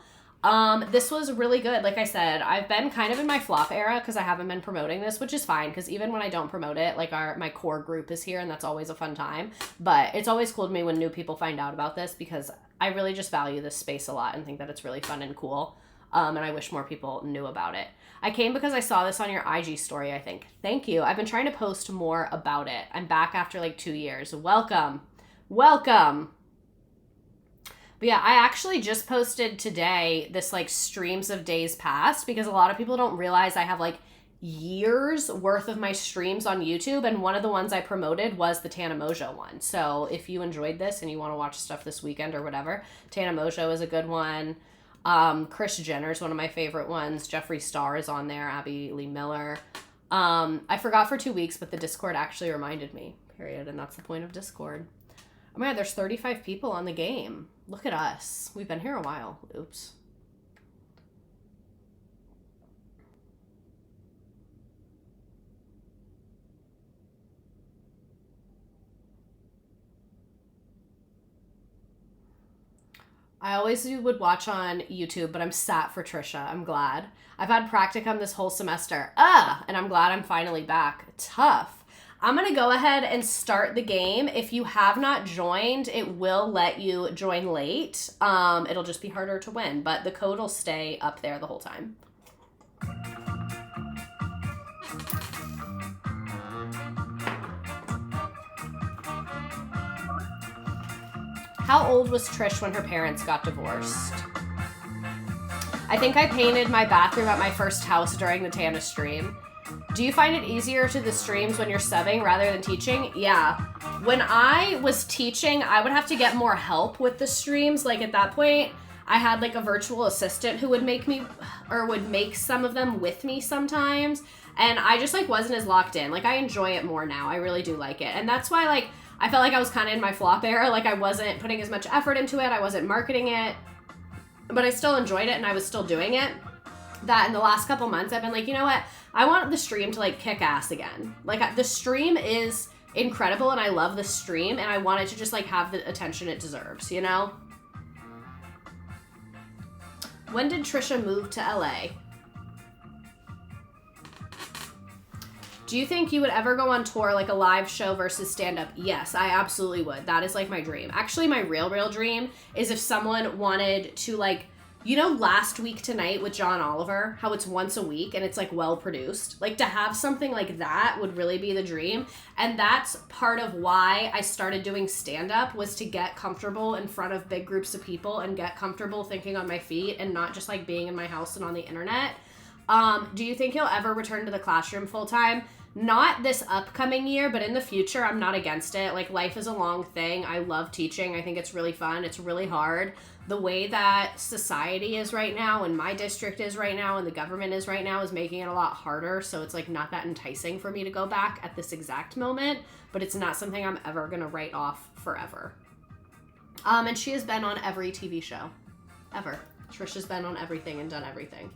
This was really good. Like I said, I've been kind of in my flop era because I haven't been promoting this, which is fine because even when I don't promote it, like my core group is here and that's always a fun time. But it's always cool to me when new people find out about this because I really just value this space a lot and think that it's really fun and cool. And I wish more people knew about it. I came because I saw this on your IG story, I think. Thank you. I've been trying to post more about it. I'm back after like 2 years. Welcome. Welcome. But yeah, I actually just posted today this like streams of days past because a lot of people don't realize I have like years worth of my streams on YouTube, and one of the ones I promoted was the Tana Mojo one. So if you enjoyed this and you want to watch stuff this weekend or whatever, Tana Mojo is a good one. Kris Jenner's one of my favorite ones. Jeffree Star is on there. Abby Lee Miller. I forgot for 2 weeks, but the Discord actually reminded me, period. And that's the point of Discord. Oh my God, there's 35 people on the game. Look at us. We've been here a while. Oops. I always would watch on YouTube, but I'm sat for Trisha. I'm glad. I've had practicum this whole semester. And I'm glad I'm finally back. Tough. I'm going to go ahead and start the game. If you have not joined, it will let you join late. It'll just be harder to win, but the code will stay up there the whole time. How old was Trish when her parents got divorced? I think I painted my bathroom at my first house during the Tana stream. Do you find it easier to the streams when you're subbing rather than teaching? Yeah. When I was teaching, I would have to get more help with the streams. Like at that point, I had like a virtual assistant who would make some of them with me sometimes. And I just like wasn't as locked in. Like I enjoy it more now. I really do like it. And that's why like I felt like I was kind of in my flop era. Like I wasn't putting as much effort into it. I wasn't marketing it, but I still enjoyed it and I was still doing it. That in the last couple months, I've been like, you know what? I want the stream to like kick ass again. Like the stream is incredible and I love the stream and I want it to just like have the attention it deserves, you know? When did Trisha move to LA? Do you think you would ever go on tour like a live show versus stand-up? Yes, I absolutely would. That is like my dream. Actually, my real dream is if someone wanted to like, you know, Last Week Tonight with John Oliver, how it's once a week and it's like well produced. Like to have something like that would really be the dream. And that's part of why I started doing stand-up, was to get comfortable in front of big groups of people and get comfortable thinking on my feet and not just like being in my house and on the internet. Do you think you'll ever return to the classroom full time? Not this upcoming year, but in the future, I'm not against it. Like life is a long thing. I love teaching. I think it's really fun. It's really hard. The way that society is right now and my district is right now and the government is right now is making it a lot harder. So it's like not that enticing for me to go back at this exact moment, but it's not something I'm ever going to write off forever. And she has been on every TV show ever. Trisha's been on everything and done everything.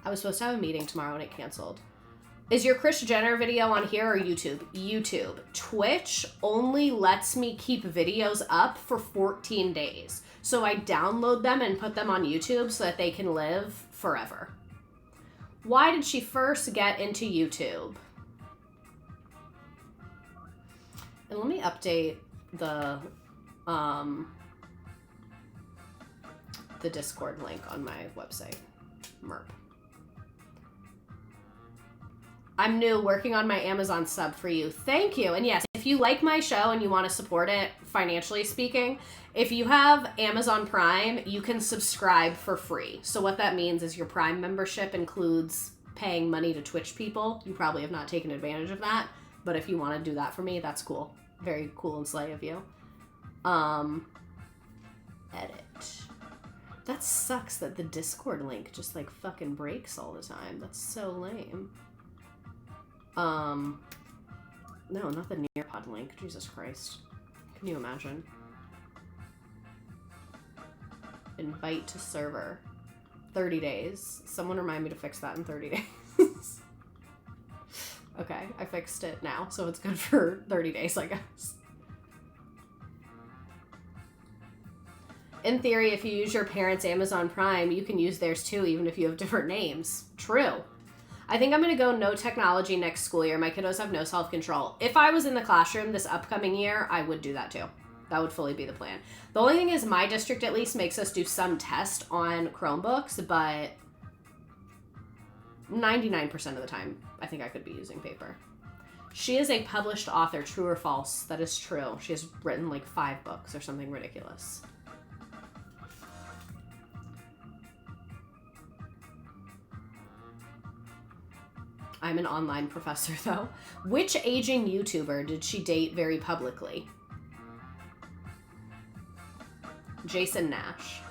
I was supposed to have a meeting tomorrow and it canceled. Is your Kris Jenner video on here or YouTube? YouTube. Twitch only lets me keep videos up for 14 days. So I download them and put them on YouTube so that they can live forever. Why did she first get into YouTube? And let me update the Discord link on my website. Merp. I'm new, working on my Amazon sub for you. Thank you. And yes, if you like my show and you want to support it, financially speaking, if you have Amazon Prime, you can subscribe for free. So what that means is your Prime membership includes paying money to Twitch people. You probably have not taken advantage of that, but if you want to do that for me, that's cool. Very cool and slay of you. Edit. That sucks that the Discord link just like fucking breaks all the time. That's so lame. No, not the Nearpod link. Jesus Christ. Can you imagine? Invite to server. 30 days. Someone remind me to fix that in 30 days. Okay, I fixed it now, so it's good for 30 days, I guess. In theory, if you use your parents' Amazon Prime, you can use theirs too, even if you have different names. True. I think I'm going to go no technology next school year. My kiddos have no self-control. If I was in the classroom this upcoming year, I would do that too. That would fully be the plan. The only thing is my district at least makes us do some test on Chromebooks, but 99% of the time, I think I could be using paper. She is a published author, true or false? That is true. She has written like 5 books or something ridiculous. I'm an online professor, though. Which aging YouTuber did she date very publicly? Jason Nash.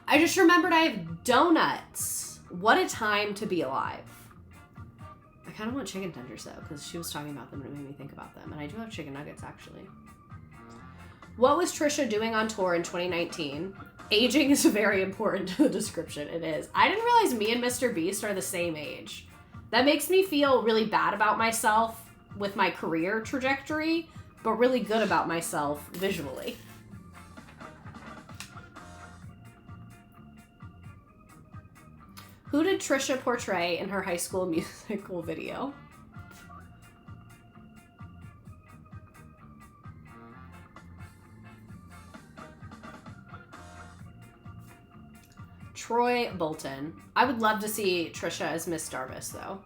I just remembered I have donuts. What a time to be alive. I kind of want chicken tenders, though, because she was talking about them and it made me think about them. And I do have chicken nuggets, actually. What was Trisha doing on tour in 2019? Aging is very important to the description. It is. I didn't realize me and Mr. Beast are the same age. That makes me feel really bad about myself with my career trajectory, but really good about myself visually. Who did Trisha portray in her High School Musical video? Troy Bolton. I would love to see Trisha as Miss Darvis, though.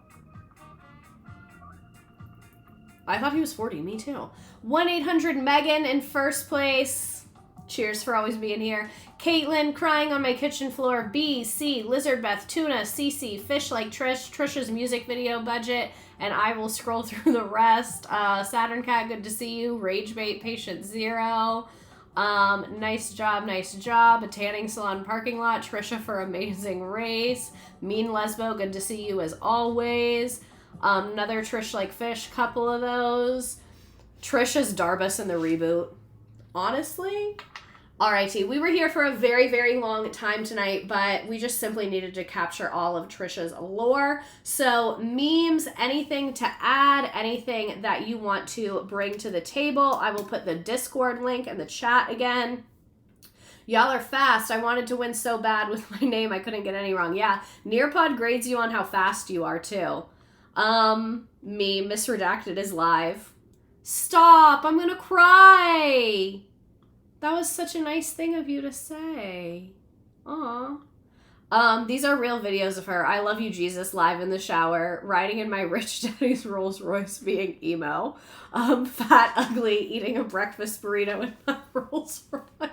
I thought he was 40. Me too. 1-800-MEGAN in first place. Cheers for always being here. Caitlin, crying on my kitchen floor. B, C, Lizard Beth, Tuna, CC, Fish Like Trish, Trisha's music video budget, and I will scroll through the rest. Saturn Cat, good to see you. Ragebait, Patient Zero. Nice job, nice job. A tanning salon parking lot. Trisha for Amazing Race. Mean Lesbo, good to see you as always. Another Trish Like Fish, couple of those. Trisha's Darbus in the reboot. Honestly? Alrighty, we were here for a very, very long time tonight, but we just simply needed to capture all of Trisha's lore. So memes, anything to add, anything that you want to bring to the table, I will put the Discord link in the chat again. Y'all are fast. I wanted to win so bad with my name, I couldn't get any wrong. Yeah, Nearpod grades you on how fast you are too. Me, Miss Redacted is live. Stop, I'm gonna cry. That was such a nice thing of you to say. Aw. These are real videos of her. I love you, Jesus, live in the shower, riding in my rich daddy's Rolls Royce being emo. Fat, ugly, eating a breakfast burrito in my Rolls Royce.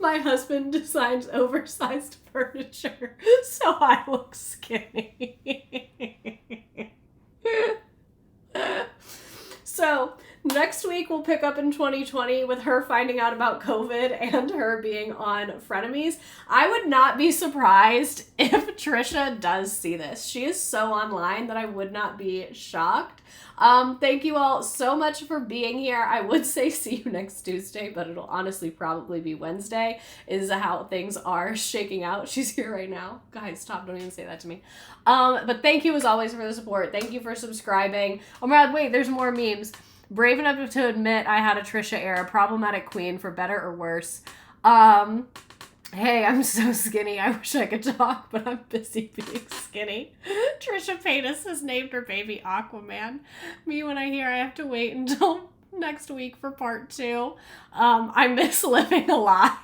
My husband designs oversized furniture, so I look skinny. So, next week, week we'll pick up in 2020 with her finding out about COVID and her being on Frenemies. I would not be surprised if Trisha does see this. She is so online that I would not be shocked. Thank you all so much for being here. I would say see you next Tuesday, but it'll honestly probably be Wednesday is how things are shaking out. She's here right now. Guys, stop. Don't even say that to me. But thank you as always for the support. Thank you for subscribing. Oh my God, wait, there's more memes. Brave enough to admit I had a Trisha era. Problematic queen for better or worse. Hey, I'm so skinny. I wish I could talk, but I'm busy being skinny. Trisha Paytas has named her baby Aquaman. Me, when I hear I have to wait until next week for part 2. I miss living a lie.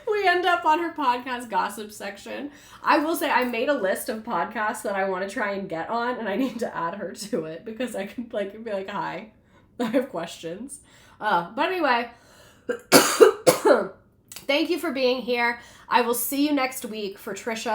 We end up on her podcast gossip section. I will say I made a list of podcasts that I want to try and get on, and I need to add her to it because I can be like, hi, I have questions. But anyway, thank you for being here. I will see you next week for Trisha